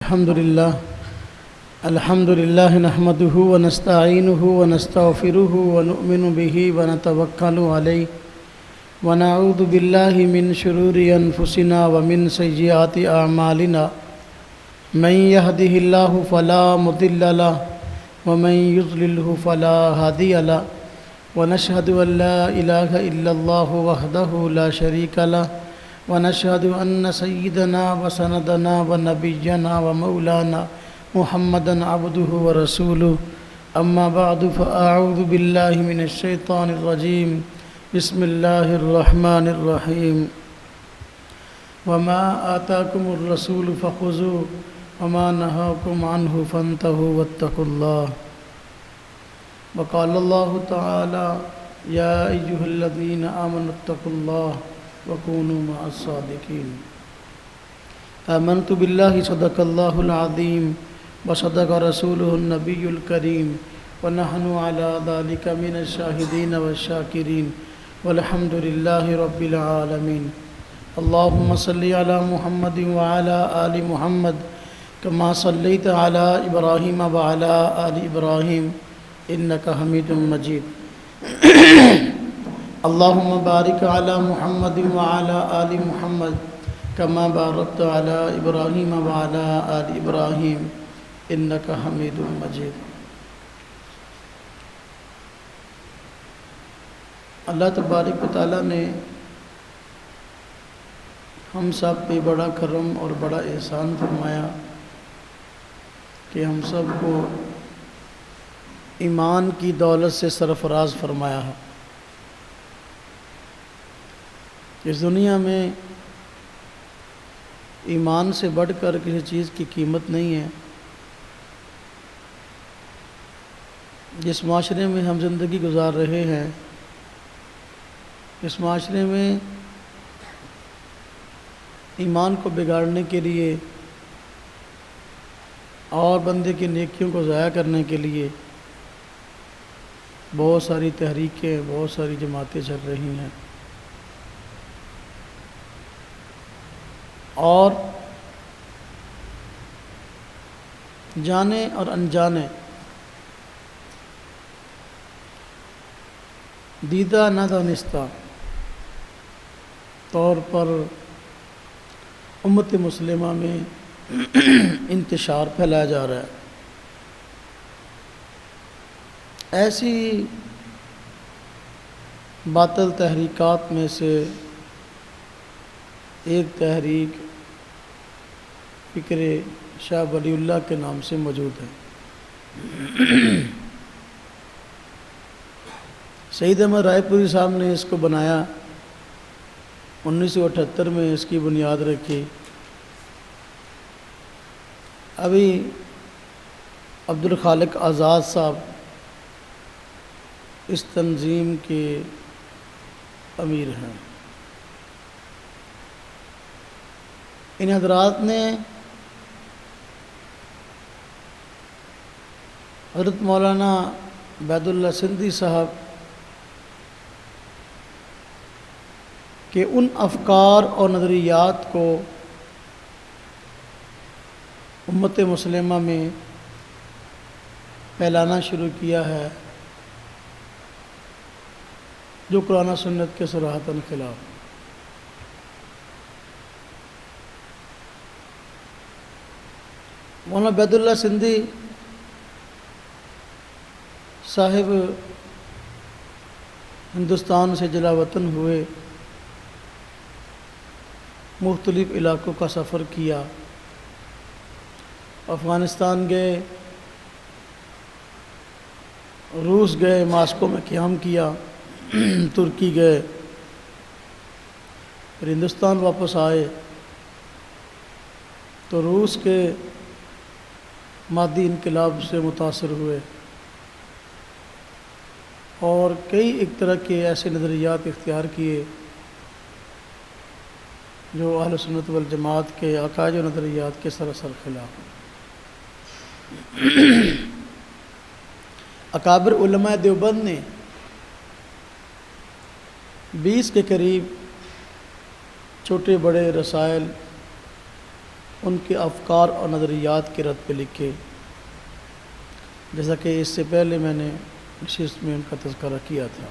الحمد لله نحمده ونستعينه ونستغفره ونؤمن به ونتوكل عليه ونعوذ بالله من شرور أنفسنا ومن سيئات أعمالنا من يهده الله فلا مضل له ومن يضلله فلا هادي له ونشهد أن لا إله إلا الله وحده لا شريك له ونشهد أن سيدنا وسندنا ونبينا ومولانا محمدا عبده ورسوله أما بعد فأعوذ بالله من الشيطان الرجيم بسم الله الرحمن الرحيم وما آتاكم الرسول فخذوه وما نهاكم عنه فانتهوا واتقوا الله وقال الله تعالى يا أيها الذين آمنوا اتقوا الله وكونوا مع الصادقين آمنت بالله صدق الله العظيم وصدق رسوله النبي الكريم ونحن على ذلك من الشاهدين والشاكرين والحمد لله رب العالمين اللهم صل على محمد وعلى آل محمد كما صليت على إبراهيم وعلى آل إبراهيم إنك حميد مجيد اللهم بارك على محمد وعلى آل محمد كما باركت على إبراهيم وعلى آل إبراهيم إنك حميد مجيد اللہ تبارک و تعالیٰ نے ہم سب پہ بڑا کرم اور بڑا احسان فرمایا کہ ہم سب کو ایمان کی دولت سے سرفراز فرمایا ہے۔ اس دنیا میں ایمان سے بڑھ کر کسی چیز کی قیمت نہیں ہے۔ جس معاشرے میں ہم زندگی گزار رہے ہیں، اس معاشرے میں ایمان کو بگاڑنے کے لیے اور بندے کی نیکیوں کو ضائع کرنے کے لیے بہت ساری تحریکیں، بہت ساری جماعتیں چل رہی ہیں، اور جانے اور انجانے، دیدہ نہ دانستہ طور پر امت مسلمہ میں انتشار پھیلایا جا رہا ہے۔ ایسی باطل تحریکات میں سے ایک تحریک فکر شاہ ولی اللہ کے نام سے موجود ہے۔ سید احمد رائے پوری صاحب نے اس کو بنایا، 1978 میں اس کی بنیاد رکھی۔ ابھی عبدالخالق آزاد صاحب اس تنظیم کے امیر ہیں۔ ان حضرات نے حضرت مولانا عبید اللہ سندھی صاحب کہ ان افکار اور نظریات کو امت مسلمہ میں پھیلانا شروع کیا ہے جو قرآن و سنت کے صراحتاً خلاف۔ مولانا عبید اللہ سندھی صاحب ہندوستان سے جلا وطن ہوئے، مختلف علاقوں کا سفر کیا، افغانستان گئے، روس گئے، ماسکو میں قیام کیا، ترکی گئے، پھر ہندوستان واپس آئے تو روس کے مادی انقلاب سے متاثر ہوئے اور کئی ایک طرح کے ایسے نظریات اختیار کیے جو اہل سنت والجماعت کے عقائد و نظریات کے سراسر خلاف۔ اکابر علماء دیوبند نے 20 کے قریب چھوٹے بڑے رسائل ان کے افکار اور نظریات کے رد پہ لکھے، جیسا کہ اس سے پہلے میں نے نشست میں ان کا تذکرہ کیا تھا۔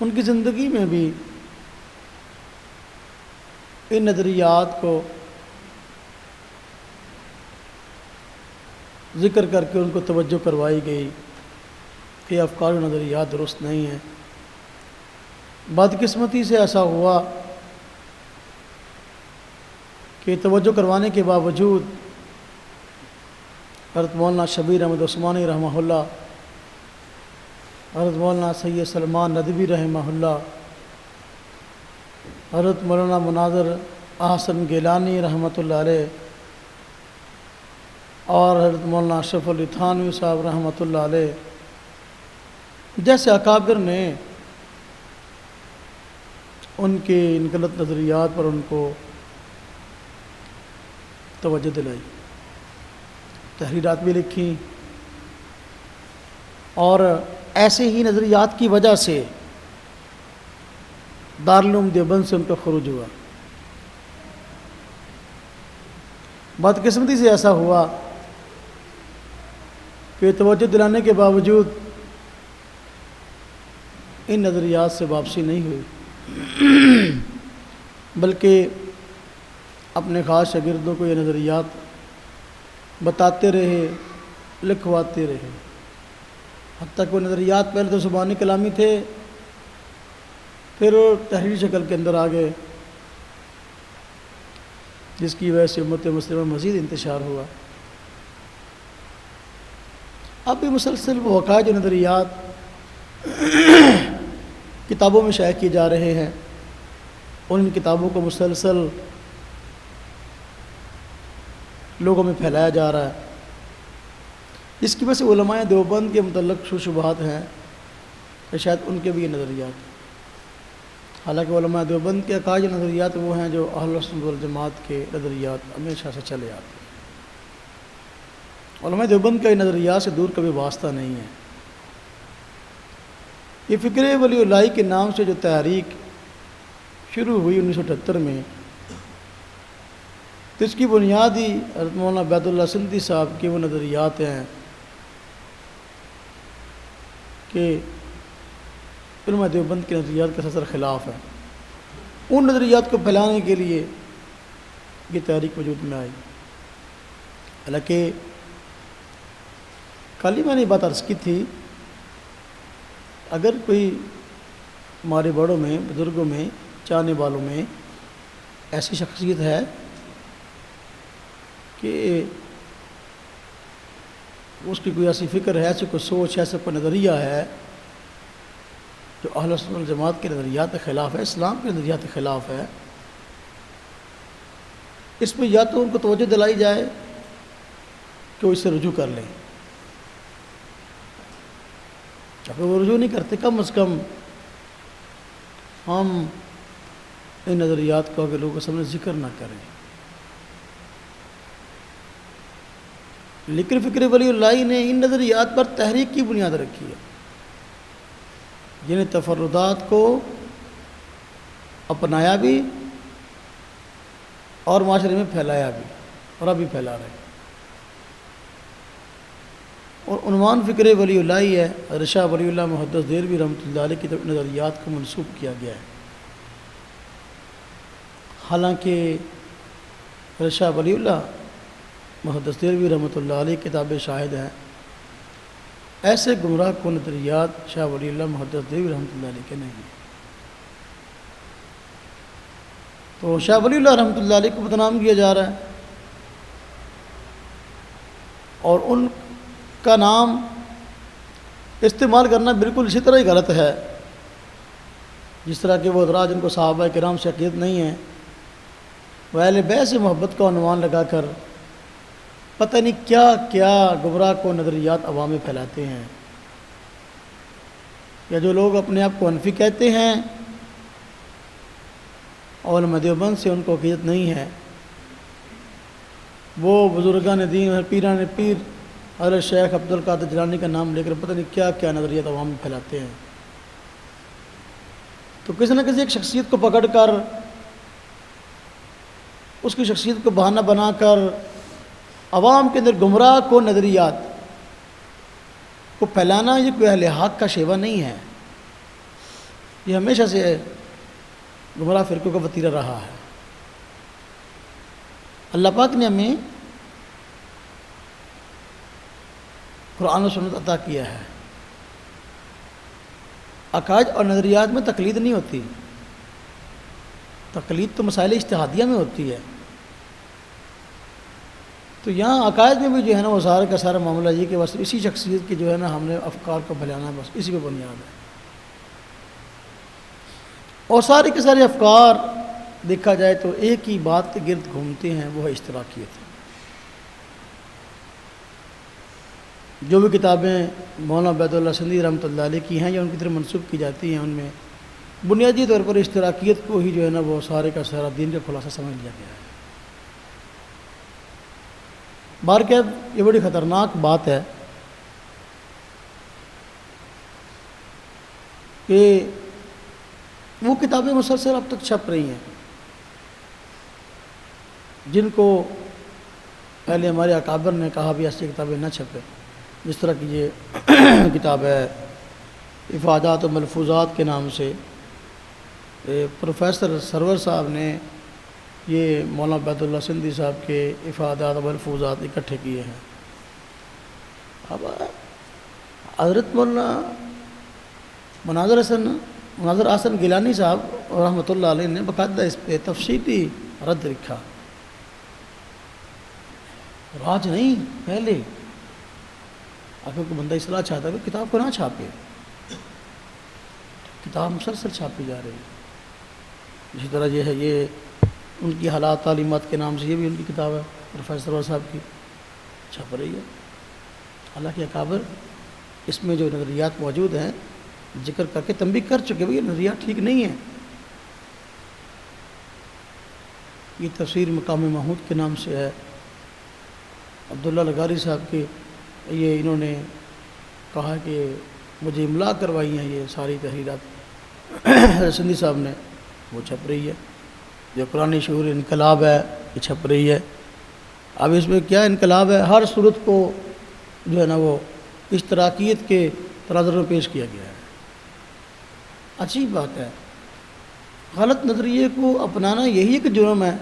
ان کی زندگی میں بھی ان نظریات کو ذکر کر کے ان کو توجہ کروائی گئی کہ افکار و نظریات درست نہیں ہیں۔ بدقسمتی سے ایسا ہوا کہ توجہ کروانے کے باوجود حضرت مولانا شبیر احمد عثمانی رحمہ اللہ، حضرت مولانا سید سلمان ندوی رحمہ اللہ، حضرت مولانا مناظر احسن گیلانی رحمۃ اللہ علیہ اور حضرت مولانا اشرف علی تھانوی صاحب رحمۃ اللہ علیہ جیسے اکابر نے ان کے ان غلط نظریات پر ان کو توجہ دلائی، تحریرات بھی لکھیں، اور ایسے ہی نظریات کی وجہ سے دارالعلوم دیوبند سے ان کا خروج ہوا۔ بدقسمتی سے ایسا ہوا کہ توجہ دلانے کے باوجود ان نظریات سے واپسی نہیں ہوئی، بلکہ اپنے خاص شاگردوں کو یہ نظریات بتاتے رہے، لکھواتے رہے، حتیٰ کہ وہ نظریات پہلے تو زبانی کلامی تھے، پھر تحریری شکل کے اندر آ گئے، جس کی وجہ سے امت مسلمہ مزید انتشار ہوا۔ اب بھی مسلسل وہ حقائق و نظریات کتابوں میں شائع کیے جا رہے ہیں، ان کتابوں کو مسلسل لوگوں میں پھیلایا جا رہا ہے، جس کی وجہ سے علماء دیوبند کے متعلق شبہات ہیں کہ شاید ان کے بھی یہ نظریات، حالانکہ علماء دیوبند کے عقائد نظریات وہ ہیں جو اہل سنت والجماعت کے نظریات ہمیشہ سے چلے آتے ہیں۔ علماء دیوبند کا یہ نظریات سے دور کبھی واسطہ نہیں ہے۔ یہ فکر ولی اللہ کے نام سے جو تحریک شروع ہوئی 1978 میں، تو اس کی بنیادی حضرت مولانا عبید اللہ سندھی صاحب کے وہ نظریات ہیں کہ علماء دیوبند کے نظریات کا سراسر خلاف ہے۔ ان نظریات کو پھیلانے کے لیے یہ تحریک وجود میں آئی۔ حالانکہ کل ہی میں نے یہ بات عرض کی تھی، اگر کوئی ہمارے بڑوں میں، بزرگوں میں، چاہنے والوں میں ایسی شخصیت ہے کہ اس کی کوئی ایسی فکر ہے، ایسی کوئی سوچ ہے، ایسا کوئی نظریہ ہے جو اہل سنت والجماعت کے نظریات کے خلاف ہے، اسلام کے نظریات کے خلاف ہے، اس پہ یا تو ان کو توجہ دلائی جائے کہ وہ اس سے رجوع کر لیں، اگر وہ رجوع نہیں کرتے کم از کم ہم ان نظریات کو اگر لوگوں کے سامنے ذکر نہ کریں۔ لیکن فکر ولی اللہ نے ان نظریات پر تحریک کی بنیاد رکھی ہے، جنہیں تفردات کو اپنایا بھی اور معاشرے میں پھیلایا بھی، اور ابھی پھیلا رہے ہیں۔ اور عنوان فکر ولی اللہ ہے، رشا ولی اللہ محدث دہلوی رحمۃ اللہ علیہ کی طرف نظریات کو منسوب کیا گیا ہے، حالانکہ رشا ولی اللہ محدث دہلوی رحمۃ اللہ علیہ کتاب شاہد ہیں، ایسے گمراہ کن نظریات شاہ ولی اللہ محدث دہلوی رحمۃ اللہ علیہ کے نہیں ہیں۔ تو شاہ ولی اللہ رحمۃ اللہ علیہ کو بدنام کیا جا رہا ہے، اور ان کا نام استعمال کرنا بالکل اسی طرح ہی غلط ہے جس طرح کہ وہ حضرات جن کو صحابہ کرام سے عقیدت نہیں ہے، وہ اہل بیت سے محبت کا عنوان لگا کر پتہ نہیں کیا کیا گمراہ کو نظریات عوام میں پھیلاتے ہیں، یا جو لوگ اپنے آپ کو حنفی کہتے ہیں اور علماء دیوبند سے ان کو عقیدت نہیں ہے، وہ بزرگان دین اور پیران پیر حضرت شیخ عبد القادر جیلانی کا نام لے کر پتہ نہیں کیا کیا نظریات عوام میں پھیلاتے ہیں۔ تو کسی نہ کسی ایک شخصیت کو پکڑ کر اس کی شخصیت کو بہانہ بنا کر عوام کے اندر گمراہ کو نظریات کو پھیلانا یہ کوئی اہل حق کا شیوہ نہیں ہے، یہ ہمیشہ سے گمراہ فرقوں کا وتیرہ رہا ہے۔ اللہ پاک نے ہمیں قرآن و سنت عطا کیا ہے، عقائد اور نظریات میں تقلید نہیں ہوتی، تقلید تو مسائل اجتہادیہ میں ہوتی ہے۔ تو یہاں عقائد میں بھی جو ہے نا وہ سارا کا سارا معاملہ یہ کہ بس اسی شخصیت کی جو ہے نا ہم نے افکار کو پھیلانا ہے، بس اسی پہ بنیاد ہے۔ اور سارے کے سارے افکار دیکھا جائے تو ایک ہی بات کے گرد گھومتے ہیں، وہ ہے اشتراکیت۔ جو بھی کتابیں مولانا عبید اللہ سندھی رحمۃ اللہ علیہ کی ہیں یا ان کی طرف منسوب کی جاتی ہیں، ان میں بنیادی طور پر اشتراکیت کو ہی جو ہے نا وہ سارے کا سارا دین کا خلاصہ سمجھ لیا گیا ہے۔ بہرکیف یہ بڑی خطرناک بات ہے کہ وہ کتابیں مسلسل اب تک چھپ رہی ہیں جن کو پہلے ہمارے اکابر نے کہا بھی ایسی کتابیں نہ چھپے، جس طرح کی یہ کتاب ہے افادات و ملفوظات کے نام سے پروفیسر سرور صاحب نے یہ مولانا عبید اللہ سندھی صاحب کے افادات و ملفوظات اکٹھے کیے ہیں۔ اب حضرت مولانا مناظر حسن گیلانی صاحب رحمۃ اللہ علیہ نے باقاعدہ اس پہ تفصیلی رد لکھا، راج نہیں پہلے اگر کوئی بندہ اصلاح چاہتا ہے تو کتاب کو نہ چھاپے، کتاب مسلسل چھاپی جا رہی ہے۔ اسی طرح یہ ہے یہ ان کی حالات تعلیمات کے نام سے یہ بھی ان کی کتاب ہے پروفیسر سرور صاحب کی، چھپ رہی ہے۔ حالانکہ اکابر اس میں جو نظریات موجود ہیں ذکر کر کے تنبیہ کر چکے بھائی یہ نظریات ٹھیک نہیں ہیں۔ یہ تفسیر مقام محمود کے نام سے ہے، عبداللہ لغاری صاحب کے یہ انہوں نے کہا کہ مجھے املا کروائی ہیں یہ ساری تحریرات سندھی صاحب نے، وہ چھپ رہی ہے۔ جو قرآن شعور انقلاب ہے یہ چھپ رہی ہے۔ اب اس میں کیا انقلاب ہے، ہر صورت کو جو ہے نا وہ اشتراکیت کے تناظر میں پیش کیا گیا ہے۔ اچھی بات ہے، غلط نظریے کو اپنانا یہی ایک جرم ہے،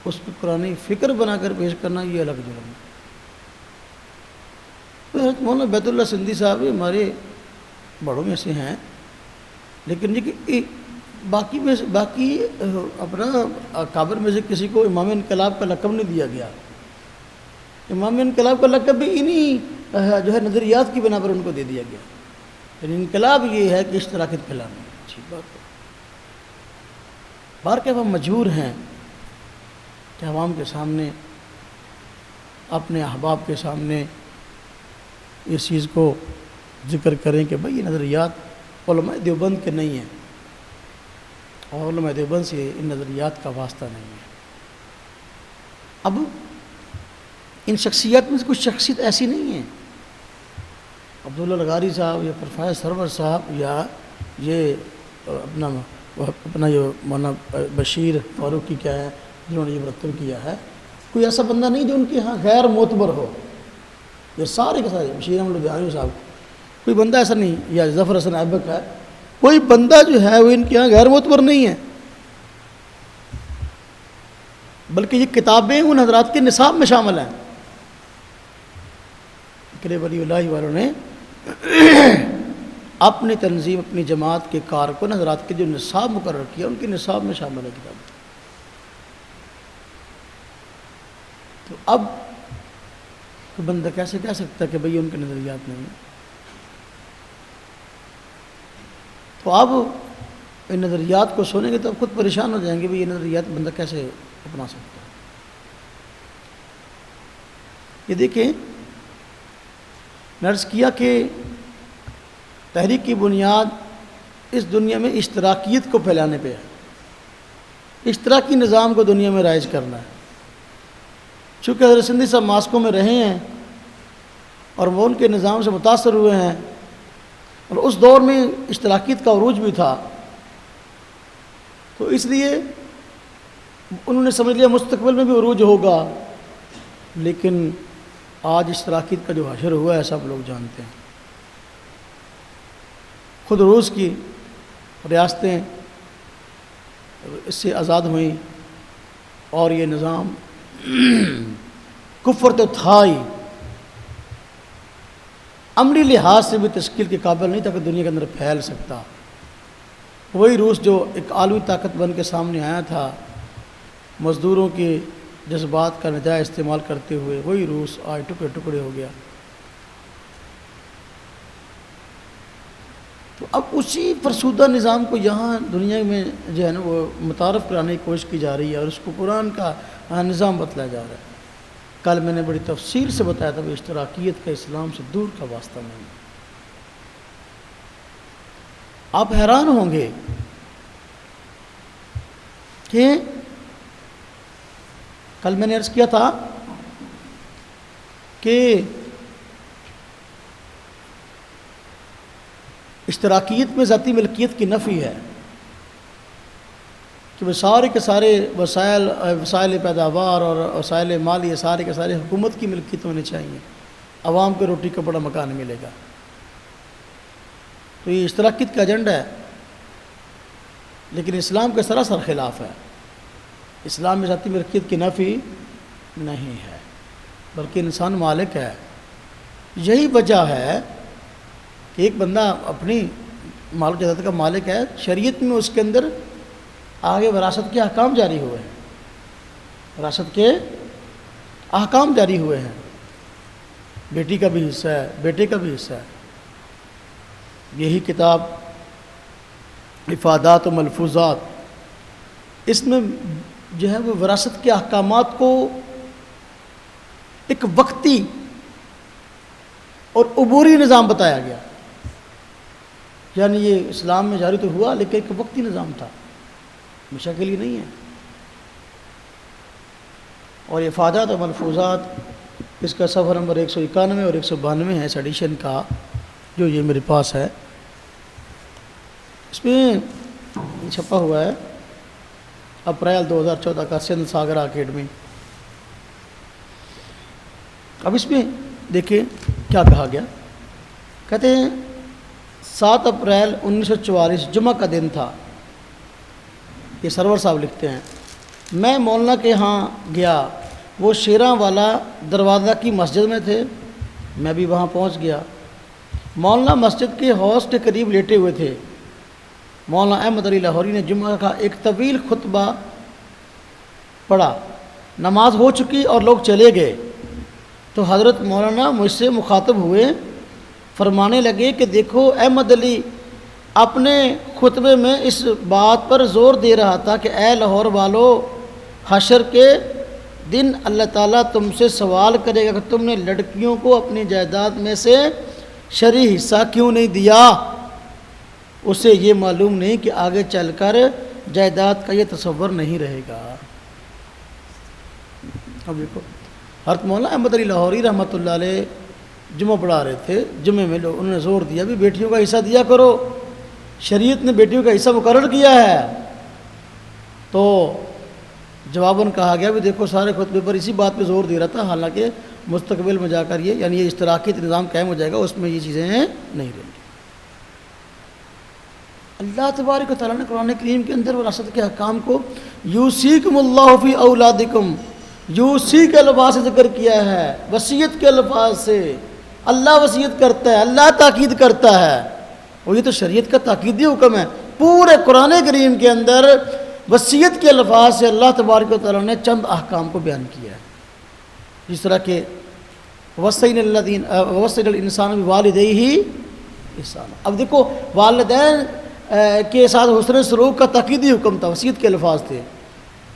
اس کو قرآن فکر بنا کر پیش کرنا یہ الگ جرم ہے۔ مولانا عبید اللہ سندھی صاحب ہمارے بڑوں میں سے ہیں، لیکن یہ باقی اپنا اکابر میں سے کسی کو امام انقلاب کا لقب نہیں دیا گیا۔ امام انقلاب کا لقب بھی انہی جو ہے نظریات کی بنا پر ان کو دے دیا گیا، یعنی انقلاب یہ ہے کہ اشتراکیت پھیلانا۔ اچھی بات ہے، بار کہ ہم مجبور ہیں کہ عوام کے سامنے اپنے احباب کے سامنے اس چیز کو ذکر کریں کہ بھئی یہ نظریات علماء دیوبند کے نہیں ہیں، اور علماء دیوبند سے ان نظریات کا واسطہ نہیں ہے۔ اب ان شخصیات میں سے کچھ شخصیت ایسی نہیں ہے، عبداللہ لغاری صاحب یا پروفیسر سرور صاحب یا یہ اپنا جو مولانا بشیر فاروقی کیا ہے جنہوں نے یہ مرتب کیا ہے، کوئی ایسا بندہ نہیں جو ان کے ہاں غیر معتبر ہو۔ یہ سارے کے سارے بشیر احمد لدھیانوی صاحب کوئی بندہ ایسا نہیں، یا ظفر حسن ایبک ہے، کوئی بندہ جو ہے وہ ان کے یہاں غیر معتبر نہیں ہے، بلکہ یہ کتابیں ان حضرات کے نصاب میں شامل ہیں۔ کہ ولی اللہ والوں نے اپنی تنظیم اپنی جماعت کے کارکن حضرات کے جو نصاب مقرر کیا ان کے نصاب میں شامل ہے کتاب۔ تو اب بندہ کیسے کہہ سکتا ہے کہ بھئی ان کے نظریات نہیں ہیں؟ تو اب ان نظریات کو سنیں گے تو اب خود پریشان ہو جائیں گے، بھئی یہ نظریات بندہ کیسے اپنا سکتا ہے۔ یہ دیکھیں، میں عرض کیا کہ تحریک کی بنیاد اس دنیا میں اشتراکیت کو پھیلانے پہ ہے، اشتراکی نظام کو دنیا میں رائج کرنا ہے۔ چونکہ حضرت سندھی صاحب ماسکو میں رہے ہیں اور وہ ان کے نظام سے متاثر ہوئے ہیں، اور اس دور میں اشتراکیت کا عروج بھی تھا، تو اس لیے انہوں نے سمجھ لیا مستقبل میں بھی عروج ہوگا، لیکن آج اشتراکیت کا جو حشر ہوا ہے سب لوگ جانتے ہیں۔ خود روس کی ریاستیں اس سے آزاد ہوئیں اور یہ نظام کفر تو تھا ہی، عملی لحاظ سے بھی تشکیل کے قابل نہیں تھا کہ دنیا کے اندر پھیل سکتا۔ وہی روس جو ایک عالمی طاقت بن کے سامنے آیا تھا مزدوروں کے جذبات کا نجائز استعمال کرتے ہوئے، وہی روس آج ٹکڑے ٹکڑے ہو گیا۔ تو اب اسی فرسودہ نظام کو یہاں دنیا میں جو ہے نا وہ متعارف کرانے کی کوشش کی جا رہی ہے، اور اس کو قرآن کا نظام بتلایا جا رہا ہے۔ کل میں نے بڑی تفصیل سے بتایا تھا کہ اشتراکیت کا اسلام سے دور کا واسطہ نہیں۔ آپ حیران ہوں گے کہ کل میں نے عرض کیا تھا کہ اشتراکیت میں ذاتی ملکیت کی نفی ہے کہ وہ سارے کے سارے وسائل پیداوار اور وسائل مالی سارے کے سارے حکومت کی ملکیت ہونے چاہیے، عوام کو روٹی کپڑا مکان ملے گا۔ تو یہ اشتراکیت کا ایجنڈا ہے، لیکن اسلام کے سراسر خلاف ہے۔ اسلام میں ذاتی ملکیت کی نفی نہیں ہے، بلکہ انسان مالک ہے۔ یہی وجہ ہے کہ ایک بندہ اپنی مال و جائیداد کا مالک ہے، شریعت میں اس کے اندر آگے وراثت کے احکام جاری ہوئے ہیں، وراثت کے احکام جاری ہوئے ہیں۔ بیٹی کا بھی حصہ ہے، بیٹے کا بھی حصہ ہے۔ یہی کتاب افادات و ملفوظات، اس میں جو ہے وہ وراثت کے احکامات کو ایک وقتی اور عبوری نظام بتایا گیا، یعنی یہ اسلام میں جاری تو ہوا لیکن ایک وقتی نظام تھا، ہمیشہ کے لیے نہیں ہے۔ اور افادات و ملفوظات اس کا صفحہ نمبر 191 اور 192 ہے اس ایڈیشن کا، جو یہ میرے پاس ہے۔ اس میں چھپا ہوا ہے اپریل 2014 کا سندھ ساگرا اکیڈمی۔ اب اس میں دیکھیں کیا کہا گیا، کہتے ہیں 7 اپریل 1944 جمعہ کا دن تھا۔ یہ سرور صاحب لکھتے ہیں، میں مولانا کے ہاں گیا، وہ شیراں والا دروازہ کی مسجد میں تھے، میں بھی وہاں پہنچ گیا۔ مولانا مسجد کے حوض کے قریب لیٹے ہوئے تھے۔ مولانا احمد علی لاہوری نے جمعہ کا ایک طویل خطبہ پڑھا، نماز ہو چکی اور لوگ چلے گئے تو حضرت مولانا مجھ سے مخاطب ہوئے، فرمانے لگے کہ دیکھو احمد علی اپنے خطبے میں اس بات پر زور دے رہا تھا کہ اے لاہور والو، حشر کے دن اللہ تعالیٰ تم سے سوال کرے گا کہ تم نے لڑکیوں کو اپنی جائیداد میں سے شرعی حصہ کیوں نہیں دیا۔ اسے یہ معلوم نہیں کہ آگے چل کر جائیداد کا یہ تصور نہیں رہے گا۔ اب دیکھو حضرت مولانا احمد علی لاہوری رحمۃ اللہ علیہ جمعہ پڑھا رہے تھے، جمعے میں لوگ انہوں نے زور دیا بھی بیٹیوں کا حصہ دیا کرو، شریعت نے بیٹیوں کا حصہ مقرر کیا ہے۔ تو جواباً کہا گیا بھی دیکھو سارے خطبے پر اسی بات پہ زور دے رہا تھا، حالانکہ مستقبل میں جا کر یہ یعنی یہ اشتراکیت نظام قائم ہو جائے گا، اس میں یہ چیزیں نہیں رہیں گی۔ اللہ تبارک و تعالیٰ نے قرآن کریم کے اندر وراثت کے حکام کو یوصیکم اللہ فی اولادکم، یوصی کے الفاظ سے ذکر کیا ہے، وصیت کے الفاظ سے۔ اللہ وصیت کرتا ہے، اللہ تاکید کرتا ہے، اور یہ تو شریعت کا تاکیدی حکم ہے۔ پورے قرآن کریم کے اندر وصیت کے الفاظ سے اللہ تبارک و تعالیٰ نے چند احکام کو بیان کیا ہے، جس طرح کہ وصینا الانسان بوالدیہ احسانا۔ اب دیکھو والدین کے ساتھ حسن سلوک کا تاکیدی حکم تھا، وصیت کے الفاظ تھے۔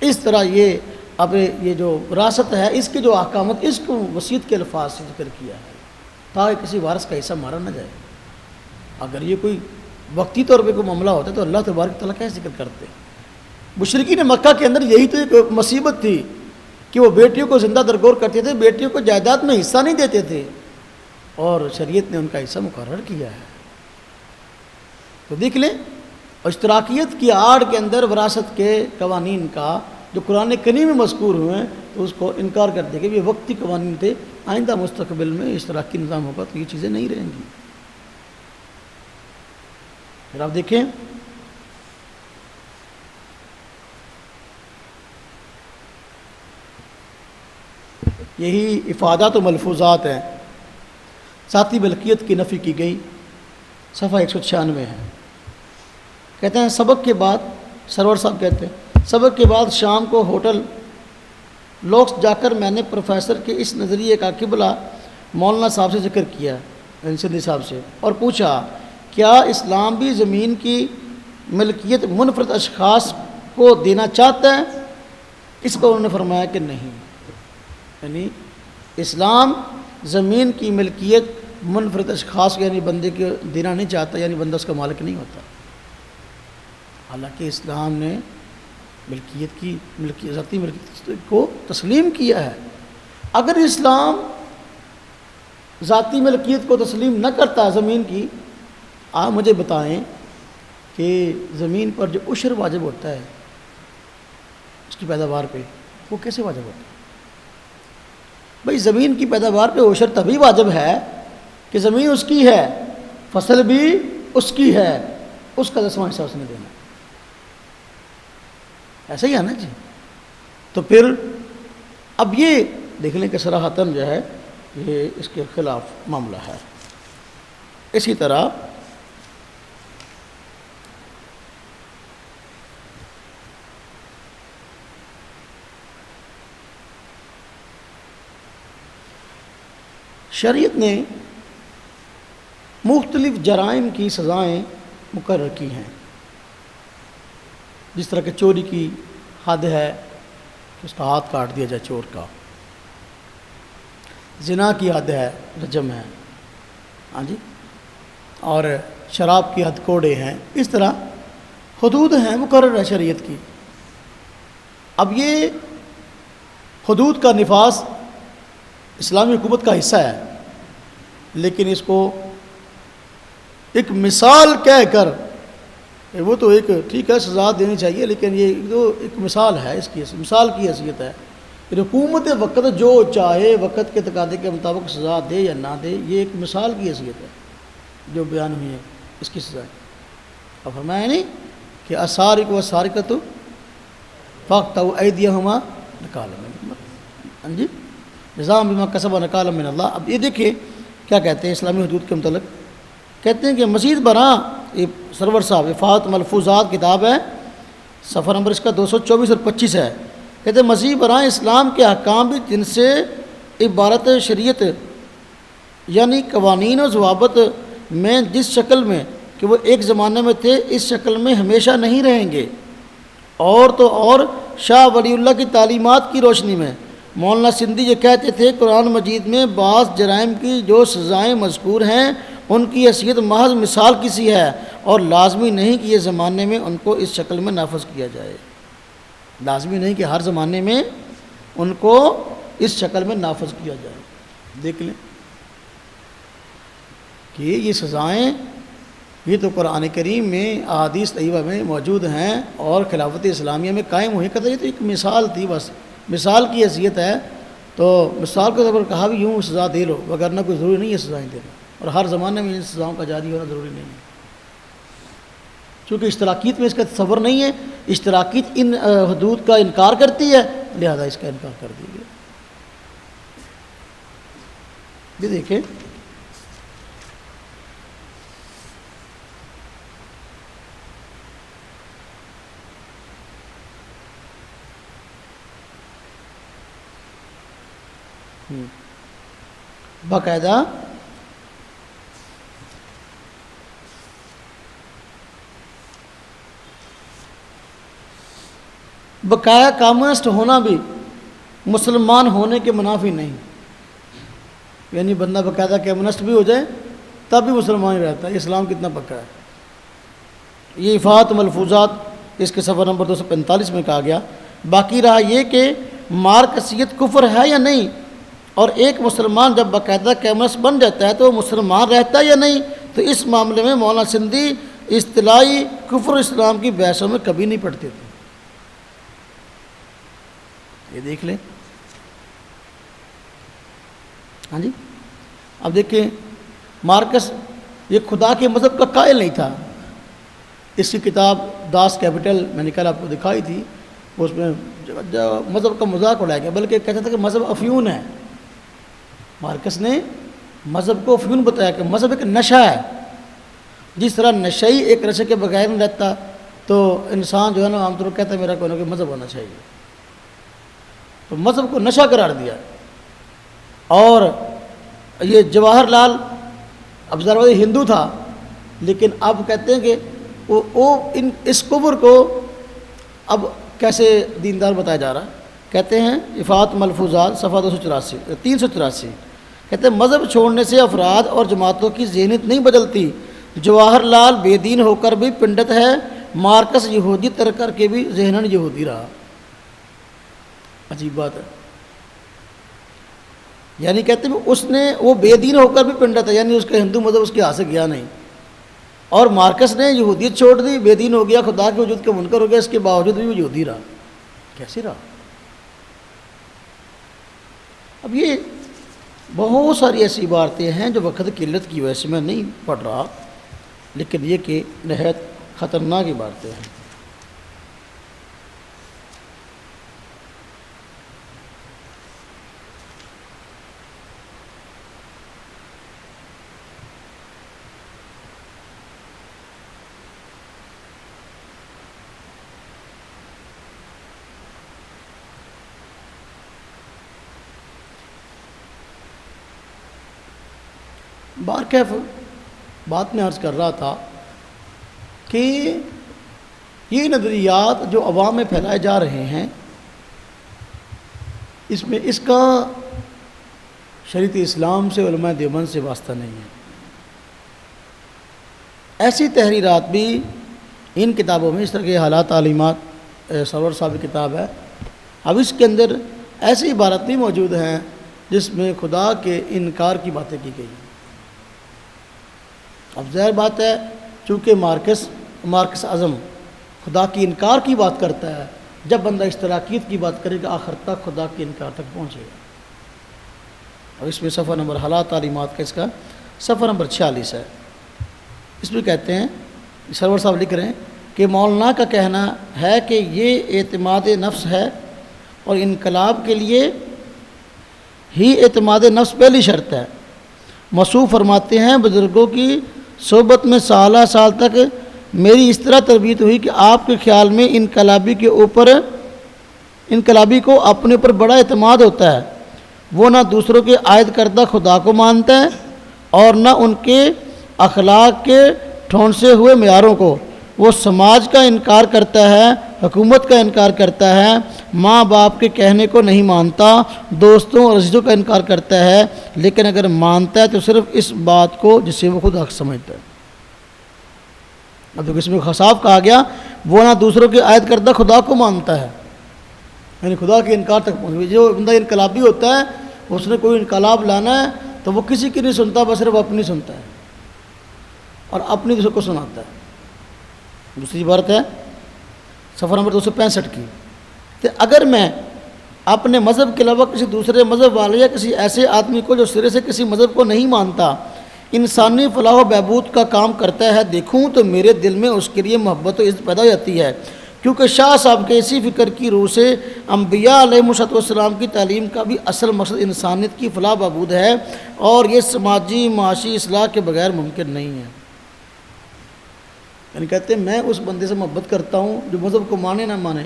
اس طرح یہ اب یہ جو وراثت ہے اس کے جو احکامات اس کو وصیت کے الفاظ سے ذکر کیا ہے تاکہ کسی وارث کا حصہ مارا نہ جائے۔ اگر یہ کوئی وقتی طور پہ کوئی معاملہ ہوتا ہے تو اللہ تبارک تعالیٰ کیا ذکر کرتے۔ مشرکین مکہ کے اندر یہی تو ایک مصیبت تھی کہ وہ بیٹیوں کو زندہ درگور کرتے تھے، بیٹیوں کو جائیداد میں حصہ نہیں دیتے تھے، اور شریعت نے ان کا حصہ مقرر کیا ہے۔ تو دیکھ لیں اشتراکیت کی آڑ کے اندر وراثت کے قوانین کا جو قرآن کریم میں مذکور ہوئے ہیں تو اس کو انکار کر دیا کہ یہ وقتی قوانین تھے، آئندہ مستقبل میں اشتراکی نظام ہوگا تو یہ چیزیں نہیں رہیں گی۔ پھر آپ دیکھیں یہی افادات و ملفوظات ہیں، ذاتی ملکیت کی نفی کی گئی، صفحہ 196 ہے۔ کہتے ہیں سبق کے بعد، سرور صاحب کہتے ہیں سبق کے بعد شام کو ہوٹل لوکس جا کر میں نے پروفیسر کے اس نظریے کا قبلہ مولانا صاحب سے ذکر کیا، سندھی صاحب سے، اور پوچھا کیا اسلام بھی زمین کی ملکیت منفرد اشخاص کو دینا چاہتا ہے؟ اس پر انہوں نے فرمایا کہ نہیں، یعنی اسلام زمین کی ملکیت منفرد اشخاص یعنی بندے کو دینا نہیں چاہتا، یعنی بندہ اس کا مالک نہیں ہوتا۔ حالانکہ اسلام نے ذاتی ملکیت کو تسلیم کیا ہے۔ اگر اسلام ذاتی ملکیت کو تسلیم نہ کرتا زمین کی، آپ مجھے بتائیں کہ زمین پر جو عشر واجب ہوتا ہے اس کی پیداوار پہ، وہ کیسے واجب ہوتا ہے؟ بھئی زمین کی پیداوار پہ عشر تبھی واجب ہے کہ زمین اس کی ہے، فصل بھی اس کی ہے، اس کا 10واں حصہ اس نے دینا، ایسا ہی ہے نا جی۔ تو پھر اب یہ دیکھ لیں کہ صراحتاً جو ہے یہ اس کے خلاف معاملہ ہے۔ اسی طرح شریعت نے مختلف جرائم کی سزائیں مقرر کی ہیں، جس طرح کہ چوری کی حد ہے کہ اس کا ہاتھ کاٹ دیا جائے چور کا، زنا کی حد ہے رجم ہے، ہاں جی، اور شراب کی حد کوڑے ہیں، اس طرح حدود ہیں مقرر ہے شریعت کی۔ اب یہ حدود کا نفاذ اسلامی حکومت کا حصہ ہے، لیکن اس کو ایک مثال کہہ کر، وہ تو ایک ٹھیک ہے سزا دینی چاہیے، لیکن یہ تو ایک مثال ہے، اس کی مثال کی حیثیت ہے کہ حکومت وقت جو چاہے وقت کے تقاضے کے مطابق سزا دے یا نہ دے، یہ ایک مثال کی حیثیت ہے جو بیان ہوئی ہے، اس کی سزا ہے۔ اب فرمایا نہیں کہ السارق والسارقۃ فاقطعوا ایدیہما نکالا من اللہ، ہاں جی، جزاء بما کسبا نکالا من اللہ۔ اب یہ دیکھیں کیا کہتے ہیں اسلامی حدود کے متعلق، کہتے ہیں کہ مزید برآں، یہ سرور صاحب افادات ملفوظات کتاب ہے، صفحہ نمبر اس کا 224 اور 25 ہے، کہتے ہیں مزید برآں اسلام کے احکام بھی جن سے عبارت شریعت یعنی قوانین و ضوابط میں جس شکل میں کہ وہ ایک زمانے میں تھے اس شکل میں ہمیشہ نہیں رہیں گے، اور تو اور شاہ ولی اللہ کی تعلیمات کی روشنی میں مولانا سندھی یہ کہتے تھے قرآن مجید میں بعض جرائم کی جو سزائیں مذکور ہیں ان کی حیثیت محض مثال کسی ہے، اور لازمی نہیں کہ یہ زمانے میں ان کو اس شکل میں نافذ کیا جائے، لازمی نہیں کہ ہر زمانے میں ان کو اس شکل میں نافذ کیا جائے۔ دیکھ لیں کہ یہ سزائیں یہ تو قرآن کریم میں احادیث طیبہ میں موجود ہیں اور خلافت اسلامیہ میں قائم ہوئی، کہتے یہ تو ایک مثال تھی، بس مثال کی حیثیت ہے، تو مثال کے طور پر کہا بھی یوں سزا دے لو، وگرنہ کوئی ضروری نہیں ہے سزائیں دینا، اور ہر زمانے میں ان سزاؤں کا جاری ہونا ضروری نہیں ہے، چونکہ اشتراکیت میں اس کا تصور نہیں ہے، اشتراکیت ان حدود کا انکار کرتی ہے، لہذا اس کا انکار کر دیا گیا۔ یہ دیکھیں باقاعدہ بقایا کامسٹ ہونا بھی مسلمان ہونے کے منافی نہیں، یعنی بندہ باقاعدہ کمیونسٹ بھی ہو جائے تب بھی مسلمان ہی رہتا ہے، اسلام کتنا پکا ہے۔ یہ افادات ملفوظات اس کے صفحہ نمبر 245 میں کہا گیا۔ باقی رہا یہ کہ مارکسیت کفر ہے یا نہیں، اور ایک مسلمان جب باقاعدہ کمیونسٹ بن جاتا ہے تو وہ مسلمان رہتا ہے یا نہیں، تو اس معاملے میں مولانا سندھی اصطلاحی کفر اسلام کی بحثوں میں کبھی نہیں پڑھتے تھے، یہ دیکھ لیں. ہاں جی. اب دیکھیں مارکس یہ خدا کے مذہب کا قائل نہیں تھا. اس کی کتاب داس کیپٹل میں نے کل آپ کو دکھائی تھی, اس میں مذہب کا مذاق اڑایا گیا, بلکہ کہتا تھا کہ مذہب افیون ہے. مارکس نے مذہب کو افیون بتایا کہ مذہب ایک نشہ ہے. جس طرح نشئی ایک نشے کے بغیر نہیں رہتا, تو انسان جو ہے نا عام طور پر کہتا ہے میرا کوئی نہ کوئی مذہب ہونا چاہیے. تو مذہب کو نشہ قرار دیا. اور یہ جواہر لال اب ذرا ہندو تھا, لیکن اب کہتے ہیں کہ وہ اس کفر کو اب کیسے دیندار بتایا جا رہا ہے. کہتے ہیں افات ملفوظات صفحہ 384 کہتے ہیں مذہب چھوڑنے سے افراد اور جماعتوں کی ذہنیت نہیں بدلتی. جواہر لال بے دین ہو کر بھی پنڈت ہے, مارکس یہودی تر کر کے بھی ذہناً یہودی رہا. عجیب بات ہے. یعنی کہتے ہیں اس نے وہ بے دین ہو کر بھی پنڈت ہے, یعنی اس کا ہندو مذہب اس کے ہاتھ سے گیا نہیں. اور مارکس نے یہودیت چھوڑ دی, بے دین ہو گیا, خدا کے وجود کے منکر ہو گیا, اس کے باوجود بھی وہ یہودی رہا. کیسے رہا؟ اب یہ بہت ساری ایسی عبارتیں ہیں جو وقت قلت کی وجہ سے میں نہیں پڑھ رہا, لیکن یہ کہ نہایت خطرناک عبارتیں ہیں. بارکیف بات میں عرض کر رہا تھا کہ یہ نظریات جو عوام میں پھیلائے جا رہے ہیں, اس کا شریعت اسلام سے علماء دیوبند سے واسطہ نہیں ہے. ایسی تحریرات بھی ان کتابوں میں, اس طرح کے حالات تعلیمات سرور صاحب کی کتاب ہے, اب اس کے اندر ایسی عبارت بھی موجود ہیں جس میں خدا کے انکار کی باتیں کی گئی. اب ظاہر بات ہے چونکہ مارکس اعظم خدا کی انکار کی بات کرتا ہے, جب بندہ اشتراکیت کی بات کرے گا آخر تک خدا کے انکار تک پہنچے گا. اور اس میں صفحہ نمبر حالات تعلیمات کا اس کا صفحہ نمبر 46 ہے. اس میں کہتے ہیں, سرور صاحب لکھ رہے ہیں کہ مولانا کا کہنا ہے کہ یہ اعتماد نفس ہے, اور انقلاب کے لیے ہی اعتماد نفس پہلی شرط ہے. مصوف فرماتے ہیں بزرگوں کی صحبت میں سالہ سال تک میری اس طرح تربیت ہوئی کہ آپ کے خیال میں انقلابی کو اپنے اوپر بڑا اعتماد ہوتا ہے. وہ نہ دوسروں کے عائد کردہ خدا کو مانتا ہے اور نہ ان کے اخلاق کے ٹھونسے ہوئے معیاروں کو. وہ سماج کا انکار کرتا ہے, حکومت کا انکار کرتا ہے, ماں باپ کے کہنے کو نہیں مانتا, دوستوں اور عزیزوں کا انکار کرتا ہے, لیکن اگر مانتا ہے تو صرف اس بات کو جسے وہ خود حق سمجھتا ہے. اب اس میں خصاف کہا گیا وہ نہ دوسروں کے عائد کردہ خدا کو مانتا ہے, یعنی خدا کے انکار تک پہنچ. جو بندہ انقلابی ہوتا ہے اس نے کوئی انقلاب لانا ہے تو وہ کسی کی نہیں سنتا, بس صرف اپنی سنتا ہے اور اپنی دوسروں کو سناتا ہے. دوسری بات ہے صفحہ نمبر 265 کی, کہ اگر میں اپنے مذہب کے علاوہ کسی دوسرے مذہب والے یا کسی ایسے آدمی کو جو سرے سے کسی مذہب کو نہیں مانتا انسانی فلاح و بہبود کا کام کرتا ہے دیکھوں تو میرے دل میں اس کے لیے محبت و عزت پیدا ہو جاتی ہے, کیونکہ شاہ صاحب کے اسی فکر کی روح سے انبیاء علیہ السلام کی تعلیم کا بھی اصل مقصد انسانیت کی فلاح بہبود ہے, اور یہ سماجی معاشی اصلاح کے بغیر ممکن نہیں ہے. یعنی کہتے ہیں میں اس بندے سے محبت کرتا ہوں جو مذہب کو مانے نہ مانے,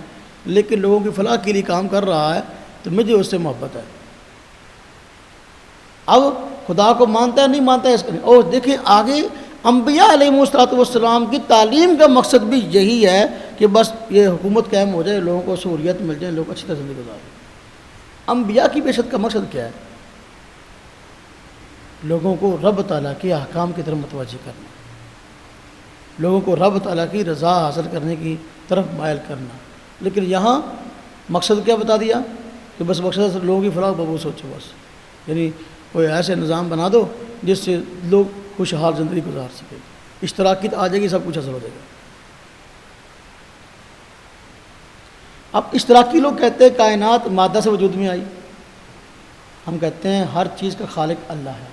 لیکن لوگوں کی فلاح کے لیے کام کر رہا ہے, تو مجھے اس سے محبت ہے. اب خدا کو مانتا ہے نہیں مانتا ہے اس کا. اور دیکھیں آگے انبیاء علیہ السلام کی تعلیم کا مقصد بھی یہی ہے کہ بس یہ حکومت قائم ہو جائے, لوگوں کو سہولیت مل جائے, لوگ اچھی طرح زندگی گزاریں. انبیاء کی بعثت کا مقصد کیا ہے؟ لوگوں کو رب تعالیٰ کے احکام کی طرف متوجہ کرنا, لوگوں کو رب تعالیٰ کی رضا حاصل کرنے کی طرف مائل کرنا. لیکن یہاں مقصد کیا بتا دیا کہ بس مقصد لوگوں کی فلاح بہبود سوچو بس, یعنی کوئی ایسے نظام بنا دو جس سے لوگ خوشحال زندگی گزار سکیں, اشتراکیت آ جائے گی, سب کچھ حاصل ہو جائے گا. اب اشتراکی لوگ کہتے ہیں کائنات مادہ سے وجود میں آئی، ہم کہتے ہیں ہر چیز کا خالق اللہ ہے،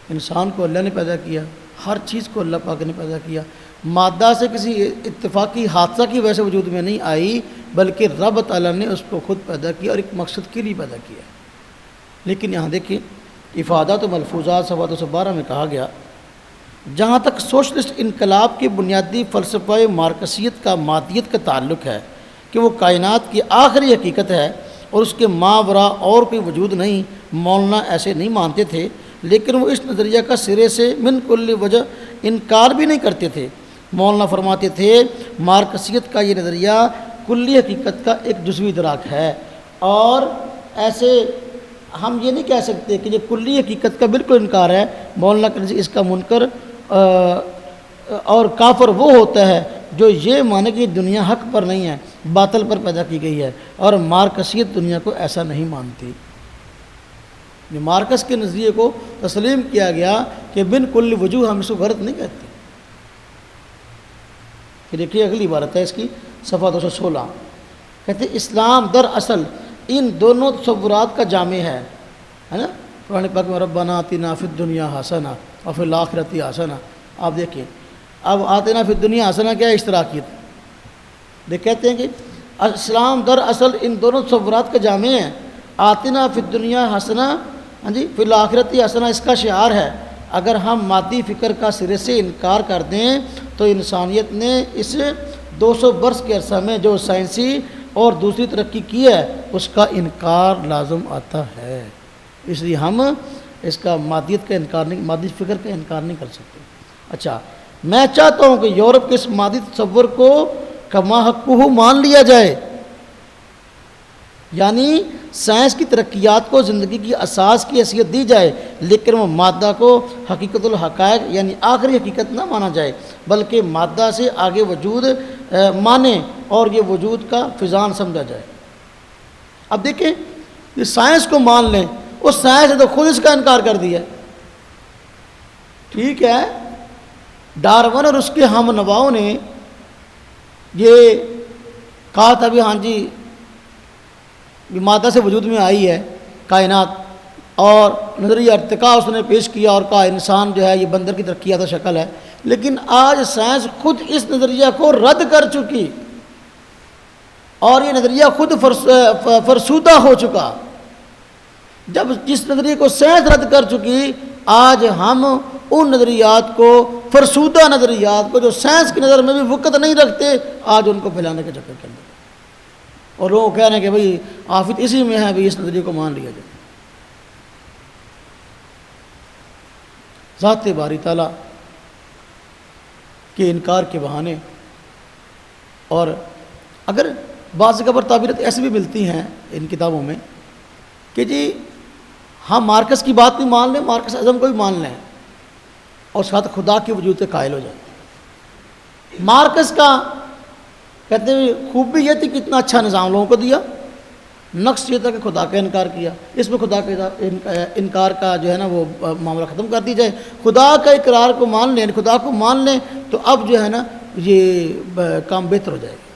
انسان کو اللہ نے پیدا کیا، ہر چیز کو اللہ پاک نے پیدا کیا، مادہ سے کسی اتفاقی حادثہ کی وجہ سے وجود میں نہیں آئی، بلکہ رب تعالیٰ نے اس کو خود پیدا کیا اور ایک مقصد کے لیے پیدا کیا۔ لیکن یہاں دیکھیں افادات و ملفوظات صفحہ 212 میں کہا گیا، جہاں تک سوشلسٹ انقلاب کے بنیادی فلسفہ مارکسیت کا مادیت کا تعلق ہے کہ وہ کائنات کی آخری حقیقت ہے اور اس کے ماوراء اور کوئی وجود نہیں، مولانا ایسے نہیں مانتے تھے، لیکن وہ اس نظریہ کا سرے سے من کل وجہ انکار بھی نہیں کرتے تھے۔ مولانا فرماتے تھے مارکسیت کا یہ نظریہ کلی حقیقت کا ایک جزوی ادراک ہے، اور ایسے ہم یہ نہیں کہہ سکتے کہ یہ کلی حقیقت کا بالکل انکار ہے۔ مولانا کے نزدیک اس کا منکر اور کافر وہ ہوتا ہے جو یہ مانے کہ دنیا حق پر نہیں ہے، باطل پر پیدا کی گئی ہے، اور مارکسیت دنیا کو ایسا نہیں مانتی۔ یہ مارکس کے نظریے کو تسلیم کیا گیا کہ بن کل وجوہ ہم اس کو غلط نہیں کہتے۔ کہ دیکھیے اگلی عبارت ہے اس کی صفحہ 216، کہتے ہیں اسلام در اصل ان دونوں تصورات کا جامع ہے نا۔ قرآن پاک میں ربنا آتنا فی الدنیا حسنہ وفی الآخرۃ حسنہ، آپ دیکھیں اب آتنا فی الدنیا حسنہ کیا ہے؟ اشتراکیت۔ کہتے ہیں کہ اسلام در اصل ان دونوں تصورات کا جامع ہے، آتنا فی الدنیا حسنہ، ہاں جی، فی الآخرۃ حسنہ اس کا شعار ہے۔ اگر ہم مادی فکر کا سرے سے انکار کر دیں تو انسانیت نے اس 200 برس کے عرصہ میں جو سائنسی اور دوسری ترقی کی ہے اس کا انکار لازم آتا ہے۔ اس لیے ہم اس کا مادیت کا انکار نہیں، مادی فکر کا انکار نہیں کر سکتے۔ اچھا، میں چاہتا ہوں کہ یورپ کے اس مادی تصور کو کما حقہ مان لیا جائے، یعنی سائنس کی ترقیات کو زندگی کی اساس کی حیثیت دی جائے، لیکن وہ مادہ کو حقیقت الحقائق یعنی آخری حقیقت نہ مانا جائے، بلکہ مادہ سے آگے وجود مانے اور یہ وجود کا فیضان سمجھا جائے۔ اب دیکھیں یہ سائنس کو مان لیں، اس سائنس نے تو خود اس کا انکار کر دیا۔ ٹھیک ہے، ڈارون اور اس کے ہم نواؤں نے یہ کہا تھا بھی ہاں جی مادہ سے وجود میں آئی ہے کائنات، اور نظریہ ارتقاء اس نے پیش کیا اور کہا انسان جو ہے یہ بندر کی ترقیاتہ شکل ہے، لیکن آج سائنس خود اس نظریہ کو رد کر چکی اور یہ نظریہ خود فرسودہ ہو چکا۔ جب جس نظریے کو سائنس رد کر چکی، آج ہم ان نظریات کو، فرسودہ نظریات کو جو سائنس کی نظر میں بھی وقت نہیں رکھتے، آج ان کو پھیلانے کے چکر کے اندر، اور لوگ کہہ رہے ہیں کہ بھئی آفت اسی میں ہے، بھئی اس نظریے کو مان لیا جائے۔ ذات باری تعالیٰ کے انکار کے بہانے، اور اگر بعض جگہ پر تعبیرات ایسی بھی ملتی ہیں ان کتابوں میں کہ جی ہم مارکس کی بات بھی مان لیں، مارکس اعظم کو بھی مان لیں، اور ساتھ خدا کے وجود سے قائل ہو جائیں۔ مارکس کا کہتے ہیں خوبی یہ تھی کہ اتنا اچھا نظام لوگوں کو دیا، نقص یہ تھا کہ خدا کا انکار کیا، اس میں خدا کے انکار کا جو ہے نا وہ معاملہ ختم کر دی جائے، خدا کا اقرار کو مان لیں، خدا کو مان لیں تو اب جو ہے نا یہ کام بہتر ہو جائے گا۔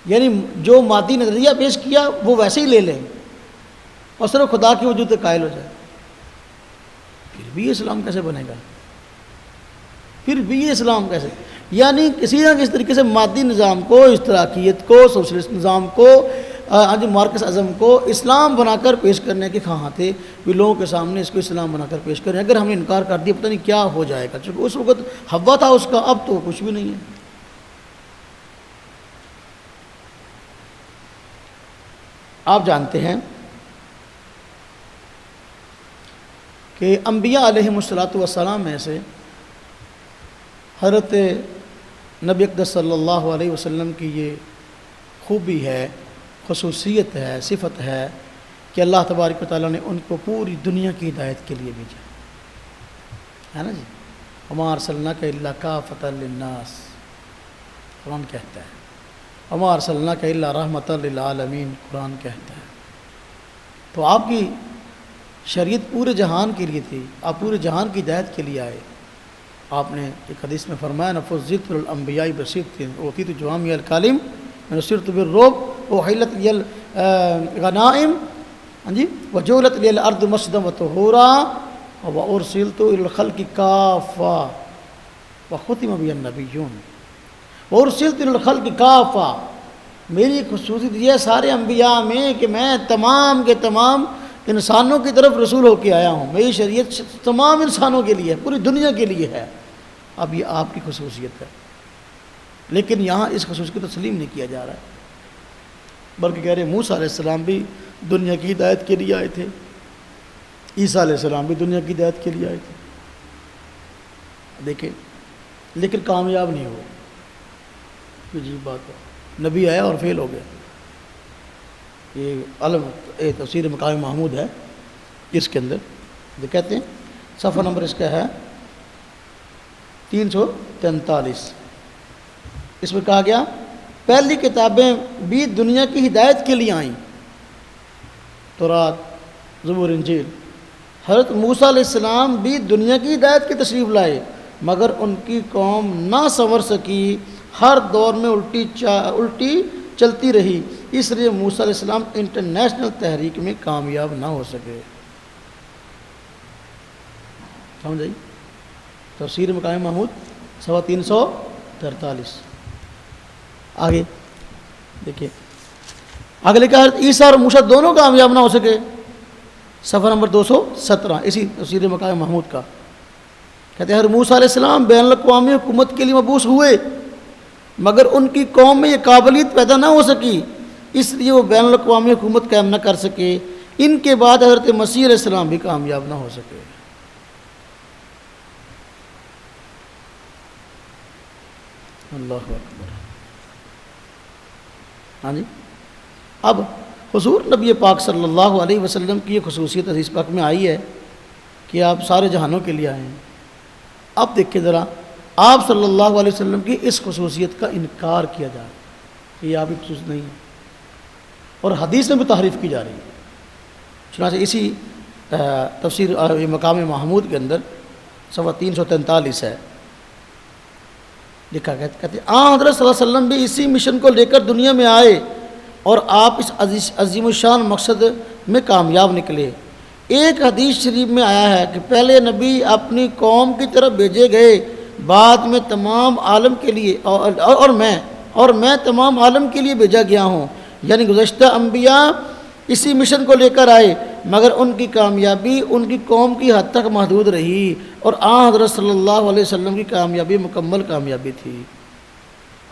یعنی جو مادی نظریہ پیش کیا وہ ویسے ہی لے لیں اور صرف خدا کے وجود سے قائل ہو جائے، پھر بھی یہ اسلام کیسے بنے گا؟ پھر بھی یہ اسلام کیسے؟ یعنی کسی نہ کسی طریقے سے مادی نظام کو، اشتراکیت کو، سوشلسٹ نظام کو، مارکس اعظم کو اسلام بنا کر پیش کرنے کے خواہاں تھے کہ لوگوں کے سامنے اس کو اسلام بنا کر پیش کریں۔ اگر ہم نے انکار کر دیا پتہ نہیں کیا ہو جائے گا، چونکہ اس وقت ہوا تھا اس کا، اب تو کچھ بھی نہیں ہے۔ آپ جانتے ہیں کہ انبیاء علیہم الصلوۃ میں سے حضرت نبی اقدس صلی اللہ علیہ وسلم کی یہ خوبی ہے، خصوصیت ہے، صفت ہے کہ اللہ تبارک و تعالیٰ نے ان کو پوری دنیا کی ہدایت کے لیے بھیجا ہے نا جی۔ وما ارسلناک الا کافۃ للناس، قرآن کہتا ہے، وما ارسلناک الا رحمۃ للعالمین، قرآن کہتا ہے۔ تو آپ کی شریعت پورے جہان کے لیے تھی، آپ پورے جہان کی ہدایت کے لیے آئے، آپ نے ایک حدیث میں فرمایا نفذت الانبیاء بصدق اوتیت جوامع الکلم نصرت بالرعب وحلت لی الغنائم ہاں جی وجعلت لی الارض مسجدا وطہورا وارسلت الی الخلق کافہ وختم بی النبیون وارسلت الی الخلق کافہ. میری خصوصیت یہ ہے سارے انبیاء میں کہ میں تمام کے تمام انسانوں کی طرف رسول ہو کے آیا ہوں. میری شریعت تمام انسانوں کے لیے ہے, پوری دنیا کے لیے ہے. اب یہ آپ کی خصوصیت ہے, لیکن یہاں اس خصوصیت کو تسلیم نہیں کیا جا رہا ہے, بلکہ کہہ رہے موسیٰ علیہ السلام بھی دنیا کی ہدایت کے لیے آئے تھے, عیسیٰ علیہ السلام بھی دنیا کی ہدایت کے لیے آئے تھے. دیکھیں لیکن کامیاب نہیں ہوئے. عجیب بات ہے, نبی آیا اور فیل ہو گیا. یہ علم تفسیر مقام محمود ہے, اس کے اندر جو کہتے ہیں صفحہ نمبر اس کا ہے 343. اس میں کہا گیا پہلی کتابیں بھی دنیا کی ہدایت کے لیے آئیں, تورات, زبور, انجیل. حضرت موسیٰ علیہ السلام بھی دنیا کی ہدایت کی تشریف لائے, مگر ان کی قوم نہ سنور سکی, ہر دور میں الٹی چلتی رہی. اس لیے موسیٰ علیہ السلام انٹرنیشنل تحریک میں کامیاب نہ ہو سکے. سمجھ آئی؟ تفسیر مقام محمود صفحہ 343. آگے دیکھیے, آگے لکھا حضرت عیسیٰ اور موسیٰ دونوں کامیاب نہ ہو سکے, صفحہ نمبر 217 اسی تفسیر مقام محمود کا. کہتے ہیں حضرت موسیٰ علیہ السلام بین الاقوامی حکومت کے لیے مبعوث ہوئے, مگر ان کی قوم میں یہ قابلیت پیدا نہ ہو سکی, اس لیے وہ بین الاقوامی حکومت قائم نہ کر سکے. ان کے بعد حضرت مسیح علیہ السلام بھی کامیاب نہ ہو سکے. اللہ اکبر. ہاں جی, اب حضور نبی پاک صلی اللہ علیہ وسلم کی یہ خصوصیت حدیث پاک میں آئی ہے کہ آپ سارے جہانوں کے لیے آئے ہیں. اب دیکھیں ذرا, آپ صلی اللہ علیہ وسلم کی اس خصوصیت کا انکار کیا جا رہا ہے کہ یہ آپ کی خصوصیت نہیں ہے, اور حدیث میں بھی تحریف کی جا رہی ہے. چنانچہ اسی تفسیر مقام محمود کے اندر صفحہ 343 ہے, لکھا کہتے ہیں حضرت صلی اللہ علیہ وسلم بھی اسی مشن کو لے کر دنیا میں آئے, اور آپ اس عظیم الشان مقصد میں کامیاب نکلے. ایک حدیث شریف میں آیا ہے کہ پہلے نبی اپنی قوم کی طرف بھیجے گئے, بعد میں تمام عالم کے لیے اور میں تمام عالم کے لیے بھیجا گیا ہوں. یعنی گزشتہ انبیاء اسی مشن کو لے کر آئے, مگر ان کی کامیابی ان کی قوم کی حد تک محدود رہی, اور حضرت صلی اللہ علیہ وسلم کی کامیابی مکمل کامیابی تھی.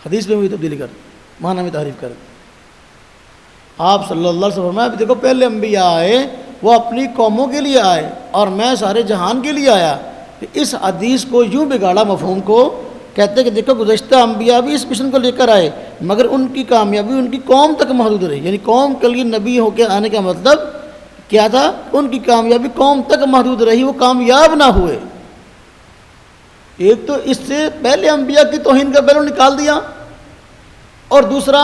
حدیث میں بھی تبدیلی کر, معنی میں تعریف کر. آپ صلی اللہ علیہ وسلم فرمایا دیکھو پہلے انبیاء آئے, وہ اپنی قوموں کے لیے آئے, اور میں سارے جہان کے لیے آیا. اس حدیث کو یوں بگاڑا مفہوم کو, کہتے ہیں کہ دیکھو گزشتہ انبیاء بھی اس مشن کو لے کر آئے, مگر ان کی کامیابی ان کی قوم تک محدود رہی. یعنی قوم کے لیے نبی ہو کے آنے کا مطلب کیا تھا, ان کی کامیابی قوم تک محدود رہی, وہ کامیاب نہ ہوئے. ایک تو اس سے پہلے انبیاء کی توہین کا پہلو نکال دیا, اور دوسرا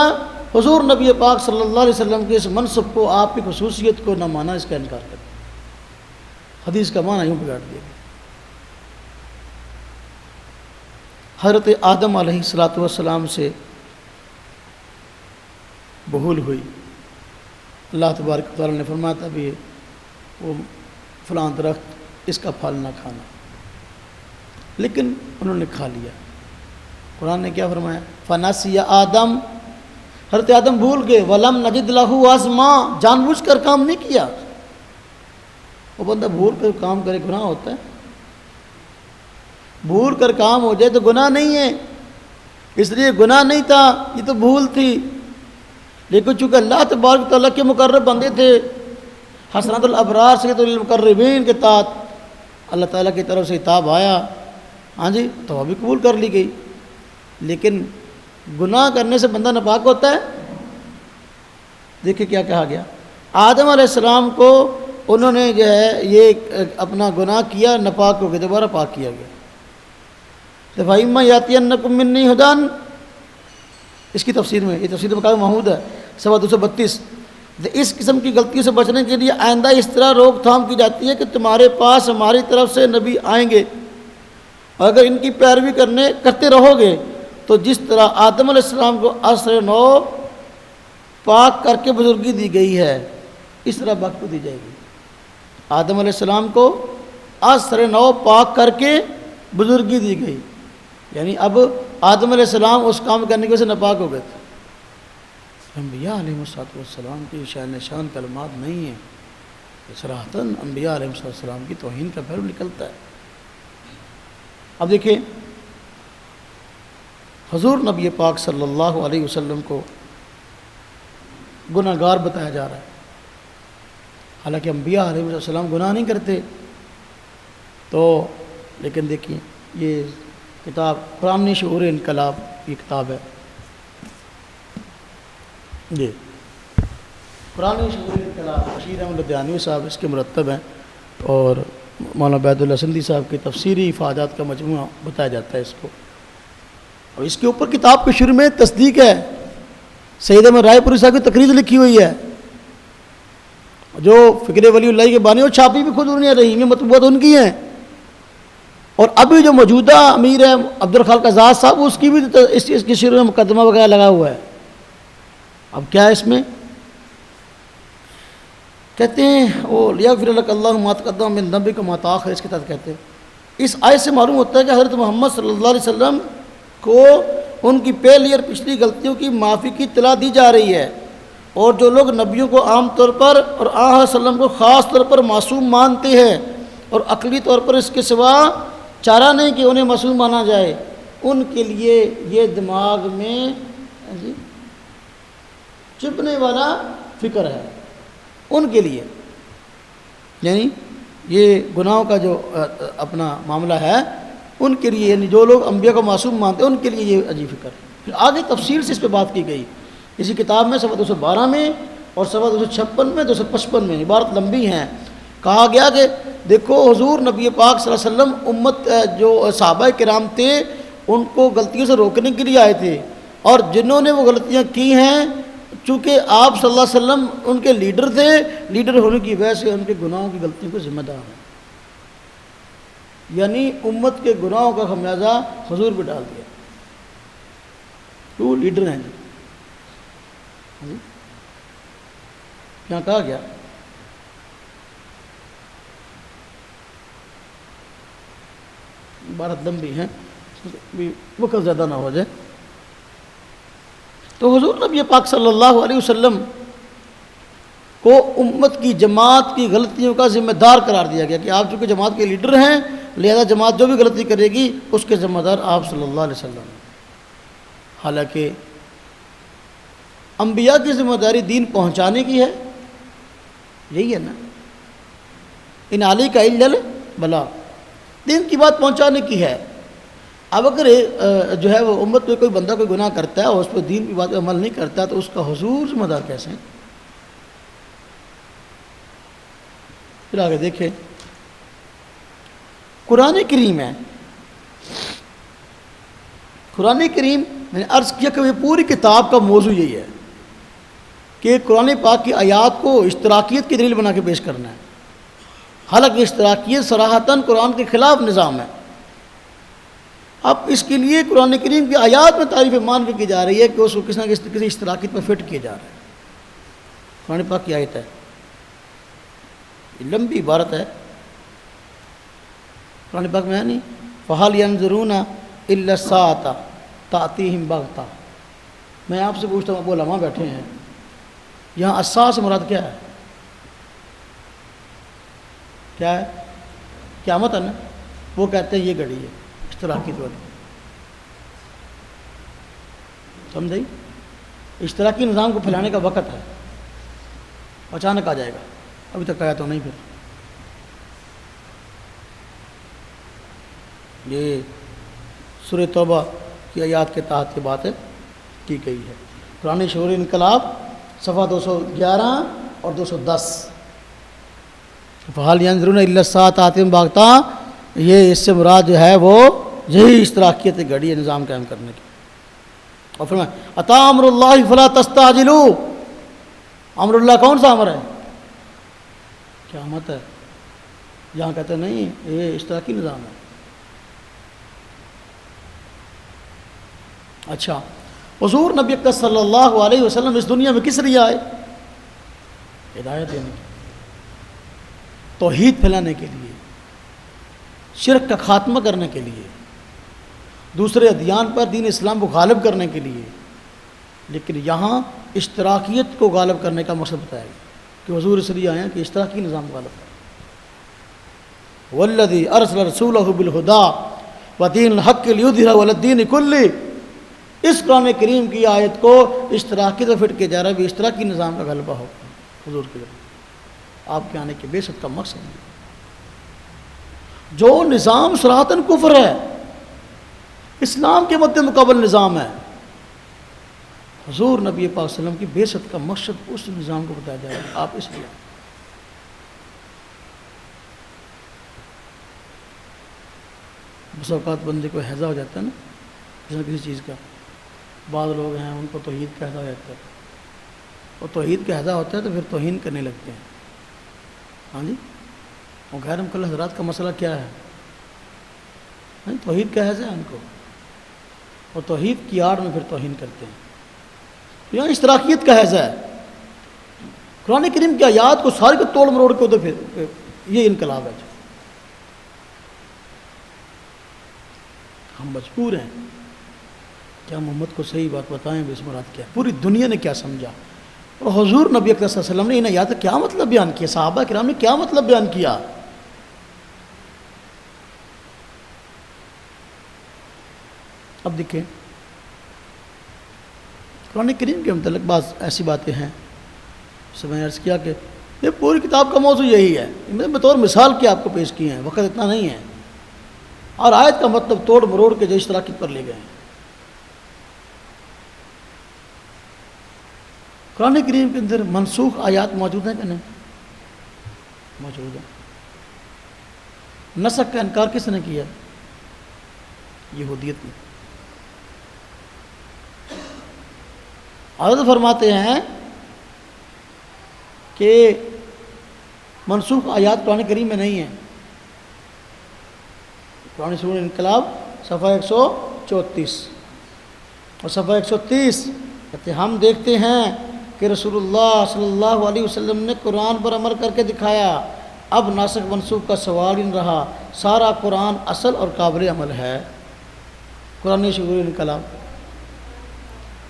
حضور نبی پاک صلی اللہ علیہ وسلم کے اس منصب کو, آپ کی خصوصیت کو نہ مانا, اس کا انکار کر دیا. حدیث کا معنی یوں بگاڑ دیا گیا. حضرت آدم علیہ السلام سے بھول ہوئی. اللہ تبارک و تعالیٰ نے فرمایا تھا بھی وہ فلاں درخت اس کا پھل نہ کھانا, لیکن انہوں نے کھا لیا. قرآن نے کیا فرمایا, فنسی آدم, حضرت آدم بھول گئے, ولم نجد لہ عزما, جان بوجھ کر کام نہیں کیا. وہ بندہ بھول کر کام کرے گناہ ہوتا ہے, بھول کر کام ہو جائے تو گناہ نہیں ہے, اس لیے گناہ نہیں تھا, یہ تو بھول تھی. لیکن چونکہ اللہ تبارک تعالیٰ کے مقرب بندے تھے, حسنات الابرار سید المقربین کے تحت اللہ تعالیٰ کی طرف سے خطاب آیا, ہاں جی, تو بھی قبول کر لی گئی. لیکن گناہ کرنے سے بندہ ناپاک ہوتا ہے. دیکھیں کیا کہا گیا, آدم علیہ السلام کو انہوں نے جو ہے یہ اپنا گناہ کیا, ناپاک ہو گئے, دوبارہ پاک کیا گیا. فَإِمَّا يَأْتِيَنَّكُم مِّنِّي هُدًى, اس کی تفسیر میں, یہ تفسیر مقام محمود ہے صفحہ 232. اس قسم کی غلطیوں سے بچنے کے لیے آئندہ اس طرح روک تھام کی جاتی ہے کہ تمہارے پاس ہماری طرف سے نبی آئیں گے, اور اگر ان کی پیروی کرتے رہو گے تو جس طرح آدم علیہ السلام کو عصر نو پاک کر کے بزرگی دی گئی ہے اس طرح بخت کو دی جائے گی۔ آدم علیہ السلام کو عصر نو پاک کر کے بزرگی دی گئی، یعنی اب آدم علیہ السلام اس کام کرنے کی وجہ سے ناپاک ہو گئے تھے۔ انبیاء علیہ السلام کی شان نشان کلمات نہیں ہیں، صراحتاً انبیاء علیہ السلام کی توہین کا پہلو نکلتا ہے۔ اب دیکھیں حضور نبی پاک صلی اللہ علیہ وسلم کو گناہ گار بتایا جا رہا ہے، حالانکہ انبیاء علیہ السلام گناہ نہیں کرتے۔ تو لیکن دیکھیں یہ کتاب قرآن شعور انقلاب کی کتاب ہے، جی قرآن شعور انقلاب بشیر احمد لدھیانوی صاحب اس کے مرتب ہیں، اور مولانا عبید اللہ سندھی صاحب کی تفسیری افادات کا مجموعہ بتایا جاتا ہے اس کو۔ اور اس کے اوپر کتاب کے شروع میں تصدیق ہے، سید احمد رائے پوری صاحب کی تقریر لکھی ہوئی ہے، جو فکر ولی اللہ کے بانی، اور چھاپی بھی خود انہیں رہی ہیں، مطبوعات ان کی ہیں، اور ابھی جو موجودہ امیر ہے عبد الخالق آزاد صاحب اس کی بھی اس کے شروع میں مقدمہ وغیرہ لگا ہوا ہے۔ اب کیا ہے اس میں؟ کہتے ہیں وہ لیغفر لک اللہ ما تقدم من ذنبک وما تاخر، اس کے تحت کہتے ہیں اس آیت سے معلوم ہوتا ہے کہ حضرت محمد صلی اللہ علیہ وسلم کو ان کی پہلی اور پچھلی غلطیوں کی معافی کی اطلاع دی جا رہی ہے، اور جو لوگ نبیوں کو عام طور پر اور آن علیہ وسلم کو خاص طور پر معصوم مانتے ہیں اور عقلی طور پر اس کے سوا چارہ نہیں کہ انہیں معصوم مانا جائے، ان کے لیے یہ دماغ میں چپنے والا فکر ہے، ان کے لیے یعنی یہ گناہوں کا جو اپنا معاملہ ہے ان کے لیے، یعنی جو لوگ انبیاء کو معصوم مانتے ہیں ان کے لیے یہ عجیب فکر ہے۔ پھر آگے تفصیل سے اس پہ بات کی گئی اسی کتاب میں صفحہ 212 میں اور صفحہ 256 میں 255 میں، عبارت لمبی ہیں۔ کہا گیا کہ دیکھو حضور نبی پاک صلی اللہ علیہ وسلم امت جو صحابہ کرام تھے ان کو غلطیوں سے روکنے کے لیے آئے تھے، اور جنہوں نے وہ غلطیاں کی ہیں چونکہ آپ صلی اللہ علیہ وسلم ان کے لیڈر تھے، لیڈر ہونے کی وجہ سے ان کے گناہوں کی غلطیوں کو ذمہ دار ہیں، یعنی امت کے گناہوں کا خمیازہ حضور پہ ڈال دیا، وہ لیڈر ہیں جی۔ کیا کہا گیا؟ عبارت لمبی ہیں، وقت زیادہ نہ ہو جائے۔ تو حضور نبی پاک صلی اللہ علیہ وسلم کو امت کی جماعت کی غلطیوں کا ذمہ دار قرار دیا گیا کہ آپ چونکہ جماعت کے لیڈر ہیں لہذا جماعت جو بھی غلطی کرے گی اس کے ذمہ دار آپ صلی اللہ علیہ وسلم۔ حالانکہ انبیاء کی ذمہ داری دین پہنچانے کی ہے، یہی ہے نا، ان علی کا الل بلا، دین کی بات پہنچانے کی ہے۔ اب اگر جو ہے وہ امت میں کوئی بندہ کوئی گناہ کرتا ہے اور اس پہ دین کی بات پہ عمل نہیں کرتا تو اس کا حضور ذمہ دار کیسے ہیں؟ پھر آگے دیکھیں قرآن کریم ہے، قرآن کریم میں نے عرض کیا کہ یہ پوری کتاب کا موضوع یہی ہے کہ قرآن پاک کی آیات کو اشتراکیت کی دلیل بنا کے پیش کرنا ہے، حالانکہ اشتراکیت صراحتاً قرآن کے خلاف نظام ہے۔ اب اس کے لیے قرآن کریم کی آیات میں تعریف مان کے کی جا رہی ہے کہ اس کو کسی نہ کسی اشتراکیت میں فٹ کیا جا رہا ہے۔ قرآن پاک کی آیت ہے، یہ لمبی عبارت ہے، قرآن پاک میں ہے نہیں فَهَلْ يَنظُرُونَ إِلَّا السَّاعَةَ تَأْتِيهِمْ بَغْتَةً۔ میں آپ سے پوچھتا ہوں، ابو علماء بیٹھے ہیں یہاں الساعہ سے مراد کیا ہے؟ کیا ہے؟ قیامت ہے نا، وہ کہتے ہیں یہ گھڑی ہے اشتراکیت والی، سمجھائی؟ اشتراکی نظام کو پھیلانے کا وقت ہے، اچانک آ جائے گا، ابھی تک آیا تو نہیں۔ پھر یہ سورہ توبہ کی آیات کے تحت یہ بات کی گئی ہے۔ قرآن شعور انقلاب صفحہ 211 اور 210، فَهَلْ يَنظُرُونَ إِلَّا السَّاعَةَ تَأْتِيهِمْ بَغْتَةً، یہ اس سے مراد جو ہے وہ یہی اشتراکیت گھڑی ہے نظام قائم کرنے کی۔ اور فرمایا اَتَىٰ أَمْرُ اللَّهِ فَلَا تَسْتَعْجِلُوا، امر اللہ کون سا امر ہے؟ قیامت ہے، یہاں کہتے ہیں نہیں یہ اشتراکی نظام ہے۔ اچھا، حضور نبی اکرم صلی اللہ علیہ وسلم اس دنیا میں کس لیے آئے؟ ہدایت دینے کے لیے، توحید پھیلانے کے لیے، شرک کا خاتمہ کرنے کے لیے، دوسرے ادیان پر دین اسلام کو غالب کرنے کے لیے. لیکن یہاں اشتراکیت کو غالب کرنے کا مقصد بتایا گیا کہ حضور اس لیے آئے ہیں کہ اشتراکی نظام غالب کریں. والذی ارسل رسولہ بالہدی ودین الحق لیظہرہ علی الدین کلہ. اس قرآن کریم کی آیت کو اشتراکی تو فٹ کے جا رہا ہے بھی اشتراکی نظام کا غلبہ ہو حضور کے ذریعے آپ کے آنے کے بے شک کا مقصد ہے. جو نظام صراحتاً کفر ہے، اسلام کے مد مقابل نظام ہے، حضور نبی پاک صلی اللہ علیہ وسلم کی بعثت کا مقصد اس نظام کو بتایا جائے گا. آپ اس لیے بس اوقات بندے کو ہیضہ ہو جاتا ہے نا جیسے کسی چیز کا. بعض لوگ ہیں ان کو توحید کا ہیضہ ہو جاتا ہے، اور توحید کا ہیضہ ہوتا ہے تو پھر توہین کرنے لگتے ہیں. ہاں جی، اور غیر مکلف حضرات کا مسئلہ کیا ہے؟ توحید کا ہیضہ ہے ان کو، اور توحید کی آڑ میں پھر توہین کرتے ہیں. یہاں اشتراکیت کا ہیضہ ہے. قرآن کریم کی آیات کو ساری کو توڑ مروڑ کے تو پھر یہ انقلاب ہے. ہم مجبور ہیں کہ ہم امت کو صحیح بات بتائیں بھی اس مراد کیا ہے، پوری دنیا نے کیا سمجھا، اور حضور نبی اکرم صلی اللہ علیہ وسلم نے ان آیات کا کیا مطلب بیان کیا، صحابہ کرام نے کیا مطلب بیان کیا. اب دیکھیں قرآن کریم کے متعلق بعض ایسی باتیں ہیں جیسے میں نے عرض کیا کہ یہ پوری کتاب کا موضوع یہی ہے. میں بطور مثال کے آپ کو پیش کیے ہیں، وقت اتنا نہیں ہے، اور آیت کا مطلب توڑ مروڑ کے جو اشتراکیت پر لے گئے ہیں. قرآن کریم کے اندر منسوخ آیات موجود ہیں کہ نہیں؟ موجود ہیں. نسخ کا انکار کس نے کیا؟ یہودیت نے. حضرت فرماتے ہیں کہ منسوخ آیات قرآن کریم میں نہیں ہیں. قرآن سورہ انقلاب صفحہ 134 اور صفحہ 130 کہتے ہم دیکھتے ہیں کہ رسول اللہ صلی اللہ علیہ وسلم نے قرآن پر عمل کر کے دکھایا. اب ناسخ منسوخ کا سوال ہی نہیں رہا، سارا قرآن اصل اور قابل عمل ہے. قرآن سورہ انقلاب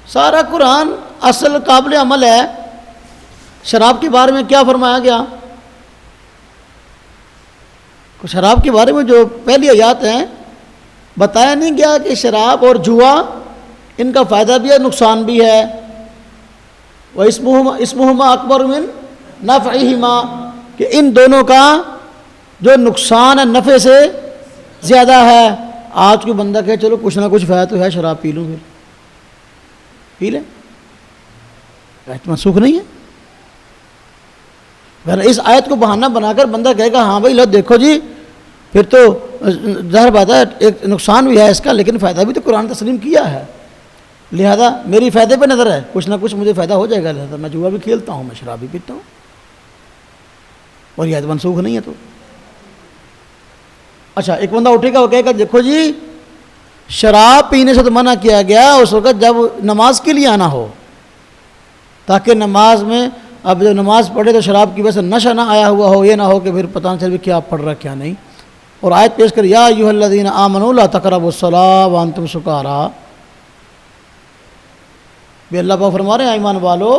سارا قرآن اصل قابل عمل ہے. شراب کے بارے میں کیا فرمایا گیا؟ شراب کے بارے میں جو پہلی آیات ہیں بتایا نہیں گیا کہ شراب اور جوا ان کا فائدہ بھی ہے نقصان بھی ہے. وَإِسْمُهُمَا أَكْبَرُ مِنْ نَفْعِهِمَا کہ ان دونوں کا جو نقصان ہے نفع سے زیادہ ہے. آج کوئی بندہ کہے چلو کچھ نہ کچھ فائدہ تو ہے، شراب پی لوں، پھر پی لیں، آیت منسوخ نہیں ہے. اگر اس آیت کو بہانہ بنا کر بندہ کہے گا ہاں بھائی لو دیکھو جی، پھر تو ظاہر بات ہے ایک نقصان بھی ہے اس کا لیکن فائدہ بھی تو قرآن تسلیم کیا ہے، لہذا میری فائدے پہ نظر ہے، کچھ نہ کچھ مجھے فائدہ ہو جائے گا، لہذا میں جوا بھی کھیلتا ہوں، میں شراب بھی پیتا ہوں، اور یہ آیت منسوخ نہیں ہے. تو اچھا ایک بندہ اٹھے گا وہ کہے گا دیکھو جی شراب پینے سے تو منع کیا گیا اس وقت جب نماز کے لیے آنا ہو، تاکہ نماز میں اب جب نماز پڑھے تو شراب کی وجہ سے نشہ نہ آیا ہوا ہو، یہ نہ ہو کہ پھر پتہ نہ چلے کیا پڑھ رہا کیا نہیں. اور آیت پیش کر یا ایھا الذین آمنوا لا تقربوا الصلاۃ وانتم سکارى. بھی اللہ پاک فرما رہے ہیں ایمان والو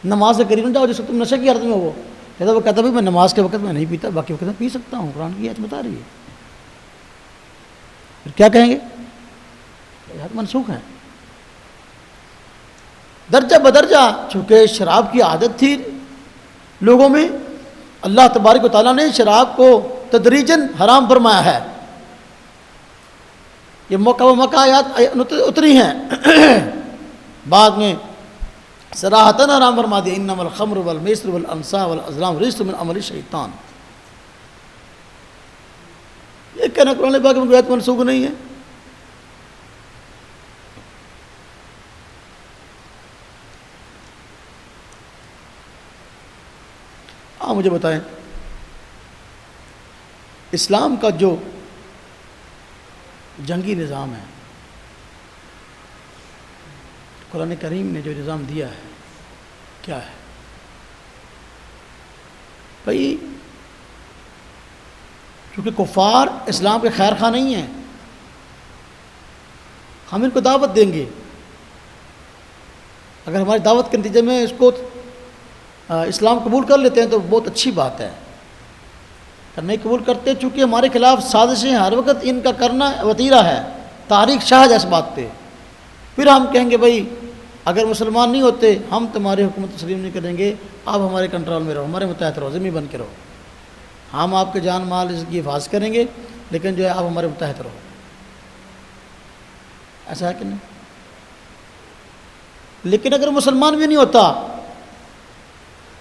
نماز سے قریب نہ جاؤ جس وقت تم نشے کی حالت میں ہو. وہ کہتا ہے میں نماز کے وقت میں نہیں پیتا، باقی وقت میں پی سکتا ہوں، قرآن کی آیت بتا رہی ہے. پھر کیا کہیں گے؟ آیات منسوخ ہیں. درجہ بدرجہ چونکہ شراب کی عادت تھی لوگوں میں، اللہ تبارک و تعالیٰ نے شراب کو تدریجاً حرام فرمایا ہے. یہ موقع و موقع آیات اتری ہیں بعد میں صراحتاً حرام فرما دیا انما الخمر والمیسر والانصاب والازلام رجس من عمل الشیطان. یہ کہنا قرآن پاک میں کوئی آیت منسوخ نہیں ہے. آپ مجھے بتائیں اسلام کا جو جنگی نظام ہے قرآن کریم نے جو نظام دیا ہے کیا ہے بھائی؟ کیونکہ کفار اسلام کے خیر خواہ نہیں ہیں، ہم ان کو دعوت دیں گے، اگر ہماری دعوت کے نتیجے میں اس کو اسلام قبول کر لیتے ہیں تو بہت اچھی بات ہے، اگر نہیں قبول کرتے چونکہ ہمارے خلاف سازشیں ہر وقت ان کا کرنا وتیرہ ہے، تاریخ شاہد ہے اس بات پہ، پھر ہم کہیں گے بھائی اگر مسلمان نہیں ہوتے ہم تمہاری حکومت تسلیم نہیں کریں گے، آپ ہمارے کنٹرول میں رہو، ہمارے متحد رہو، ذمہ بن کے رہو، ہم آپ کے جان مال اس کی حفاظت کریں گے لیکن جو ہے آپ ہمارے متحد رہو۔ ایسا ہے کہ نہیں؟ لیکن اگر مسلمان بھی نہیں ہوتا،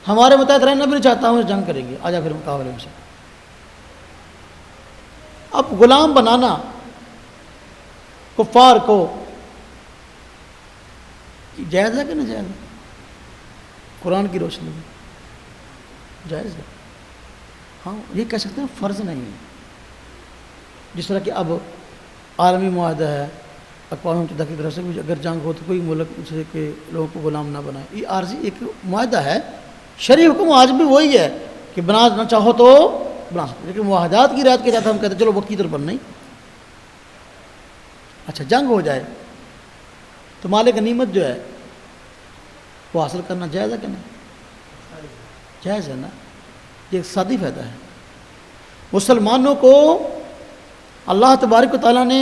ہمارے متحد رہنا بھی نہیں چاہتا، ہم جنگ کریں گے، آجا پھر مقابلے میں سے۔ اب غلام بنانا کفار کو جائز ہے کہ نہیں جائز ہے؟ قرآن کی روشنی میں جائز ہے، ہاں یہ کہہ سکتے ہیں فرض نہیں ہے، جس طرح کہ اب عالمی معاہدہ ہے اقوام متحدہ کی طرف سے، اگر جنگ ہو تو کوئی ملک دوسرے کے لوگوں کو غلام نہ بنائے، یہ عارضی ایک معاہدہ ہے، شرعی حکم آج بھی وہی ہے کہ بنانا چاہو تو بنا سکتے، لیکن معاہدات کی رعایت کے تحت ہم کہتے ہیں چلو وقتی طور پر نہیں۔ اچھا جنگ ہو جائے تو مال غنیمت جو ہے وہ حاصل کرنا جائز ہے کہ نہیں؟ جائز ہے نا، یہ اقتصادی فائدہ ہے، مسلمانوں کو اللہ تبارک و تعالیٰ نے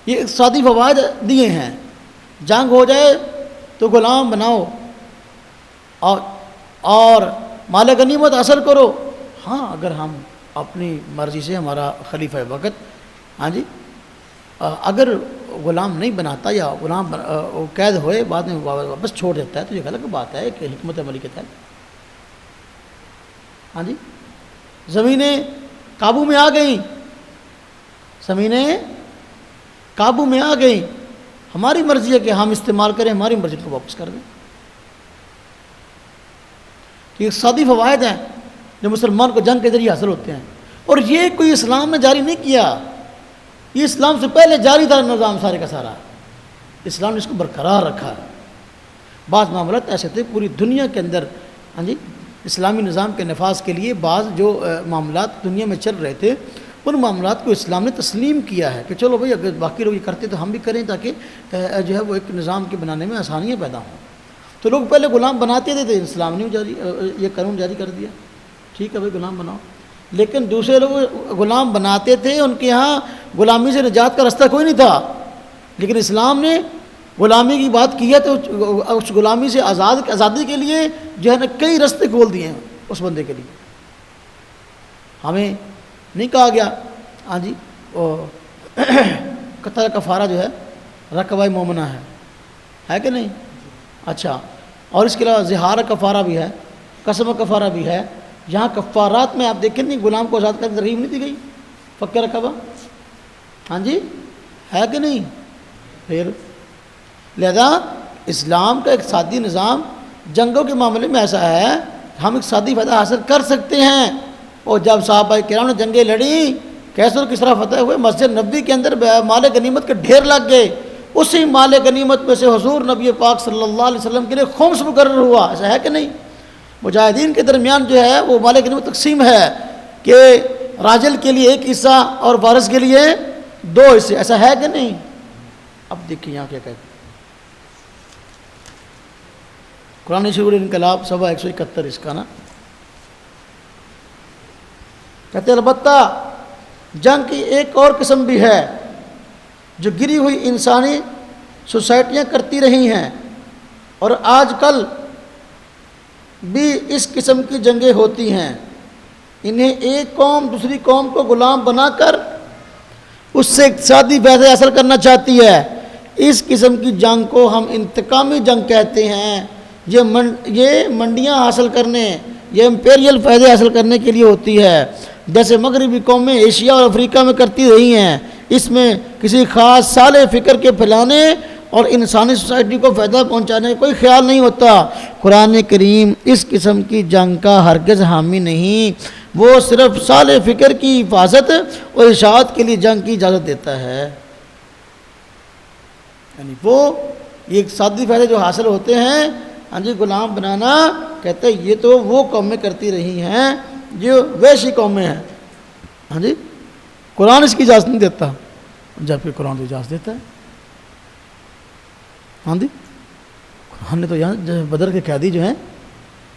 یہ اقتصادی فوائد دیے ہیں، جنگ ہو جائے تو غلام بناؤ اور مال غنیمت حاصل کرو، ہاں اگر ہم اپنی مرضی سے، ہمارا خلیفہ وقت ہاں جی اگر غلام نہیں بناتا یا غلام قید ہوئے بعد میں واپس چھوڑ دیتا ہے تو یہ غلط بات ہے کہ حکمت عملی کے تحت، ہاں جی زمینیں قابو میں آ گئیں، زمینیں قابو میں آ گئیں، ہماری مرضی ہے کہ ہم استعمال کریں، ہماری مرضی کو واپس کر دیں، یہ اقتصادی فوائد ہیں جو مسلمان کو جنگ کے ذریعے حاصل ہوتے ہیں، اور یہ کوئی اسلام نے جاری نہیں کیا، یہ اسلام سے پہلے جاری تھا نظام سارے کا سارا، اسلام نے اس کو برقرار رکھا ہے۔ بعض معاملات ایسے تھے پوری دنیا کے اندر ہاں جی اسلامی نظام کے نفاذ کے لیے بعض جو معاملات دنیا میں چل رہے تھے ان معاملات کو اسلام نے تسلیم کیا ہے کہ چلو بھائی اگر باقی لوگ یہ کرتے تو ہم بھی کریں تاکہ جو ہے وہ ایک نظام کے بنانے میں آسانیاں پیدا ہوں۔ تو لوگ پہلے غلام بناتے تھے تو اسلام نے یہ قانون جاری کر دیا، ٹھیک ہے بھائی غلام بناؤ، لیکن دوسرے لوگ غلام بناتے تھے، ان کے ہاں غلامی سے نجات کا راستہ کوئی نہیں تھا، لیکن اسلام نے غلامی کی بات کی ہے تو اس غلامی سے آزادی کے لیے جو ہے نا کئی راستے کھول دیے ہیں اس بندے کے لیے۔ ہمیں نہیں کہا گیا ہاں جی قتل کفارہ جو ہے رقبہ مومنہ ہے کہ نہیں؟ اچھا، اور اس کے علاوہ زہار کفارہ بھی ہے، قسم کفارہ بھی ہے، یہاں کفارات میں آپ دیکھیں نہیں غلام کو آزاد کرنے کی ترغیب نہیں دی گئی، فک رقبہ ہاں جی ہے کہ نہیں؟ پھر لہذا اسلام کا اقتصادی نظام جنگوں کے معاملے میں ایسا ہے ہم اقتصادی فائدہ حاصل کر سکتے ہیں، اور جب صحابہ کرام نے جنگیں لڑیں کیسے اور کس طرح فتح ہوئے، مسجد نبوی کے اندر مال غنیمت کے ڈھیر لگ گئے، اسی مال غنیمت میں سے حضور نبی پاک صلی اللہ علیہ وسلم کے لیے خمس مقرر ہوا، ایسا ہے کہ نہیں؟ مجاہدین کے درمیان جو ہے وہ مال غنیمت تقسیم ہے کہ راجل کے لیے ایک حصہ اور وارث کے لیے 2 حصے، ایسا ہے کہ نہیں؟ اب دیکھیں یہاں کیا کہتے ہیں قرآن شعور انقلاب صفحہ 171 اس کا نا کہتے ہیں البتہ جنگ کی ایک اور قسم بھی ہے جو گری ہوئی انسانی سوسائٹیاں کرتی رہی ہیں، اور آج کل بھی اس قسم کی جنگیں ہوتی ہیں، انہیں ایک قوم دوسری قوم کو غلام بنا کر اس سے اقتصادی فائدہ حاصل کرنا چاہتی ہے، اس قسم کی جنگ کو ہم انتقامی جنگ کہتے ہیں، یہ منڈیاں حاصل کرنے، یہ امپیریل فائدے حاصل کرنے کے لیے ہوتی ہے، جیسے مغربی قومیں ایشیا اور افریقہ میں کرتی رہی ہیں، اس میں کسی خاص صالح فکر کے پھیلانے اور انسانی سوسائٹی کو فائدہ پہنچانے کا کوئی خیال نہیں ہوتا۔ قرآن کریم اس قسم کی جنگ کا ہرگز حامی نہیں، وہ صرف صالح فکر کی حفاظت اور اشاعت کے لیے جنگ کی اجازت دیتا ہے، یعنی وہ یہ اقتصادی فائدے جو حاصل ہوتے ہیں، ہاں جی، غلام بنانا، کہتے ہیں یہ تو وہ قومیں کرتی رہی ہیں جو ویشی قومیں ہیں، ہاں جی، قرآن اس کی اجازت نہیں دیتا، جبکہ قرآن تو اجازت دیتا ہے، ہاں جی۔ قرآن نے تو یہاں بدر کے قیدی جو ہیں،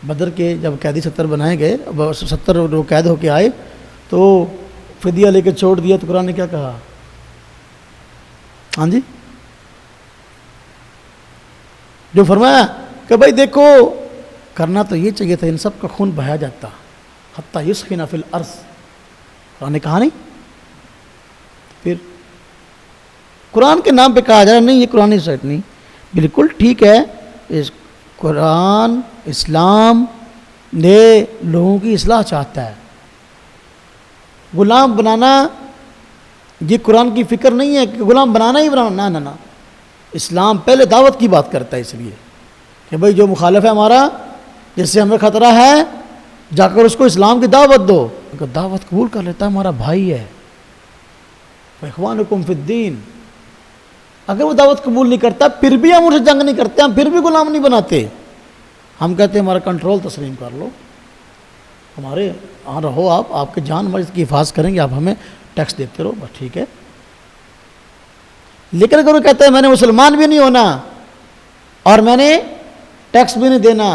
بدر کے جب قیدی 70 بنائے گئے، 70 لوگ قید ہو کے آئے تو فدیہ لے کے چھوڑ دیا، تو قرآن نے کیا کہا؟ ہاں جی، جو فرمایا کہ بھائی دیکھو کرنا تو یہ چاہیے تھا، ان سب کا خون بہایا جاتا حتیٰ یسخن فی الارض، قرآن نے کہا نہیں؟ پھر قرآن کے نام پہ کہا جا رہا نہیں، یہ قرآن سائٹ نہیں، بالکل ٹھیک ہے، اس قرآن اسلام نے لوگوں کی اصلاح چاہتا ہے، غلام بنانا یہ قرآن کی فکر نہیں ہے کہ غلام بنانا ہی بنانا، نہ نہ نہ، اسلام پہلے دعوت کی بات کرتا ہے، اس لیے کہ بھائی جو مخالف ہے ہمارا، جس سے ہمیں خطرہ ہے، جا کر اس کو اسلام کی دعوت دو، اگر دعوت قبول کر لیتا ہے ہمارا بھائی ہے، اخوانکم فی الدین، اگر وہ دعوت قبول نہیں کرتا پھر بھی ہم اسے جنگ نہیں کرتے، ہم پھر بھی غلام نہیں بناتے، ہم کہتے ہیں ہمارا کنٹرول تسلیم کر لو، ہمارے ہاں رہو، آپ کے جان مال کی حفاظت کریں گے، آپ ہمیں ٹیکس دیتے رہو، بس ٹھیک ہے۔ لیکن اگر وہ کہتا ہے میں نے مسلمان بھی نہیں ہونا اور میں نے ٹیکس بھی نہیں دینا،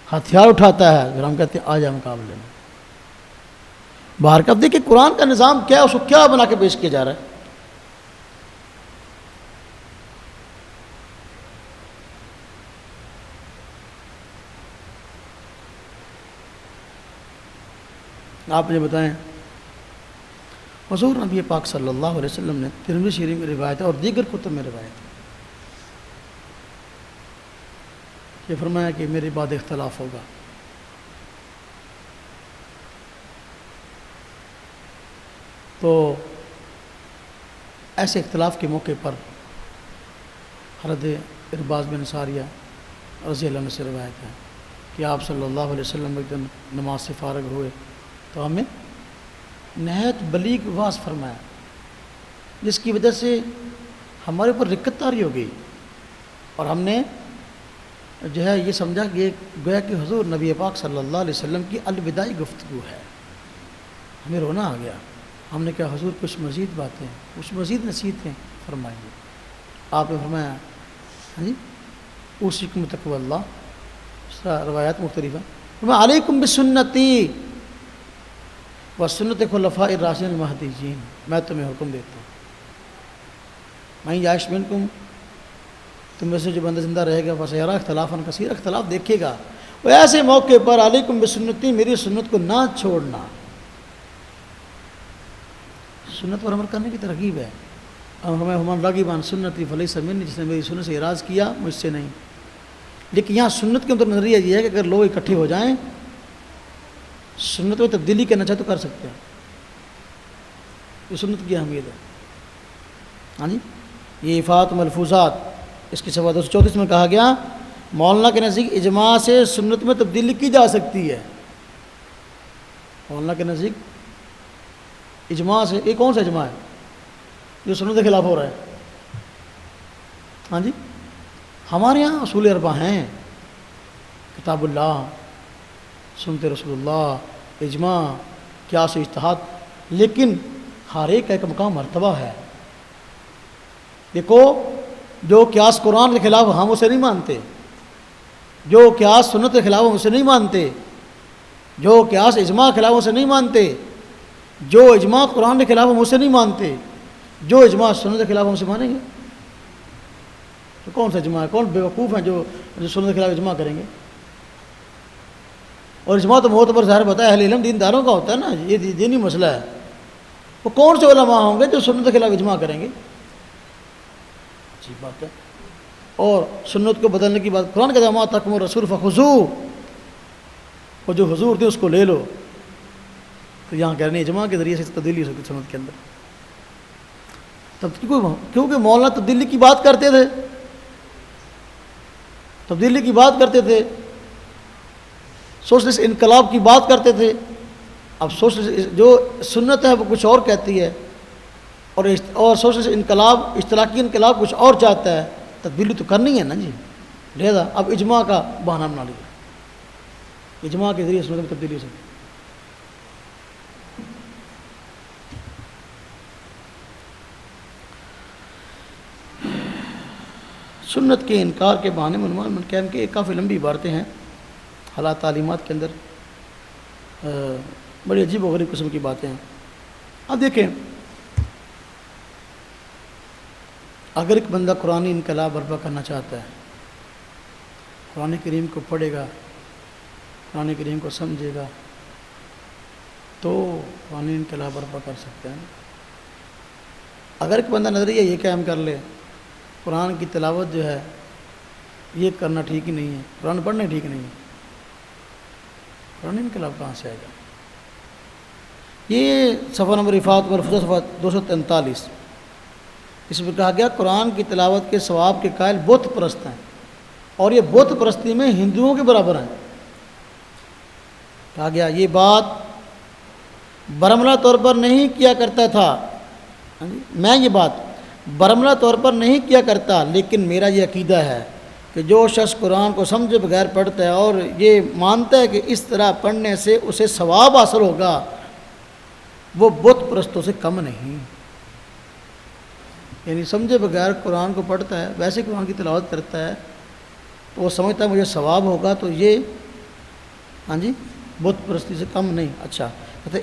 ہتھیار اٹھاتا ہے، پھر ہم کہتے ہیں آ جائے مقابلے میں۔ باہر کا دیکھیں قرآن کا نظام کیا ہے، اس کو کیا بنا کے پیش کیا جا رہا ہے۔ آپ مجھے بتائیں، حضور نبی پاک صلی اللہ علیہ وسلم نے ترمذی شریف میں روایت ہے اور دیگر کتب میں روایت ہے، یہ فرمایا کہ میرے بعد اختلاف ہوگا، تو ایسے اختلاف کے موقع پر حضرت ارباز بن ساریہ رضی اللہ عنہ سے روایت ہے کہ آپ صلی اللہ علیہ وسلم ایک دن نماز سے فارغ ہوئے تو ہمیں نہایت بلیغ واعظ فرمایا، جس کی وجہ سے ہمارے اوپر رکت طاری ہو گئی، اور ہم نے جو ہے یہ سمجھا کہ گویا کہ حضور نبی پاک صلی اللہ علیہ وسلم کی الوداعی گفتگو ہے، ہمیں رونا آ گیا، ہم نے کہا حضور کچھ مزید باتیں، کچھ مزید نصیحتیں فرمائیے۔ آپ نے فرمایا ہاں جی اوصیکم بتقوی اللہ، اس طرح روایات مختلف ہیں، فرمایا علیکم بسنتی و سنت خلفاء الراشدین المہدیین، میں تمہیں حکم دیتا ہوں، میں یعش منکم، تم میں سے جو بندہ زندہ رہے گا فسیرا اختلافاً کثیر، اختلاف دیکھے گا، وہ ایسے موقع پر علیکم بسنتی، میری سنت کو نہ چھوڑنا، سنت پر عمل کرنے کی ترغیب ہے، ہمیں ہمان راغب عن سنتی فلیس منی، جس نے میری سنت سے اعراض کیا مجھ سے نہیں۔ لیکن یہاں سنت کے اندر نظریہ یہ ہے کہ اگر لوگ اکٹھے ہو جائیں سنت میں تبدیلی کرنا چاہے تو کر سکتے ہیں، یہ سنت کی اہمیت ہے، ہاں جی۔ یہ افات ملفوظات اس کی صفحہ 234 میں کہا گیا مولانا کے نزدیک اجماع سے سنت میں تبدیلی کی جا سکتی ہے، مولانا کے نزدیک اجماع سے، یہ کون سا اجماع ہے جو سنت کے خلاف ہو رہا ہے؟ ہاں جی، ہمارے یہاں اصول اربع ہیں، کتاب اللہ، سنت رسول اللہ، اجماع، قیاس و اجتہاد، لیکن ہر ایک کا ایک مقام مرتبہ ہے۔ دیکھو جو قیاس قرآن کے خلاف ہم اسے نہیں مانتے، جو قیاس سنت کے خلاف ہم اسے نہیں مانتے، جو قیاس اجماع کے خلاف اسے نہیں مانتے، جو اجماع قرآن کے خلاف ہم اسے نہیں مانتے، جو اجماع سنت کے خلاف ہم اسے مانیں گے، تو کون سا اجماع ہے؟ کون بیوقوف ہیں جو سنت کے خلاف اجماع کریں گے؟ اور اجماع تو معتبر ظاہر بتا ہے اہل علم دینداروں کا ہوتا ہے نا، یہ دینی مسئلہ ہے، وہ کون سے علماء ہوں گے جو سنت کے خلاف اجماع کریں گے؟ اچھی بات ہے۔ اور سنت کو بدلنے کی بات، قرآن کا ما اتاکم الرسول فخذوہ، اور جو حضور تھے اس کو لے لو، تو یہاں کہہ رہے ہیں اجماع کے ذریعے سے تبدیلی ہو سکتی سنت کے اندر، کیونکہ مولانا تبدیلی کی بات کرتے تھے، تبدیلی کی بات کرتے تھے، سوشلسٹ انقلاب کی بات کرتے تھے۔ اب سوشلسٹ جو سنت ہے وہ کچھ اور کہتی ہے، اور سوشلسٹ انقلاب، اشتراکی انقلاب کچھ اور چاہتا ہے، تبدیلی تو کرنی ہے نا جی، لہذا اب اجماع کا بہانہ بنا لیا، اجماع کے ذریعے سنت میں تبدیلی ہو سکتی۔ سنت کے انکار کے بہانے میں عنوان منقیم کے کافی لمبی عبارتیں ہیں حالات تعلیمات کے اندر، بڑی عجیب و غریب قسم کی باتیں ہیں۔ اب دیکھیں، اگر ایک بندہ قرآن انقلاب برپا کرنا چاہتا ہے، قرآن کریم کو پڑھے گا، قرآن کریم کو سمجھے گا، تو قرآن انقلاب برپا کر سکتے ہیں۔ اگر ایک بندہ نظریہ یہ قائم کر لے قرآن کی تلاوت جو ہے یہ کرنا ٹھیک ہی نہیں ہے، قرآن پڑھنا ٹھیک نہیں ہے، قرآن انقلاب کہاں سے آئے گا؟ یہ صفحہ نمبر رفاعت مرفوضہ صفحہ 243، اس میں کہا گیا قرآن کی تلاوت کے ثواب کے قائل بت پرست ہیں، اور یہ بت پرستی میں ہندوؤں کے برابر ہیں۔ کہا گیا یہ بات برملا طور پر نہیں کیا کرتا تھا، میں یہ بات برملا طور پر نہیں کیا کرتا، لیکن میرا یہ عقیدہ ہے کہ جو شخص قرآن کو سمجھے بغیر پڑھتا ہے اور یہ مانتا ہے کہ اس طرح پڑھنے سے اسے ثواب حاصل ہوگا، وہ بت پرستوں سے کم نہیں۔ یعنی سمجھے بغیر قرآن کو پڑھتا ہے، ویسے قرآن کی تلاوت کرتا ہے، تو وہ سمجھتا ہے مجھے ثواب ہوگا، تو یہ بت پرستی سے کم نہیں۔ اچھا،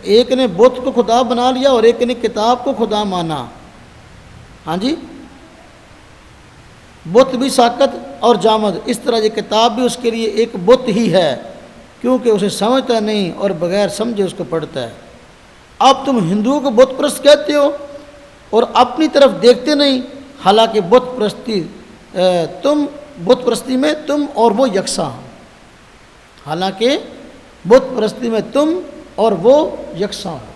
ایک نے بت کو خدا بنا لیا اور ایک نے کتاب کو خدا مانا۔ بت بھی ساکت اور جامد، اس طرح یہ کتاب بھی اس کے لیے ایک بت ہی ہے، کیونکہ اسے سمجھتا نہیں اور بغیر سمجھے اس کو پڑھتا ہے۔ اب تم ہندوؤں کو بت پرست کہتے ہو اور اپنی طرف دیکھتے نہیں، حالانکہ بت پرستی میں تم اور وہ یکساں ہو، حالانکہ بت پرستی میں تم اور وہ یکساں ہو۔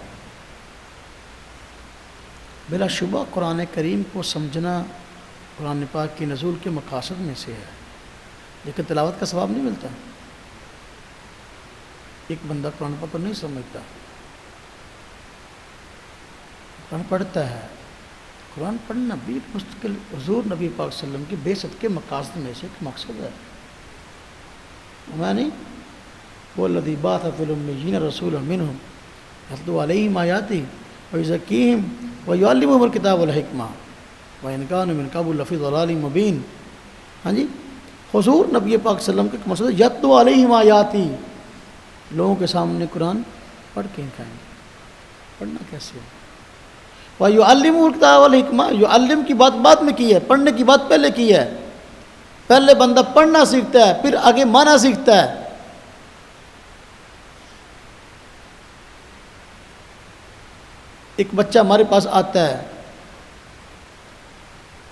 بلا شبہ قرآن کریم کو سمجھنا قرآن پاک کی نزول کے مقاصد میں سے ہے، لیکن تلاوت کا ثواب نہیں ملتا۔ ایک بندہ قرآن پاک کو نہیں سمجھتا، قرآن پڑھتا ہے، قرآن پڑھنا بھی مستقل حضور نبی پاک صلی اللہ علیہ وسلم کی بعثت کے مقاصد میں سے ایک مقصد ہے۔ میں والذی بعث فی الامیین رسولا منہم یتلو علیہم آیاتہ ویزکیہم ویعلمہم الکتاب والحکمہ وإن کانوا من قبل لفی ضلال مبین۔ حضور نبی پاک صلی اللہ علیہ وسلم کا مقصد ہے یتلو علیہم آیاتی، لوگوں کے سامنے قرآن پڑھ کے دکھائیں۔ پڑھنا کیسے ہے؟ وَيُعَلِّمُهُ الْكِتَابَ وَالْحِکْمَةَ، یعلم کی بات بعد میں کی ہے، پڑھنے کی بات پہلے کی ہے۔ پہلے بندہ پڑھنا سیکھتا ہے، پھر آگے مانا سیکھتا ہے۔ ایک بچہ ہمارے پاس آتا ہے،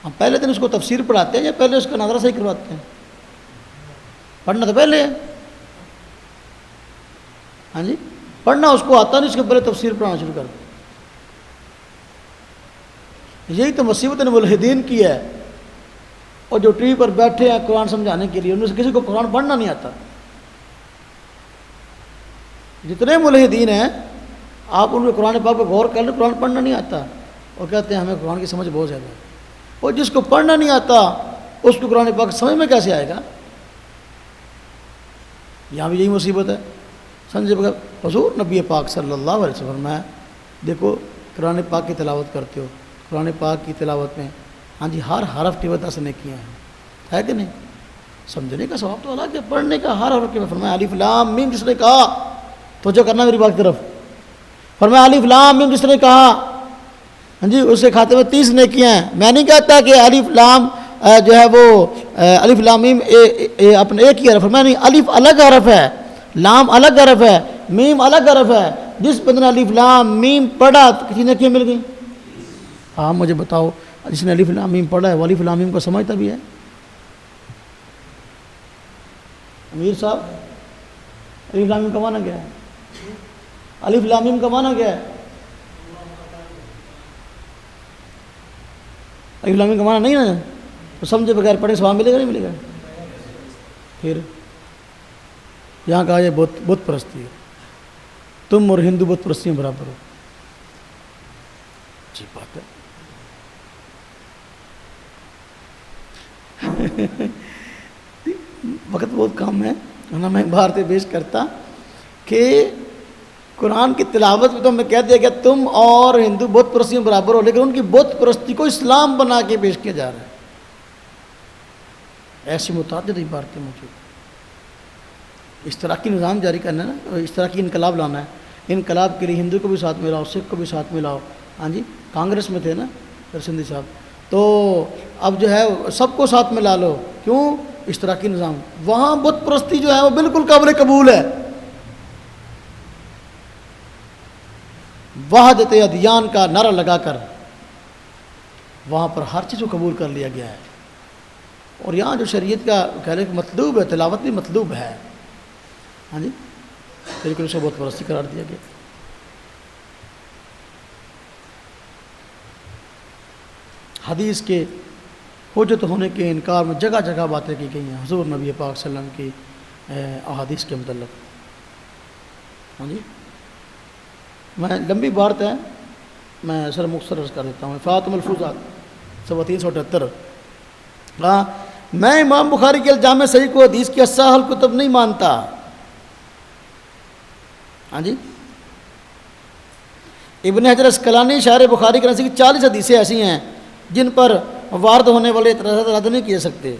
ہم پہلے دن اس کو تفسیر پڑھاتے ہیں یا پہلے اس کا نظرہ صحیح کرواتے ہیں؟ پڑھنا تو پہلے ہے۔ پڑھنا اس کو آتا نہیں، اس کے پہلے تفسیر پڑھانا شروع کر دیں۔ یہی تو مصیبت نے ملحدین کی ہے، اور جو ٹی وی پر بیٹھے ہیں قرآن سمجھانے کے لیے، ان میں سے کسی کو قرآن پڑھنا نہیں آتا۔ جتنے ملحدین ہیں آپ ان کے قرآن پاک پہ غور کر لیں، قرآن پڑھنا نہیں آتا، اور کہتے ہیں ہمیں قرآن کی سمجھ بہت زیادہ ہے۔ اور جس کو پڑھنا نہیں آتا اس کو قرآن پاک سمجھ میں کیسے آئے گا؟ یہاں بھی یہی مصیبت ہے۔ سمجھے بغیر حضور نبی پاک صلی اللہ علیہ وسلم فرمایا، دیکھو قرآن پاک کی تلاوت کرتے ہو، قرآن پاک کی تلاوت میں ہر حرف کی وجہ سے نیکیاں ہیں، ہے کہ نہیں؟ سمجھنے کا ثواب تو الگ ہے، پڑھنے کا ہر حرف کی۔ فرمایا الف لام میم، جس نے کہا تو جو کرنا میری بات کی طرف، فرمایا الف لام میم جس نے کہا اس کے کھاتے میں 30 نیکیاں ہیں۔ میں نہیں کہتا کہ الف لام جو ہے وہ الف لام میم اپنے ایک ہی حرف، فرمایا نہیں، الف الگ حرف ہے، لام الگ حرف ہے، میم الگ حرف ہے۔ جس بندے نے الف لام میم پڑھا تو کتنی نیکیاں مل گئیں؟ ہاں مجھے بتاؤ، جس نے الف لام میم پڑھا ہے وہ الف لام میم کو سمجھتا بھی ہے؟ امیر صاحب، الف لام میم کا معنی کیا ہے؟ الف لام میم کا معنی کیا ہے؟ الف لام میم کا معنی نہیں نا، تو سمجھے بغیر پڑھے ثواب ملے گا نہیں ملے گا؟ پھر یہاں کہا یہ بت پرستی ہے، تم اور ہندو بت پرستی میں برابر ہو۔ عجیب بات ہے۔ وقت بہت کم ہے ورنہ میں باہر سے پیش کرتا کہ قرآن کی تلاوت میں تو ہمیں کہہ دیا گیا تم اور ہندو بت پرستیوں برابر ہو، لیکن ان کی بت پرستی کو اسلام بنا کے پیش کیا جا رہا ہے. ایسی متعدد عبارتیں موجود. اشتراکی نظام جاری کرنا ہے نا، اشتراکی انقلاب لانا ہے. انقلاب کے لیے ہندو کو بھی ساتھ ملاؤ، سکھ کو بھی ساتھ ملاؤ. ہاں جی، کانگریس میں تھے نا سندھی صاحب، تو اب جو ہے سب کو ساتھ ملا لو. کیوں؟ اشتراکی نظام. وہاں بت پرستی جو ہے وہ بالکل قابل قبول ہے. وحدت ادیان کا نعرہ لگا کر وہاں پر ہر چیز کو قبول کر لیا گیا ہے. اور یہاں جو شریعت کا کہنے کا مطلوب ہے، تلاوت بھی مطلوب ہے. ہاں جی، لیکن اسے بت پرستی قرار دیا گیا. حدیث کے حجت ہونے کے انکار میں جگہ جگہ باتیں کی گئی ہیں حضور نبی پاک صلی اللہ علیہ وسلم کی احادیث کے متعلق. ہاں جی، میں لمبی بات ہے، میں سر مختصر عرض کر دیتا ہوں. فاطم الفوزات 378. ہاں، میں امام بخاری کے الجامع صحیح کو حدیث کی اصح الکتب نہیں مانتا. ہاں جی، ابن حجر اسقلانی شارح بخاری کے نزدیک 40 حدیثیں ایسی ہیں جن پر وارد ہونے والے اعتراضات رد نہیں کیے سکتے.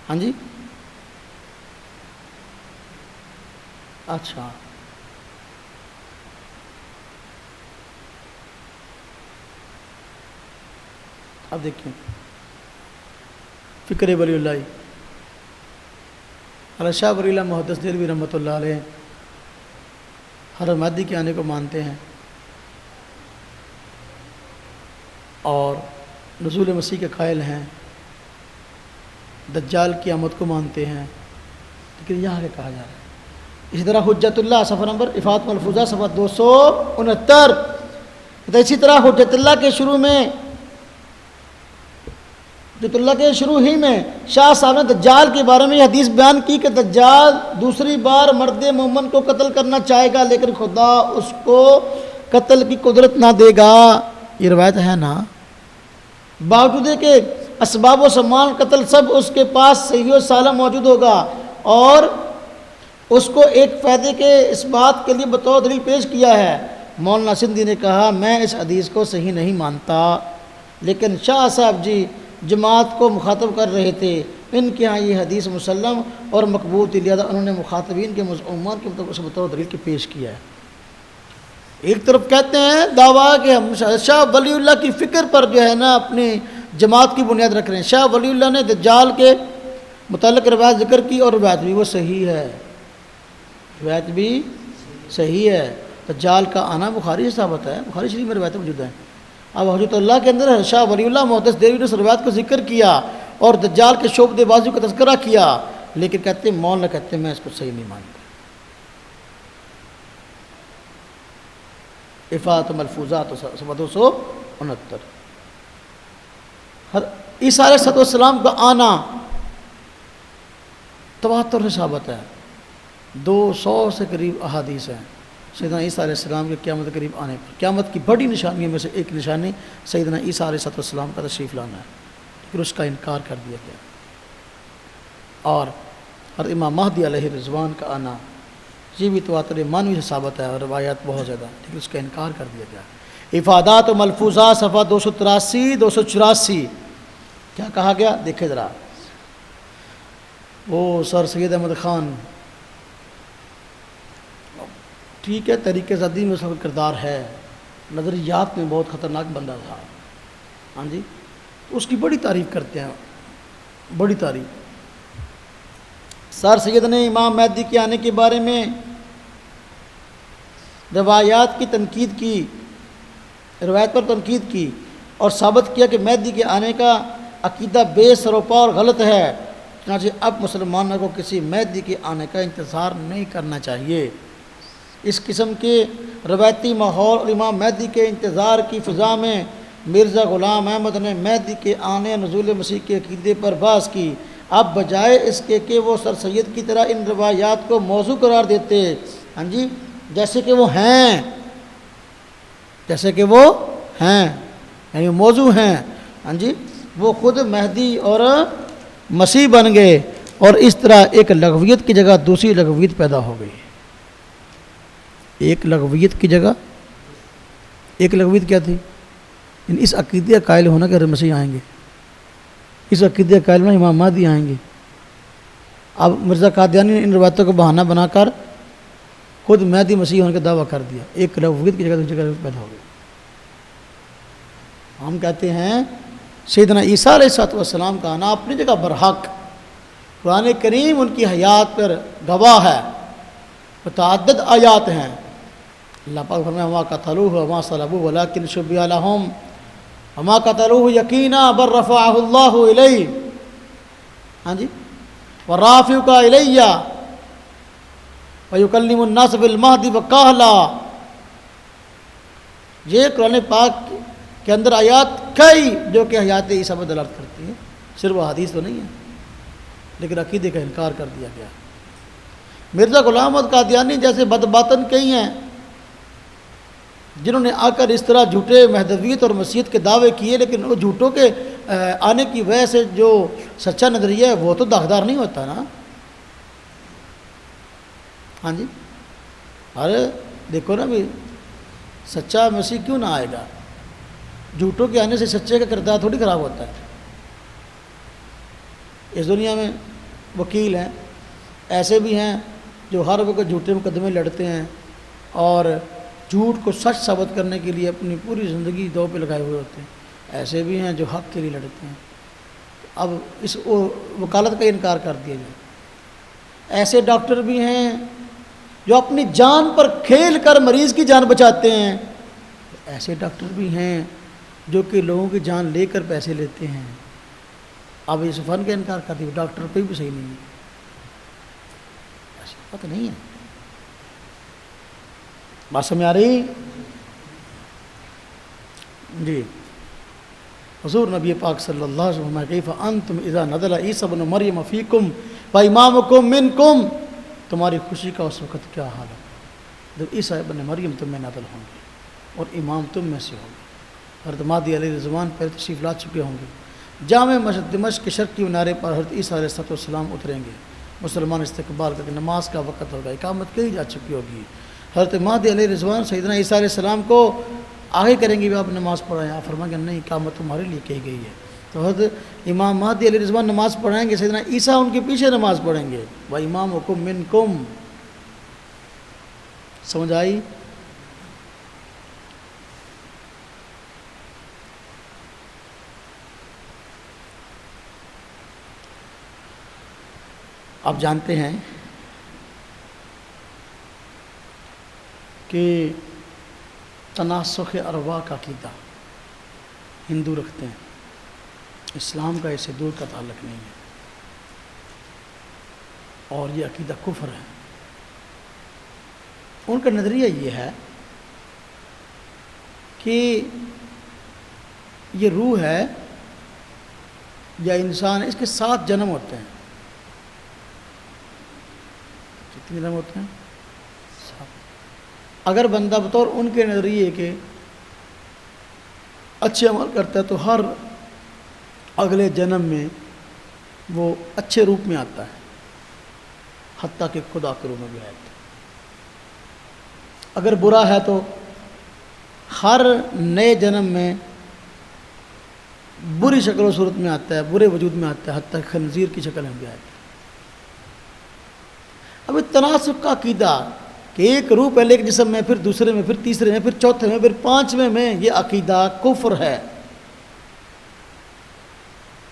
ہاں جی، اچھا، اب دیکھیں فکر ولی اللہ علی شاہ ولی اللہ محدث دہلوی رحمۃ اللہ علیہ حضرت مہدی کے آنے کو مانتے ہیں اور نزول مسیح کے قائل ہیں، دجال کی آمد کو مانتے ہیں. لیکن یہاں کیا کہا جا رہا ہے؟ اسی طرح حجت اللہ صفحہ نمبر افات ملفوظہ صفحہ 269. اسی طرح حجت اللہ کے شروع میں، حجت اللہ کے شروع ہی میں شاہ صاحب نے دجال کے بارے میں یہ حدیث بیان کی کہ دجال دوسری بار مرد مومن کو قتل کرنا چاہے گا لیکن خدا اس کو قتل کی قدرت نہ دے گا. یہ روایت ہے نا. باوجود ہے کہ اسباب و سامان قتل سب اس کے پاس صحیح و سالم موجود ہوگا اور اس کو ایک فائدے کے اس بات کے لیے بطور دلیل پیش کیا ہے. مولانا سندھی نے کہا میں اس حدیث کو صحیح نہیں مانتا، لیکن شاہ صاحب جی جماعت کو مخاطب کر رہے تھے، ان کے ہاں یہ حدیث مسلم اور مقبول تھی، لہٰذا انہوں نے مخاطبین کے مضمون کے مطابق اسے بطور دلیل کے پیش کیا ہے. ایک طرف کہتے ہیں دعویٰ کہ ہم شاہ ولی اللہ کی فکر پر جو ہے نا اپنی جماعت کی بنیاد رکھ رہے ہیں. شاہ ولی اللہ نے دجال کے متعلق روایت ذکر کی اور روایت بھی وہ صحیح ہے، روایت بھی صحیح ہے. دجال کا آنا بخاری سے ثابت ہے، بخاری شریف میں روایتیں موجود ہیں. اب حجت اللہ کے اندر شاہ ولی اللہ محدث دہلوی نے اس روایت کو ذکر کیا اور دجال کے شعبدے بازی کا تذکرہ کیا، لیکن کہتے ہیں مولانا کہتے ہیں میں اس کو صحیح نہیں مانتا. افات ملفوظات 269. عیسیٰ علیہ السلام کا آنا تواتر سے ثابت ہے. 200 سے قریب احادیث ہیں سیدنا عیسیٰ علیہ السلام کے قیامت کے قریب آنے پر. قیامت کی بڑی نشانیوں میں سے ایک نشانی سیدنا عیسیٰ علیہ السلام کا تشریف لانا ہے، پھر اس کا انکار کر دیا گیا. اور حضرت امام مہدی علیہ رضوان کا آنا یہ بھی تواتر معنوی سے ثابت ہے اور روایات بہت زیادہ، لیکن اس کا انکار کر دیا گیا. افادات و ملفوظات صفحہ 283 284. کیا کہا گیا دیکھیں ذرا. وہ سر سید احمد خان، ٹھیک ہے تحریک آزادی میں اس کا کردار ہے، نظریات میں بہت خطرناک بندہ تھا. ہاں جی، اس کی بڑی تعریف کرتے ہیں، بڑی تعریف. سر سید نے امام مہدی کے آنے کے بارے میں روایات کی تنقید کی، روایت پر تنقید کی اور ثابت کیا کہ مہدی کے آنے کا عقیدہ بے سروپا اور غلط ہے. چنانچہ اب مسلمانوں کو کسی مہدی کے آنے کا انتظار نہیں کرنا چاہیے. اس قسم کے روایتی ماحول اور امام مہدی کے انتظار کی فضا میں مرزا غلام احمد نے مہدی کے آنے نزول مسیح کے عقیدے پر بحث کی. اب بجائے اس کے کہ وہ سر سید کی طرح ان روایات کو موضوع قرار دیتے، ہاں جی، جیسے کہ وہ ہیں، جیسے کہ وہ ہیں، یعنی موضوع ہیں، ہاں جی، وہ خود مہدی اور مسیح بن گئے، اور اس طرح ایک لغویت کی جگہ دوسری لغویت پیدا ہو گئی۔ ایک لغویت کی جگہ ایک لغویت کیا تھی؟ اس عقیدے قائل ہونا کہ مسیح آئیں گے، اس عقیدے قائل ہونا امام مہدی آئیں گے۔ اب مرزا قادیانی نے ان روایتوں کو بہانہ بنا کر خود مہدی مسیح ہونے کا دعویٰ کر دیا، ایک لغویت کی جگہ دوسری لغویت پیدا ہو گئی۔ ہم کہتے ہیں سیدنا عیسیٰ علیہ السلام کا آنا اپنی جگہ برحق، قرآن کریم ان کی حیات پر گواہ ہے، متعدد آیات ہیں۔ اللہ پاک فرمایا وما قتلوہ وما صلبوہ ولکن شبیہ لہم وما قتلوہ یقینا بل رفعہ اللہ الیہ، ہاں جی، ورافعک الیہ ویکلم الناس بالمہد وکہلا۔ یہ قرآن پاک کے اندر آیات کئی جو کہ حیات عیسیٰ پر دلالت کرتی ہیں، صرف وہ حدیث تو نہیں ہے، لیکن عقیدے کا انکار کر دیا گیا۔ مرزا غلام احمد قادیانی جیسے بدباطن کئی ہیں جنہوں نے آ کر اس طرح جھوٹے مہدویت اور مسیحیت کے دعوے کیے، لیکن وہ جھوٹوں کے آنے کی وجہ سے جو سچا نظریہ ہے وہ تو داغدار نہیں ہوتا نا۔ ہاں جی، ارے دیکھو نا بھی سچا مسیح کیوں نہ آئے گا؟ جھوٹوں کے آنے سے سچے کا کردار تھوڑی خراب ہوتا ہے۔ اس دنیا میں وکیل ہیں، ایسے بھی ہیں جو ہر وقت جھوٹے مقدمے لڑتے ہیں اور جھوٹ کو سچ ثابت کرنے کے لیے اپنی پوری زندگی دو پہ لگائے ہوئے ہوتے ہیں، ایسے بھی ہیں جو حق کے لیے لڑتے ہیں۔ اب اس وکالت کا انکار کر دیا جائے۔ ایسے ڈاکٹر بھی ہیں جو اپنی جان پر کھیل کر مریض کی جان بچاتے ہیں، ایسے ڈاکٹر بھی ہیں جو کہ لوگوں کی جان لے کر پیسے لیتے ہیں۔ اب اس فن کا انکار کر دیا، ڈاکٹر کوئی بھی صحیح نہیں ہے، ایسی بات نہیں ہے۔ بات سمجھ آ رہی؟ جی، حضور نبی پاک صلی اللہ علیہ وسلم کیف انتم اذا نزل عیسی ابن مریم فیکم وامامکم منکم، تمہاری خوشی کا اس وقت کیا حال ہے جب عیسی ابن مریم تم میں نازل ہوں گے اور امام تم میں سے ہوں گے۔ حضرت مہدی علیہ الرضوان پہلے تشریف لا چکے ہوں گے، جامع مسجد دمشق کے شرقی مینارے پر حضرت عیسیٰ علیہ السلام اتریں گے، مسلمان استقبال کر کے نماز کا وقت ہوگا، اقامت کہی جا چکی ہوگی۔ حضرت مہدی علیہ الرضوان سیدنا عیسیٰ علیہ السلام کو آگے کریں گے، بھی آپ نماز پڑھائیں، آپ فرمائیں گے نہیں اقامت تمہارے لیے کہی گئی ہے، تو حضرت امام مہدی علیہ الرضوان نماز پڑھائیں گے، سیدنا عیسیٰ ان کے پیچھے نماز پڑھیں گے۔ وَإِمَامُكُم مِّنكُم، سمجھ آئی؟ آپ جانتے ہیں کہ تناسخ ارواح کا عقیدہ ہندو رکھتے ہیں، اسلام کا اسے دور کا تعلق نہیں ہے، اور یہ عقیدہ کفر ہے۔ ان کا نظریہ یہ ہے کہ یہ روح ہے یا انسان، اس کے 7 جنم ہوتے ہیں۔ کتنے جنم ہوتے ہیں؟ 7۔ اگر بندہ بطور ان کے نظریے کے اچھے عمل کرتا ہے تو ہر اگلے جنم میں وہ اچھے روپ میں آتا ہے، حتیٰ کہ خدا کے روپ میں بھی آتا ہے۔ اگر برا ہے تو ہر نئے جنم میں بری شکل و صورت میں آتا ہے، برے وجود میں آتا ہے، حتیٰ کہ خنزیر کی شکل میں بھی آتا ہے۔ اب تناسخ کا عقیدہ کہ ایک روح پہلے ایک جسم میں، پھر دوسرے میں، پھر تیسرے میں، پھر چوتھے میں، پھر 5ویں میں، یہ عقیدہ کفر ہے۔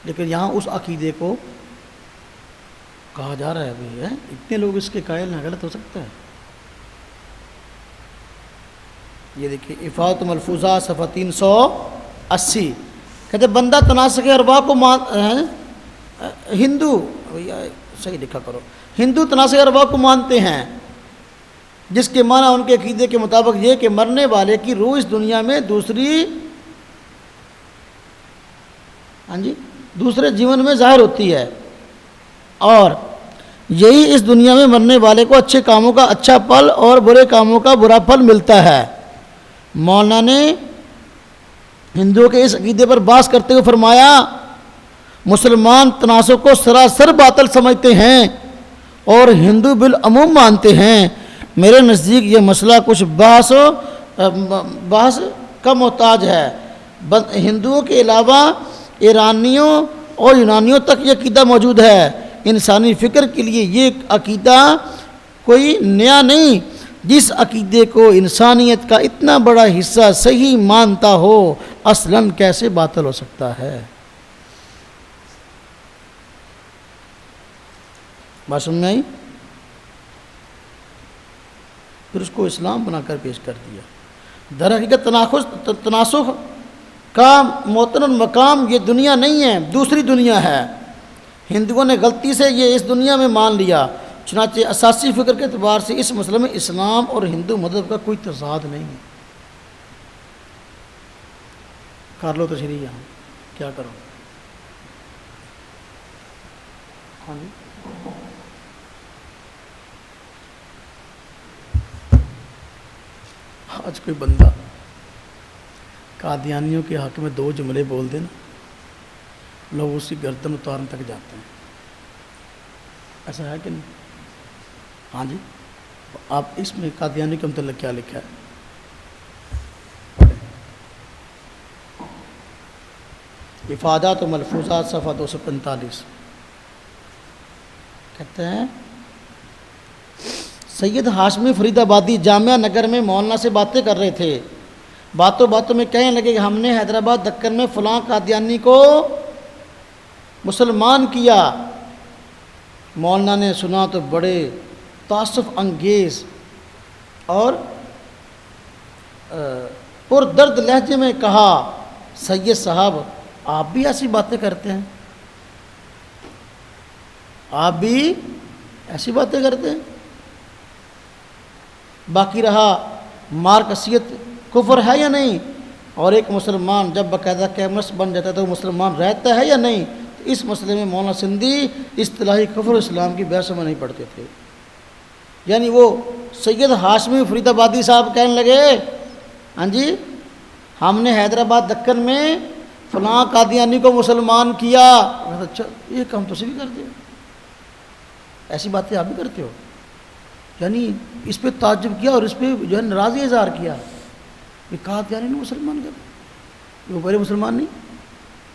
لیکن یہاں اس عقیدے کو کہا جا رہا ہے بھئی ہے، اتنے لوگ اس کے قائل ہیں، غلط ہو سکتا ہے؟ یہ دیکھیں افادۃ ملفوظہ صفحہ 380، کہتے بندہ تناسخ ارواح کو ہندو صحیح لکھا کرو، ہندو تناسخ ارواح کو مانتے ہیں، جس کے معنی ان کے عقیدے کے مطابق یہ کہ مرنے والے کی روح اس دنیا میں دوسرے جیون میں ظاہر ہوتی ہے، اور یہی اس دنیا میں مرنے والے کو اچھے کاموں کا اچھا پھل اور برے کاموں کا برا پھل ملتا ہے۔ مولانا نے ہندوؤں کے اس عقیدے پر بحث کرتے ہوئے فرمایا مسلمان تناسخ کو سراسر باطل سمجھتے ہیں اور ہندو بالعموم مانتے ہیں۔ میرے نزدیک یہ مسئلہ کچھ بحث کا محتاج ہے۔ ہندوؤں کے علاوہ ایرانیوں اور یونانیوں تک یہ عقیدہ موجود ہے۔ انسانی فکر کے لیے یہ عقیدہ کوئی نیا نہیں۔ جس عقیدے کو انسانیت کا اتنا بڑا حصہ صحیح مانتا ہو اصلاً کیسے باطل ہو سکتا ہے؟ بات سمجھ میں آئی؟ پھر اس کو اسلام بنا کر پیش کر دیا۔ در حقیقت تناسخ کا معتبر مقام یہ دنیا نہیں ہے، دوسری دنیا ہے۔ ہندوؤں نے غلطی سے یہ اس دنیا میں مان لیا، چنانچہ اساسی فکر کے اعتبار سے اس مسئلے میں اسلام اور ہندو مذہب کا کوئی تضاد نہیں ہے۔ کر لو تشریح یہاں، کیا کرو؟ ہاں جی، آج کوئی بندہ قادیانیوں کے حق میں 2 جملے بول دے نا، لوگ اسی گردن اتارنے تک جاتے ہیں۔ ایسا ہے کہ نہیں؟ ہاں جی، آپ اس میں قادیانی کے متعلق کیا لکھا ہے؟ افادات و ملفوظات صفحہ 245 کہتے ہیں سید ہاشمی فرید آبادی جامعہ نگر میں مولانا سے باتیں کر رہے تھے۔ باتوں باتوں میں کہنے لگے کہ ہم نے حیدرآباد دکن میں فلاں قادیانی کو مسلمان کیا۔ مولانا نے سنا تو بڑے تعصف انگیز اور پر درد لہجے میں کہا، سید صاحب آپ بھی ایسی باتیں کرتے ہیں؟ آپ بھی ایسی باتیں کرتے ہیں؟ باقی رہا مارکسیت کفر ہے یا نہیں، اور ایک مسلمان جب باقاعدہ کیمسٹ بن جاتا ہے تو وہ مسلمان رہتا ہے یا نہیں؟ تو اس مسئلے میں مولانا سندھی اصطلاحی کفر اسلام کی بحث میں نہیں پڑھتے تھے۔ یعنی وہ سید ہاشمی فرید آبادی صاحب کہنے لگے، ہاں جی ہم نے حیدرآباد دکن میں فلاں قادیانی کو مسلمان کیا۔ اچھا یہ کام تو بھی کرتے ہو، ایسی باتیں آپ بھی کرتے ہو؟ یعنی اس پہ تعجب کیا اور اس پہ جو ہے ناراضی اظہار کیا کہ قادیانی نے مسلمان کر، وہ پہلے مسلمان نہیں،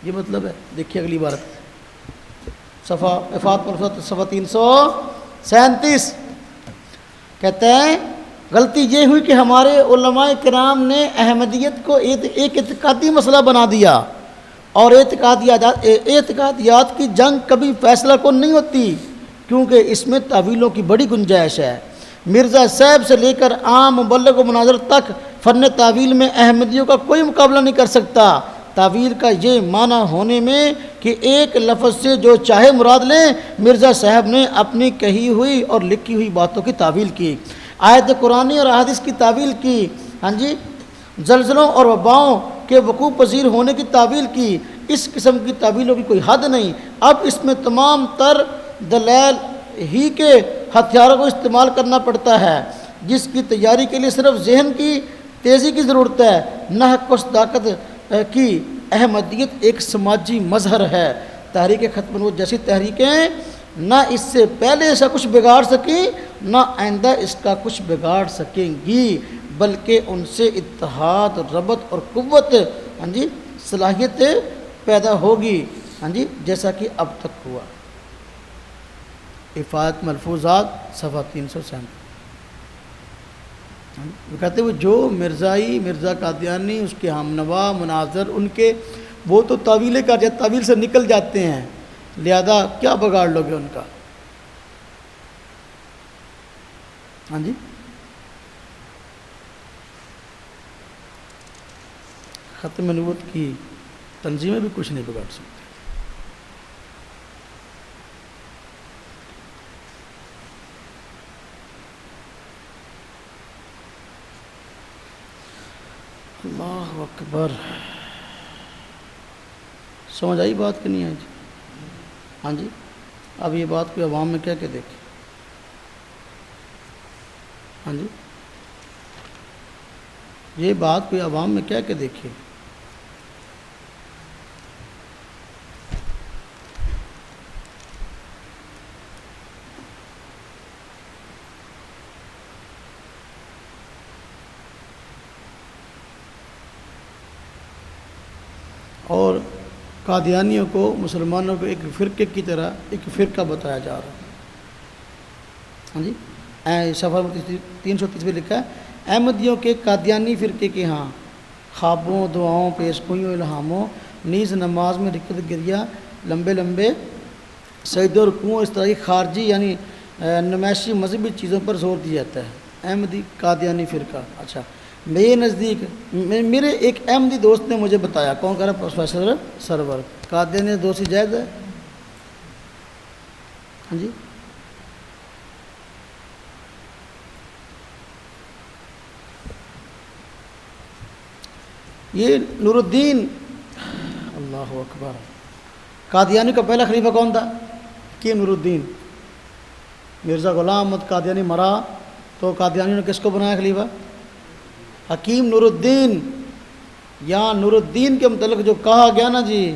یہ مطلب ہے۔ دیکھیے اگلی عبارت، صفحہ افات پر صفحہ 337 کہتے ہیں غلطی یہ ہوئی کہ ہمارے علماء کرام نے احمدیت کو ایک اعتقادی مسئلہ بنا دیا، اور اعتقادیات کی جنگ کبھی فیصلہ کن نہیں ہوتی، کیونکہ اس میں تعویلوں کی بڑی گنجائش ہے۔ مرزا صاحب سے لے کر عام مبلغ و مناظر تک فن تعویل میں احمدیوں کا کوئی مقابلہ نہیں کر سکتا۔ تعویل کا یہ معنی ہونے میں کہ ایک لفظ سے جو چاہے مراد لیں، مرزا صاحب نے اپنی کہی ہوئی اور لکھی ہوئی باتوں کی تعویل کی، آیت قرآنی اور احادیث کی تعویل کی، ہاں جی زلزلوں اور وباؤں کے وقوع پذیر ہونے کی تعویل کی۔ اس قسم کی تعویلوں کی کوئی حد نہیں۔ اب اس میں تمام تر دلائل ہی کے ہتھیاروں کو استعمال کرنا پڑتا ہے، جس کی تیاری کے لیے صرف ذہن کی تیزی کی ضرورت ہے، نہ و صداقت کی۔ احمدیت ایک سماجی مظہر ہے۔ تحریک ختم الوجود جیسی تحریکیں نہ اس سے پہلے اس کا کچھ بگاڑ سکیں، نہ آئندہ اس کا کچھ بگاڑ سکیں گی، بلکہ ان سے اتحاد، ربط اور قوت، ہاں جی صلاحیت پیدا ہوگی، ہاں جی جیسا کہ اب تک ہوا۔ افادات ملفوظات صفحہ 337 وہ کہتے ہیں وہ جو مرزائی، مرزا قادیانی، اس کے ہمنوا مناظر، ان کے وہ تو تعویلیں کر جاتے، تعویل سے نکل جاتے ہیں، لہذا کیا بگاڑ لوگے ان کا؟ ہاں جی ختم نبوت کی تنظیمیں بھی کچھ نہیں بگاڑ سکتی۔ اللہ اکبر، سمجھ آئی بات کہ نہیں آئی جی؟ ہاں جی اب یہ بات کوئی عوام میں کہہ کے دیکھیں، ہاں جی یہ بات کوئی عوام میں کہہ کے دیکھیے۔ اور قادیانیوں کو مسلمانوں کو ایک فرقے کی طرح ایک فرقہ بتایا جا رہا ہے۔ ہاں جی، صفحہ 330 میں لکھا ہے، احمدیوں کے قادیانی فرقے کے ہاں خوابوں، دعاؤں، پیش گوئیوں، الہاموں، نیز نماز میں رکعت گریہ، لمبے لمبے سجدے اور رکوع، اس طرح کی خارجی یعنی نمائشی مذہبی چیزوں پر زور دیا جاتا ہے۔ احمدی قادیانی فرقہ، اچھا میرے نزدیک میرے ایک احمدی دوست نے مجھے بتایا، کون کہہ رہا ہے؟ پروفیسر سرور، قادیانی دوستی جائز ہے؟ ہاں جی، یہ نور الدین، اللہ اکبر، قادیانی کا پہلا خلیفہ کون تھا؟ کہ نور الدین مرزا غلام احمد قادیانی مرا تو قادیانیوں نے کس کو بنایا خلیفہ؟ حکیم نور الدین۔ یا نور الدین کے متعلق جو کہا گیا نا جی،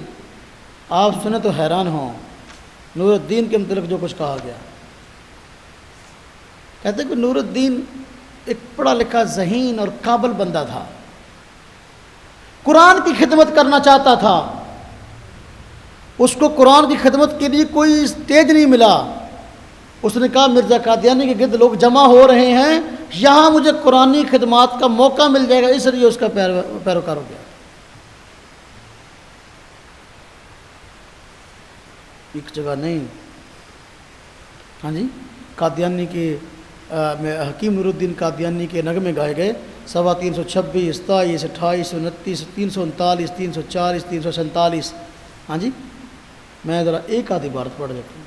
آپ سنیں تو حیران ہوں، نور الدین کے متعلق جو کچھ کہا گیا، کہتے ہیں کہ نور الدین ایک پڑھا لکھا ذہین اور قابل بندہ تھا، قرآن کی خدمت کرنا چاہتا تھا، اس کو قرآن کی خدمت کے لیے کوئی اسٹیج نہیں ملا، اس نے کہا مرزا قادیانی کے گرد لوگ جمع ہو رہے ہیں، یہاں مجھے قرآنی خدمات کا موقع مل جائے گا، اس لیے اس کا پیروکار ہو گیا۔ ایک جگہ نہیں، ہاں جی، قادیانی کے حکیم نور الدین قادیانی کے نغمے گائے گئے، صفحہ 326، 27، 28، 29، 339، 340، 347۔ ہاں جی، میں ذرا ایک آدھ عبارت پڑھ دیتا ہوں۔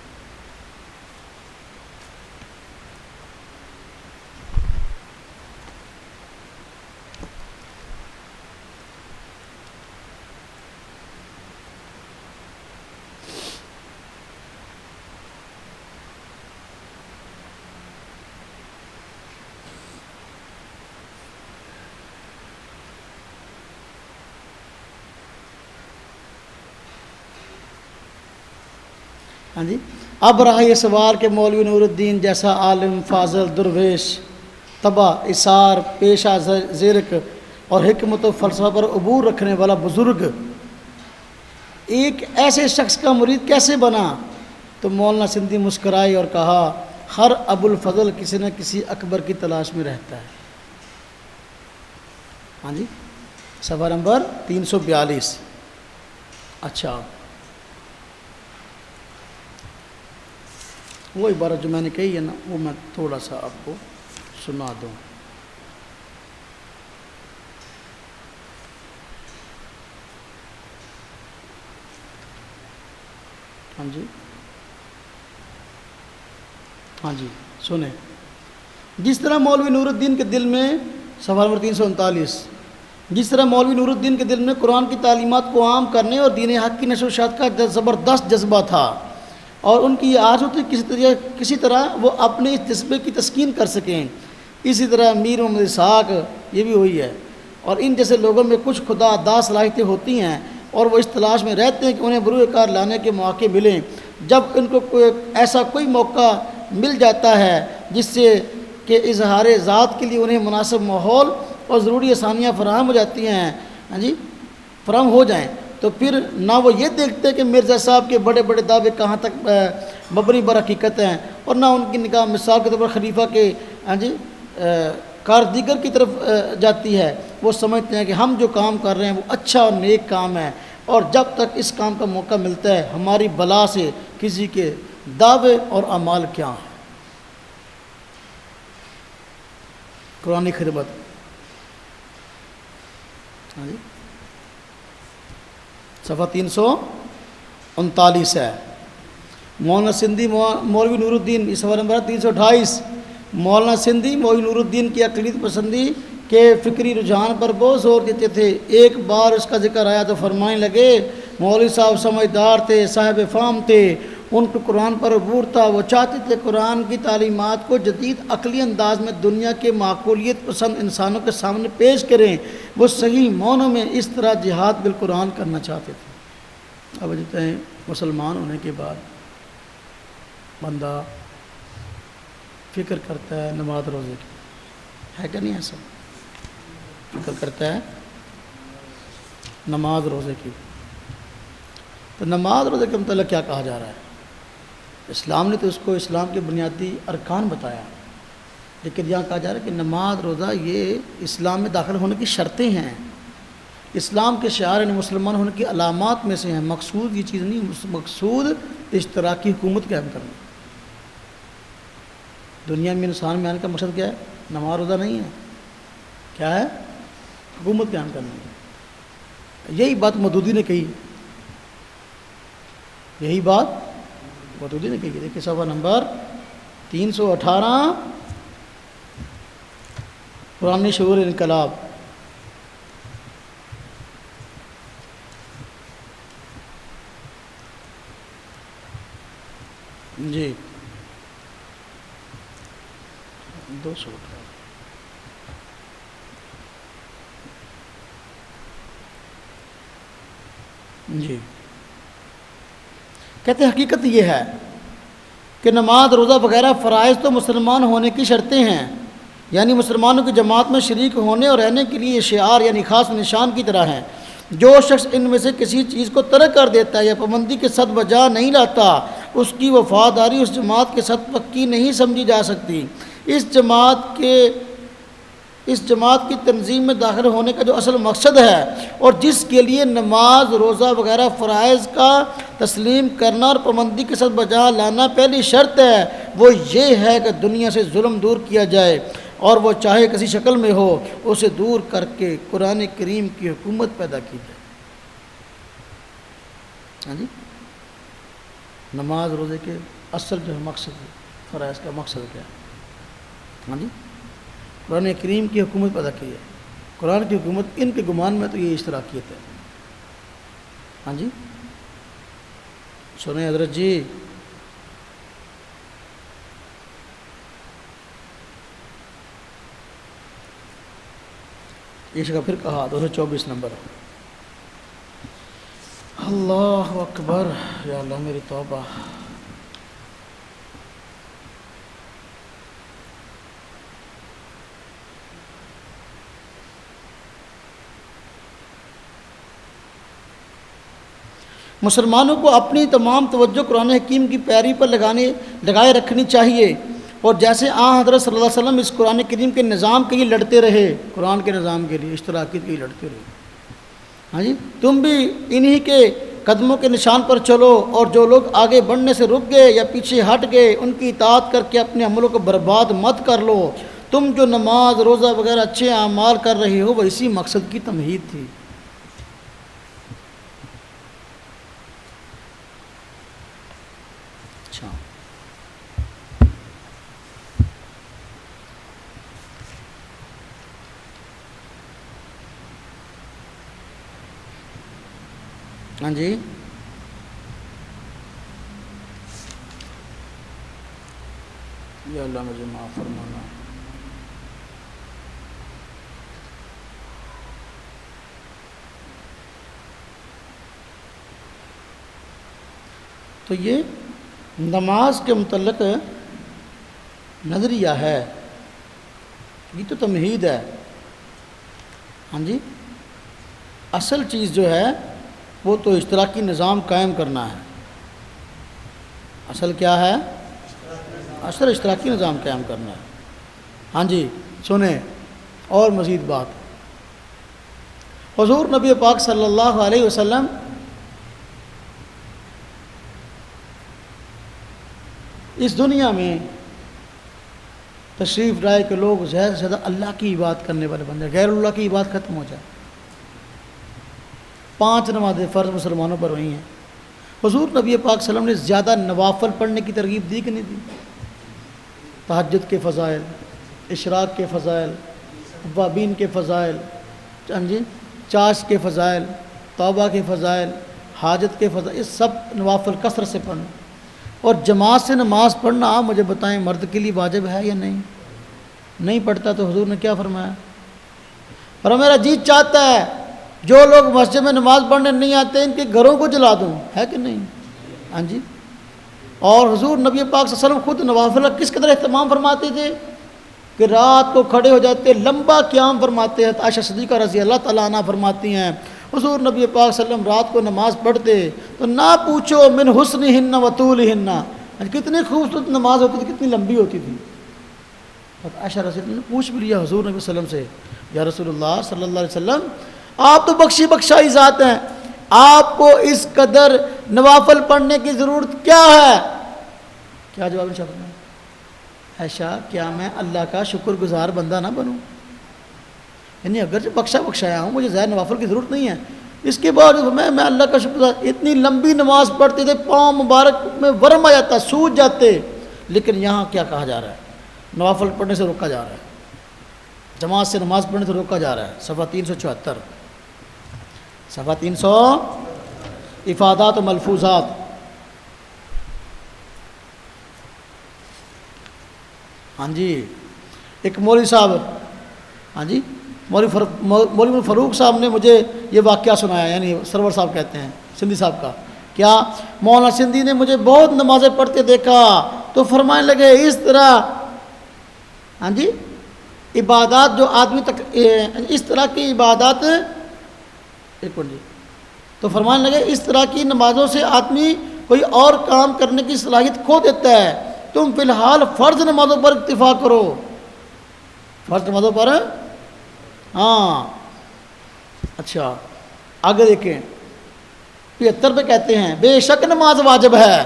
ہاں جی، اب رہا یہ سوال کہ مولوی نور الدین جیسا عالم، فاضل، درویش، تباہ، اثار، پیشہ زیرک اور حکمت و فلسفہ پر عبور رکھنے والا بزرگ ایک ایسے شخص کا مرید کیسے بنا؟ تو مولانا سندھی مسکرائے اور کہا، ہر ابو الفضل کسی نہ کسی اکبر کی تلاش میں رہتا ہے۔ ہاں جی، صفحہ نمبر 342۔ اچھا، وہ عبارت جو میں نے کہی ہے نا، وہ میں تھوڑا سا آپ کو سنا دوں۔ ہاں جی، ہاں جی، سنیں، جس طرح مولوی نور الدین کے دل میں، صفحہ نمبر 339، جس طرح مولوی نور الدین کے دل میں قرآن کی تعلیمات کو عام کرنے اور دین حق کی نشر و اشاعت کا زبردست جذبہ تھا، اور ان کی یہ آرزو تھی کسی طرح وہ اپنے اس جذبے کی تسکین کر سکیں، اسی طرح میر محمد اسحاق یہ بھی ہوئی ہے، اور ان جیسے لوگوں میں کچھ خدا داد صلاحیتیں ہوتی ہیں، اور وہ اس تلاش میں رہتے ہیں کہ انہیں بروئے کار لانے کے مواقع ملیں۔ جب ان کو ایسا کوئی موقع مل جاتا ہے جس سے کہ اظہار ذات کے لیے انہیں مناسب ماحول اور ضروری آسانیاں فراہم ہو جاتی ہیں، ہاں جی، فراہم ہو جائیں، تو پھر نہ وہ یہ دیکھتے کہ مرزا صاحب کے بڑے بڑے دعوے کہاں تک مبنی بر حقیقت ہیں، اور نہ ان کی نگاہ مثال کے طور پر خلیفہ کے ہاں جی کار دیگر کی طرف جاتی ہے۔ وہ سمجھتے ہیں کہ ہم جو کام کر رہے ہیں وہ اچھا اور نیک کام ہے، اور جب تک اس کام کا موقع ملتا ہے ہماری بلا سے کسی کے دعوے اور اعمال کیا ہیں۔ قرآن خدمت، ہاں جی، صفحہ 339 ہے۔ مولانا سندھی مولوی نور الدین، اس صفحہ نمبر 328، مولانا سندھی مولوی نور الدین کی اقلیت پسندی کے فکری رجحان پر بہت زور دیتے تھے۔ ایک بار اس کا ذکر آیا تو فرمانے لگے، مولوی صاحب سمجھدار تھے، صاحب فہم تھے، ان کو قرآن پر عبور تھا، وہ چاہتے تھے قرآن کی تعلیمات کو جدید عقلی انداز میں دنیا کے معقولیت پسند انسانوں کے سامنے پیش کریں۔ وہ صحیح معنوں میں اس طرح جہاد بالقرآن کرنا چاہتے تھے۔ اب جتنے ہیں مسلمان ہونے کے بعد بندہ فکر کرتا ہے نماز روزے کی، ہے کہ نہیں ایسا؟ فکر کرتا ہے نماز روزے کی، تو نماز روزے کے متعلق کیا کہا جا رہا ہے؟ اسلام نے تو اس کو اسلام کے بنیادی ارکان بتایا، لیکن یہاں کہا جا رہا ہے کہ نماز روزہ یہ اسلام میں داخل ہونے کی شرطیں ہیں، اسلام کے شعار یعنی مسلمان ہونے کی علامات میں سے ہیں۔ مقصود یہ چیز نہیں، مقصود اشتراکی حکومت قائم کرنا۔ دنیا میں انسان میں آنے کا مقصد کیا ہے؟ نماز روزہ نہیں ہے، کیا ہے؟ حکومت قائم کرنا ہے۔ یہی بات مودودی نے کہی، یہی بات مودودی نے کہی۔ دیکھیے صفحہ نمبر 318، قرآن شعور انقلاب۔ جی 200 جی کہتے ہیں حقیقت یہ ہے کہ نماز روزہ وغیرہ فرائض تو مسلمان ہونے کی شرطیں ہیں، یعنی مسلمانوں کی جماعت میں شریک ہونے اور رہنے کے لیے شعار یعنی خاص نشان کی طرح ہیں۔ جو شخص ان میں سے کسی چیز کو ترک کر دیتا ہے یا پابندی کے ساتھ بجا نہیں لاتا، اس کی وفاداری اس جماعت کے ساتھ پکی نہیں سمجھی جا سکتی۔ اس جماعت کی تنظیم میں داخل ہونے کا جو اصل مقصد ہے اور جس کے لیے نماز روزہ وغیرہ فرائض کا تسلیم کرنا اور پابندی کے ساتھ بجا لانا پہلی شرط ہے، وہ یہ ہے کہ دنیا سے ظلم دور کیا جائے، اور وہ چاہے کسی شکل میں ہو اسے دور کر کے قرآن کریم کی حکومت پیدا کی جائے۔ ہاں جی، نماز روزے کے اصل جو ہے مقصد ہے، فرائض کا مقصد کیا ہے؟ ہاں جی، قرآن کریم کی حکومت پیدا کی ہے۔ قرآن کی حکومت، ان کے گمان میں تو یہ اشتراکیت ہے۔ ہاں جی سنیں حضرت جی، اس کا پھر کہا 224 نمبر۔ اللہ اکبر، یا اللہ میری توبہ۔ مسلمانوں کو اپنی تمام توجہ قرآن حکیم کی پیروی پر لگائے رکھنی چاہیے، اور جیسے حضرت صلی اللہ علیہ وسلم اس قرآن کریم کے نظام کے لیے لڑتے رہے، قرآن کے نظام کے لیے، اشتراکیت کے لیے لڑتے رہے۔ ہاں جی، تم بھی انہی کے قدموں کے نشان پر چلو، اور جو لوگ آگے بڑھنے سے رک گئے یا پیچھے ہٹ گئے ان کی اطاعت کر کے اپنے عملوں کو برباد مت کر لو۔ تم جو نماز روزہ وغیرہ اچھے اعمال کر رہے ہو وہ اسی مقصد کی تمہید تھی۔ اچھا، ہاں جی، یا اللہ مجھے معاف فرمانا۔ تو یہ نماز کے متعلق نظریہ ہے، یہ تو تمہید ہے۔ ہاں جی، اصل چیز جو ہے وہ تو اشتراکی نظام قائم کرنا ہے۔ اصل کیا ہے؟ اصل اشتراکی نظام قائم کرنا ہے۔ ہاں جی سنیں اور مزید بات، حضور نبی پاک صلی اللہ علیہ وسلم اس دنیا میں تشریف لائے کہ لوگ زیادہ سے زیادہ اللہ کی عبادت کرنے والے بن جائیں، غیر اللہ کی عبادت ختم ہو جائے۔ 5 نمازیں فرض مسلمانوں پر ہوئی ہیں، حضور نبی پاک صلی اللہ علیہ وسلم نے زیادہ نوافل پڑھنے کی ترغیب دی کہ نہیں دی؟ تہجد کے فضائل، اشراق کے فضائل، اوابین کے فضائل، جی چاش کے فضائل، توبہ کے فضائل، حاجت کے فضائل، یہ سب نوافل کثرت سے پڑھنا، اور جماعت سے نماز پڑھنا آپ مجھے بتائیں مرد کے لیے واجب ہے یا نہیں؟ نہیں پڑھتا تو حضور نے کیا فرمایا؟ اور میرا جی چاہتا ہے جو لوگ مسجد میں نماز پڑھنے نہیں آتے ان کے گھروں کو جلا دوں، ہے کہ نہیں؟ ہاں جی، اور حضور نبی پاک صلی اللہ علیہ وسلم خود نوافل کا کس قدر اہتمام فرماتے تھے کہ رات کو کھڑے ہو جاتے، لمبا قیام فرماتے ہیں۔ عائشہ صدیقہ رضی اللہ تعالیٰ عنہ فرماتی ہیں حضور نبی پاک صلی اللہ علیہ وسلم رات کو نماز پڑھتے تو نہ پوچھو من حسنہن و طولہن، کتنی خوبصورت نماز ہوتی تھی، کتنی لمبی ہوتی تھی۔ عائشہ رضی اللہ عنہ نے پوچھ بھی لیا حضور نبی صلی اللہ علیہ وسلم سے، یا رسول اللہ صلی اللہ علیہ وسلم آپ تو بخشی بخشائی ذات ہیں، آپ کو اس قدر نوافل پڑھنے کی ضرورت کیا ہے؟ کیا جواب ہے؟ عائشہ کیا میں اللہ کا شکر گزار بندہ نہ بنوں؟ یعنی اگرچہ بخشا بخشایا ہوں، مجھے زیادہ نوافل کی ضرورت نہیں ہے، اس کے بعد میں اللہ کا شکر گزار۔ اتنی لمبی نماز پڑھتے تھے، پاؤں مبارک میں ورم آ جاتا، سوج جاتے، لیکن یہاں کیا کہا جا رہا ہے؟ نوافل پڑھنے سے روکا جا رہا ہے، جماعت سے نماز پڑھنے سے روکا جا رہا ہے۔ صفحہ 374، صفحہ 300، افادات و ملفوظات۔ ہاں جی، ایک مولوی صاحب، ہاں جی مولوی فاروق صاحب نے مجھے یہ واقعہ سنایا، یعنی سرور صاحب کہتے ہیں سندھی صاحب کا، کیا مولانا سندھی نے مجھے بہت نمازیں پڑھتے دیکھا تو فرمانے لگے اس طرح، ہاں جی عبادات جو آدمی تک اس طرح کی عبادات، ایک منٹ جی، تو فرمانے لگے اس طرح کی نمازوں سے آدمی کوئی اور کام کرنے کی صلاحیت کھو دیتا ہے، تم فی الحال فرض نمازوں پر اکتفا کرو، فرض نمازوں پر۔ ہاں اچھا آگے دیکھیں 75 پہ کہتے ہیں بے شک نماز واجب ہے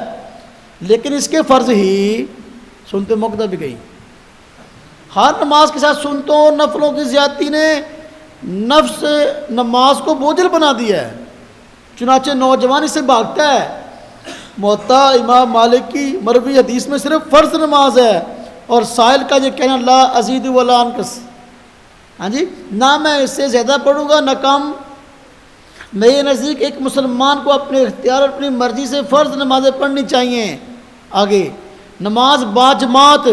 لیکن اس کے فرض ہی، سنتے مقدہ بھی گئی، ہر نماز کے ساتھ سنتوں اور نفلوں کی زیادتی نے نفس نماز کو بوجھل بنا دیا ہے، چنانچہ نوجوان اس سے بھاگتا ہے۔ موطا امام مالک کی مروی حدیث میں صرف فرض نماز ہے، اور سائل کا یہ کہنا لا ازید ولا انقص، ہاں جی نہ میں اس سے زیادہ پڑھوں گا نہ کم۔ میرے نزدیک ایک مسلمان کو اپنے اختیار اور اپنی مرضی سے فرض نمازیں پڑھنی چاہیے۔ آگے نماز باجماعت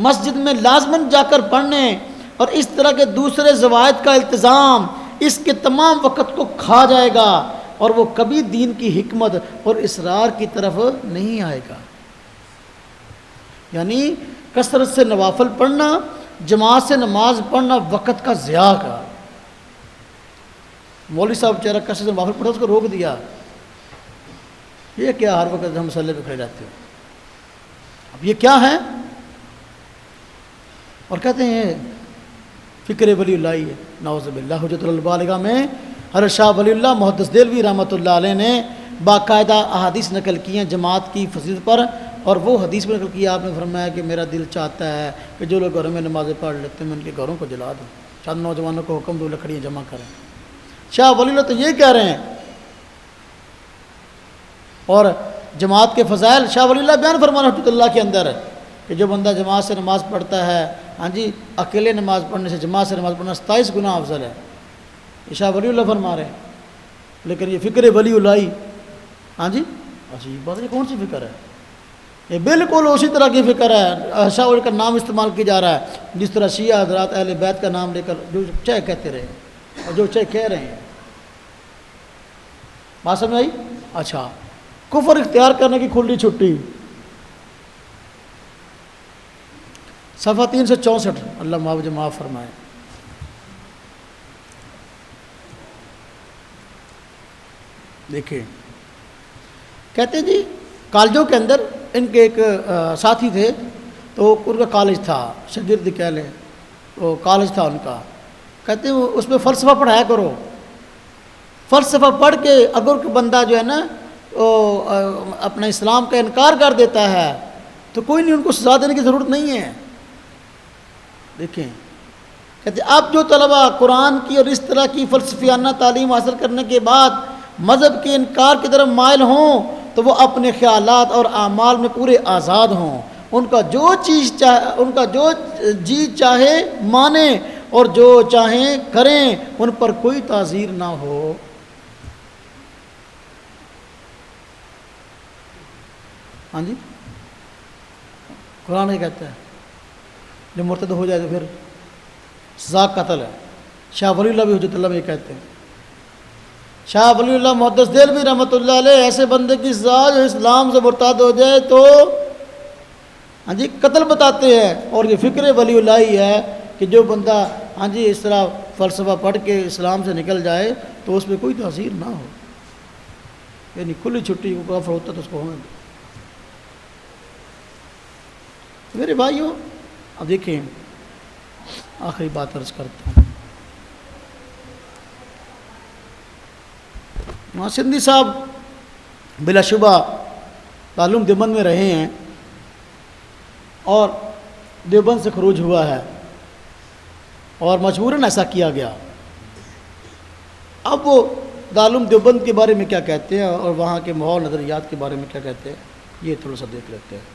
مسجد میں لازماً جا کر پڑھنے اور اس طرح کے دوسرے زوائد کا التزام اس کے تمام وقت کو کھا جائے گا اور وہ کبھی دین کی حکمت اور اسرار کی طرف نہیں آئے گا۔ یعنی کثرت سے نوافل پڑھنا، جماعت سے نماز پڑھنا وقت کا ضیاع کا۔ مولوی صاحب چہرہ کثرت سے نوافل پڑھا، اس کو روک دیا، یہ کیا ہر وقت ہم مسئلے پہ کھڑے رہتے ہو، اب یہ کیا ہے؟ اور کہتے ہیں فکر ولی اللہ ہے، نعوذ باللہ۔ حجت البالغہ میں حضرت شاہ ولی اللہ محدث دہلوی رحمۃ اللہ علیہ نے باقاعدہ احادیث نقل کی ہیں جماعت کی فضیلت پر، اور وہ حدیث میں نقل کیا آپ نے فرمایا کہ میرا دل چاہتا ہے کہ جو لوگ گھروں میں نمازیں پڑھ لیتے ہیں میں ان کے گھروں کو جلا دوں، چند نوجوانوں کو حکم دو لکڑیاں جمع کریں۔ شاہ ولی اللہ تو یہ کہہ رہے ہیں، اور جماعت کے فضائل شاہ ولی اللہ بیان فرمانا رحمۃ اللہ کے اندر کہ جو بندہ جماعت سے نماز پڑھتا ہے، ہاں جی اکیلے نماز پڑھنے سے جماعت سے نماز پڑھنا 27 گنا افضل ہے، یہ شاہ ولی اللہ فرما رہے ہیں۔ لیکن یہ فکر ولی اللہ، ہاں جی اچھا یہ بات، یہ کون سی فکر ہے؟ یہ بالکل اسی طرح کی فکر ہے، شاہ ولی کا نام استعمال کیا جا رہا ہے جس طرح شیعہ حضرات اہل بیت کا نام لے کر جو چاہے کہتے رہے اور جو چاہے کہہ رہے ہیں۔ بات سمجھ آئی؟ اچھا کفر اختیار کرنے کی کھلی چھٹی، صفحہ 364، اللہ مجھے معاف فرمائے۔ دیکھیں کہتے جی کالجوں کے اندر ان کے ایک ساتھی تھے، تو ان کا کالج تھا، شاگرد کہہ لیں، تو کالج تھا ان کا، کہتے ہیں اس میں فلسفہ پڑھایا کرو، فلسفہ پڑھ کے اگر کوئی بندہ جو ہے نا اپنا اسلام کا انکار کر دیتا ہے تو کوئی نہیں، ان کو سزا دینے کی ضرورت نہیں ہے۔ دیکھیں کہتے اب جو طلبہ قرآن کی اور اس طرح کی فلسفیانہ تعلیم حاصل کرنے کے بعد مذہب کے انکار کی طرف مائل ہوں تو وہ اپنے خیالات اور اعمال میں پورے آزاد ہوں، ان کا جو جی چاہے مانیں اور جو چاہیں کریں، ان پر کوئی تعزیر نہ ہو۔ ہاں جی قرآن یہ کہتا ہے جو مرتد ہو جائے تو پھر سزا قتل ہے۔ شاہ ولی اللہ بھی حجت اللہ میں یہ کہتے ہیں، شاہ ولی اللہ محدث دہلوی رحمۃ اللہ علیہ ایسے بندے کی سزا جو اسلام سے مرتد ہو جائے تو ہاں جی قتل بتاتے ہیں، اور یہ فکر ولی اللہ ہی ہے کہ جو بندہ ہاں جی اس طرح فلسفہ پڑھ کے اسلام سے نکل جائے تو اس میں کوئی تاثیر نہ ہو، یعنی کھلی چھٹی کو کافر ہوتا تو اس کو ہونے دو۔ میرے بھائیوں اب دیکھیں آخری بات عرض کرتا ہوں۔ سندھی صاحب بلا شبہ تعلیم دیوبند میں رہے ہیں اور دیوبند سے خروج ہوا ہے اور مجبوراً ایسا کیا گیا۔ اب وہ تعلیم دیوبند کے بارے میں کیا کہتے ہیں اور وہاں کے ماحول نظریات کے بارے میں کیا کہتے ہیں، یہ تھوڑا سا دیکھ لیتے ہیں۔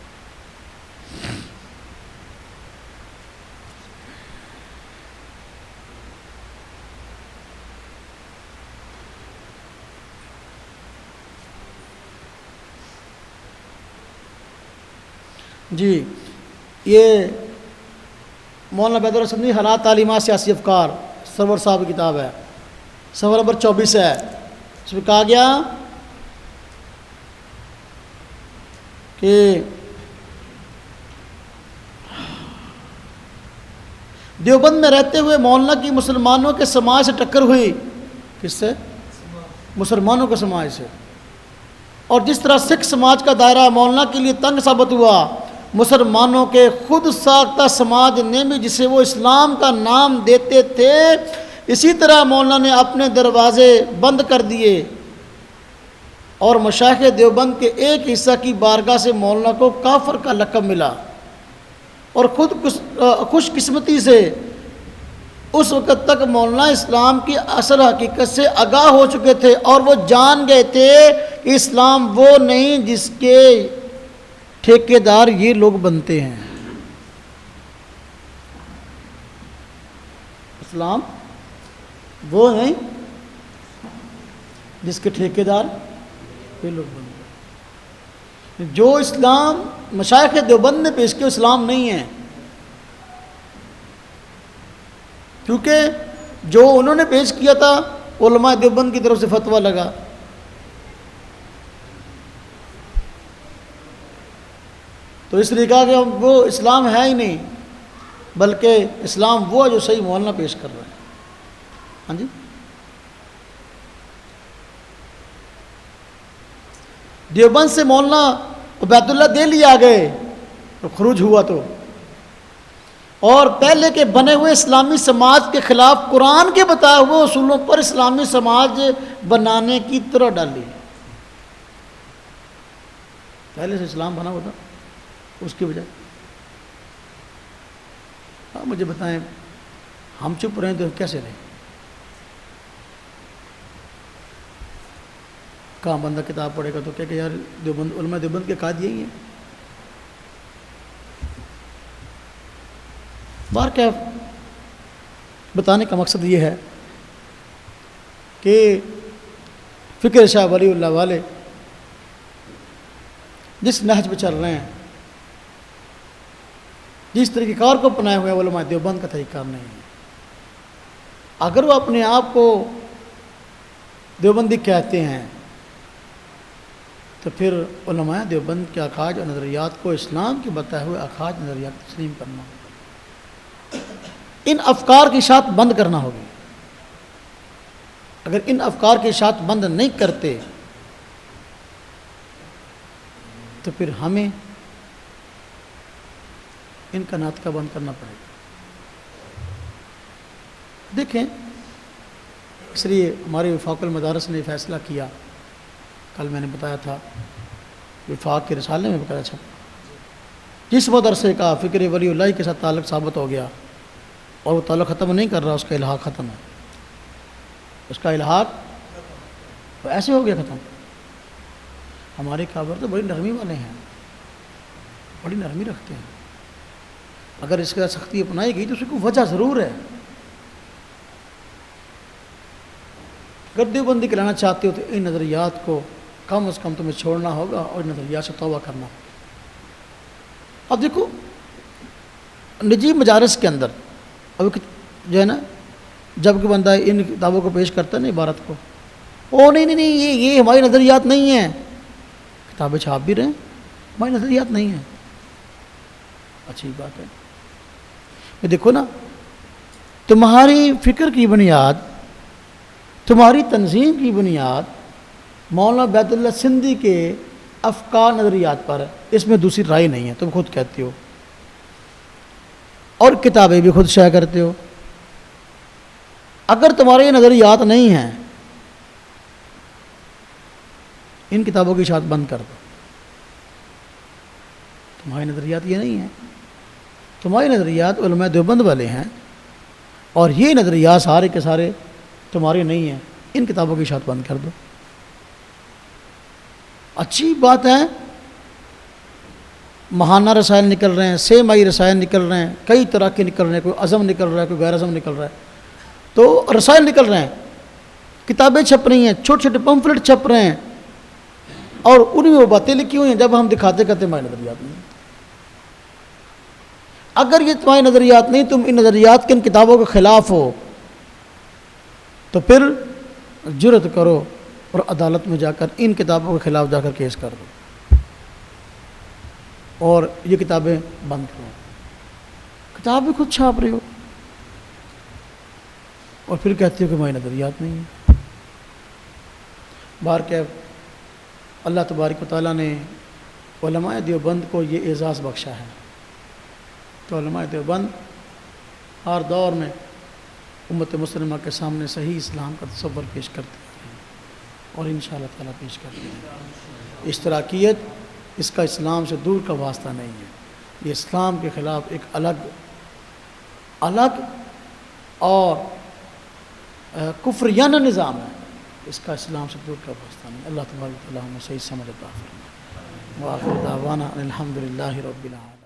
جی یہ مولانا بیدر الحسن حالات تعلیمات سیاسی افکار سرور صاحب کی کتاب ہے، صفحہ نمبر 24 ہے۔ اس میں کہا گیا کہ دیوبند میں رہتے ہوئے مولانا کی مسلمانوں کے سماج سے ٹکر ہوئی۔ کس سے؟ مسلمانوں کے سماج سے۔ اور جس طرح سکھ سماج کا دائرہ مولانا کے لیے تنگ ثابت ہوا، مسلمانوں کے خود ساختہ سماج نے بھی جسے وہ اسلام کا نام دیتے تھے، اسی طرح مولانا نے اپنے دروازے بند کر دیے اور مشائخ دیوبند کے ایک حصہ کی بارگاہ سے مولانا کو کافر کا لقب ملا، اور خود خوش قسمتی سے اس وقت تک مولانا اسلام کی اصل حقیقت سے آگاہ ہو چکے تھے اور وہ جان گئے تھے کہ اسلام وہ نہیں جس کے ٹھیکیدار یہ لوگ بنتے ہیں۔ اسلام وہ نہیں جس کے ٹھیکیدار یہ لوگ بنتے ہیں۔ جو اسلام مشائخ دیوبند نے پیش کیا اسلام نہیں ہے، کیونکہ جو انہوں نے پیش کیا تھا علماء دیوبند کی طرف سے فتویٰ لگا۔ تو اس لیے کہا کہ وہ اسلام ہے ہی نہیں، بلکہ اسلام وہ جو صحیح مولانا پیش کر رہا ہے۔ ہاں جی، دیوبند سے مولانا عبید اللہ دہلی آ گئے تو خروج ہوا تو، اور پہلے کے بنے ہوئے اسلامی سماج کے خلاف قرآن کے بتائے ہوئے اصولوں پر اسلامی سماج بنانے کی طرح ڈالی۔ پہلے سے اسلام بنا ہوا تھا، اس کی وجہ آپ مجھے بتائیں، ہم چپ رہیں تو کیسے رہیں؟ کہاں بندہ کتاب پڑھے گا تو کہ یار دیوبند علماء دیوبند کے قائد یہی ہیں۔ بار کیا بتانے کا مقصد یہ ہے کہ فکر شاہ ولی اللہ والے جس نہج پہ چل رہے ہیں، جس طریقہ کار کو اپنائے ہوئے علماء دیوبند کا طریقہ کار نہیں ہے۔ اگر وہ اپنے آپ کو دیوبندی کہتے ہیں تو پھر علماء دیوبند کے اخراج اور نظریات کو اسلام کے بتائے ہوئے اخراج نظریات تسلیم کرنا ہوگا، ان افکار کی اشاعت بند کرنا ہوگی۔ اگر ان افکار کی اشاعت بند نہیں کرتے تو پھر ہمیں ان کا ناطقہ بند کرنا پڑے گا۔ دیکھیں، اس لیے ہمارے وفاق المدارس نے فیصلہ کیا، کل میں نے بتایا تھا وفاق کے رسالے میں بتایا تھا، جس مدرسے کا فکر ولی اللہ کے ساتھ تعلق ثابت ہو گیا اور وہ تعلق ختم نہیں کر رہا، اس کا الحاق ختم ہے، اس کا الحاق ایسے ہو گیا ختم۔ ہمارے کابر تو بڑی نرمی والے ہیں، بڑی نرمی رکھتے ہیں، اگر اس کا سختی اپنائی گئی تو اس کی وجہ ضرور ہے۔ اگر دیوبندی کرانا چاہتے ہو تو ان نظریات کو کم از کم تمہیں چھوڑنا ہوگا اور نظریات سے توبہ کرنا ہوگا۔ اب دیکھو، نجی مجالس کے اندر اب جو ہے نا، جب کہ بندہ ان کتابوں کو پیش کرتا ہے نا عبارت کو، او نہیں یہ ہماری نظریات نہیں ہیں، کتابیں چھاپ بھی رہے ہیں، ہماری نظریات نہیں ہیں، اچھی بات ہے۔ دیکھو نا، تمہاری فکر کی بنیاد تمہاری تنظیم کی بنیاد مولانا بیت اللہ سندھی کے افکار نظریات پر ہے، اس میں دوسری رائے نہیں ہے، تم خود کہتے ہو، اور کتابیں بھی خود شائع کرتے ہو۔ اگر تمہارے یہ نظریات نہیں ہیں، ان کتابوں کی اشاعت بند کر دو۔ تمہارے نظریات یہ نہیں ہیں، تمہارے نظریات علماء دیوبند والے ہیں، اور یہ نظریات سارے کے سارے تمہارے نہیں ہیں، ان کتابوں کی اشاعت بند کر دو۔ اچھی بات ہے، ماہانہ رسائل نکل رہے ہیں، سہ ماہی رسائل نکل رہے ہیں، کئی طرح کے نکل رہے ہیں، کوئی عزم نکل رہا ہے، کوئی غیر عزم نکل رہا ہے، تو رسائل نکل رہے ہیں، کتابیں چھپ رہی ہیں، چھوٹے چھوٹے پمفلٹ چھپ رہے ہیں، اور انہیں وہ باتیں لکھی ہوئی ہیں جب ہم دکھاتے کرتے ہمارے نظریات نہیں۔ اگر یہ تمہارے نظریات نہیں، تم ان نظریات کے ان کتابوں کے خلاف ہو، تو پھر جرأت کرو اور عدالت میں جا کر ان کتابوں کے خلاف جا کر کیس کر دو، اور یہ کتابیں بند کرو۔ کتاب بھی خود چھاپ رہے ہو اور پھر کہتے ہو کہ ہمارے نظریات نہیں ہیں۔ بار کہ اللہ تبارک و تعالیٰ نے علماء دیوبند کو یہ اعزاز بخشا ہے، تو علماء دیوبند ہر دور میں امت مسلمہ کے سامنے صحیح اسلام کا تصور پیش کرتے ہیں، اور انشاءاللہ تعالیٰ پیش کرتے ہیں۔ اشتراکیت اس کا اسلام سے دور کا واسطہ نہیں ہے، یہ اسلام کے خلاف ایک الگ اور کفریانہ نظام ہے، اس کا اسلام سے دور کا واسطہ نہیں۔ اللہ تبارک و تعالیٰ ہمیں صحیح سمجھ عطا فرمائے۔ وآخر دعوانا الحمدللہ رب العالمین۔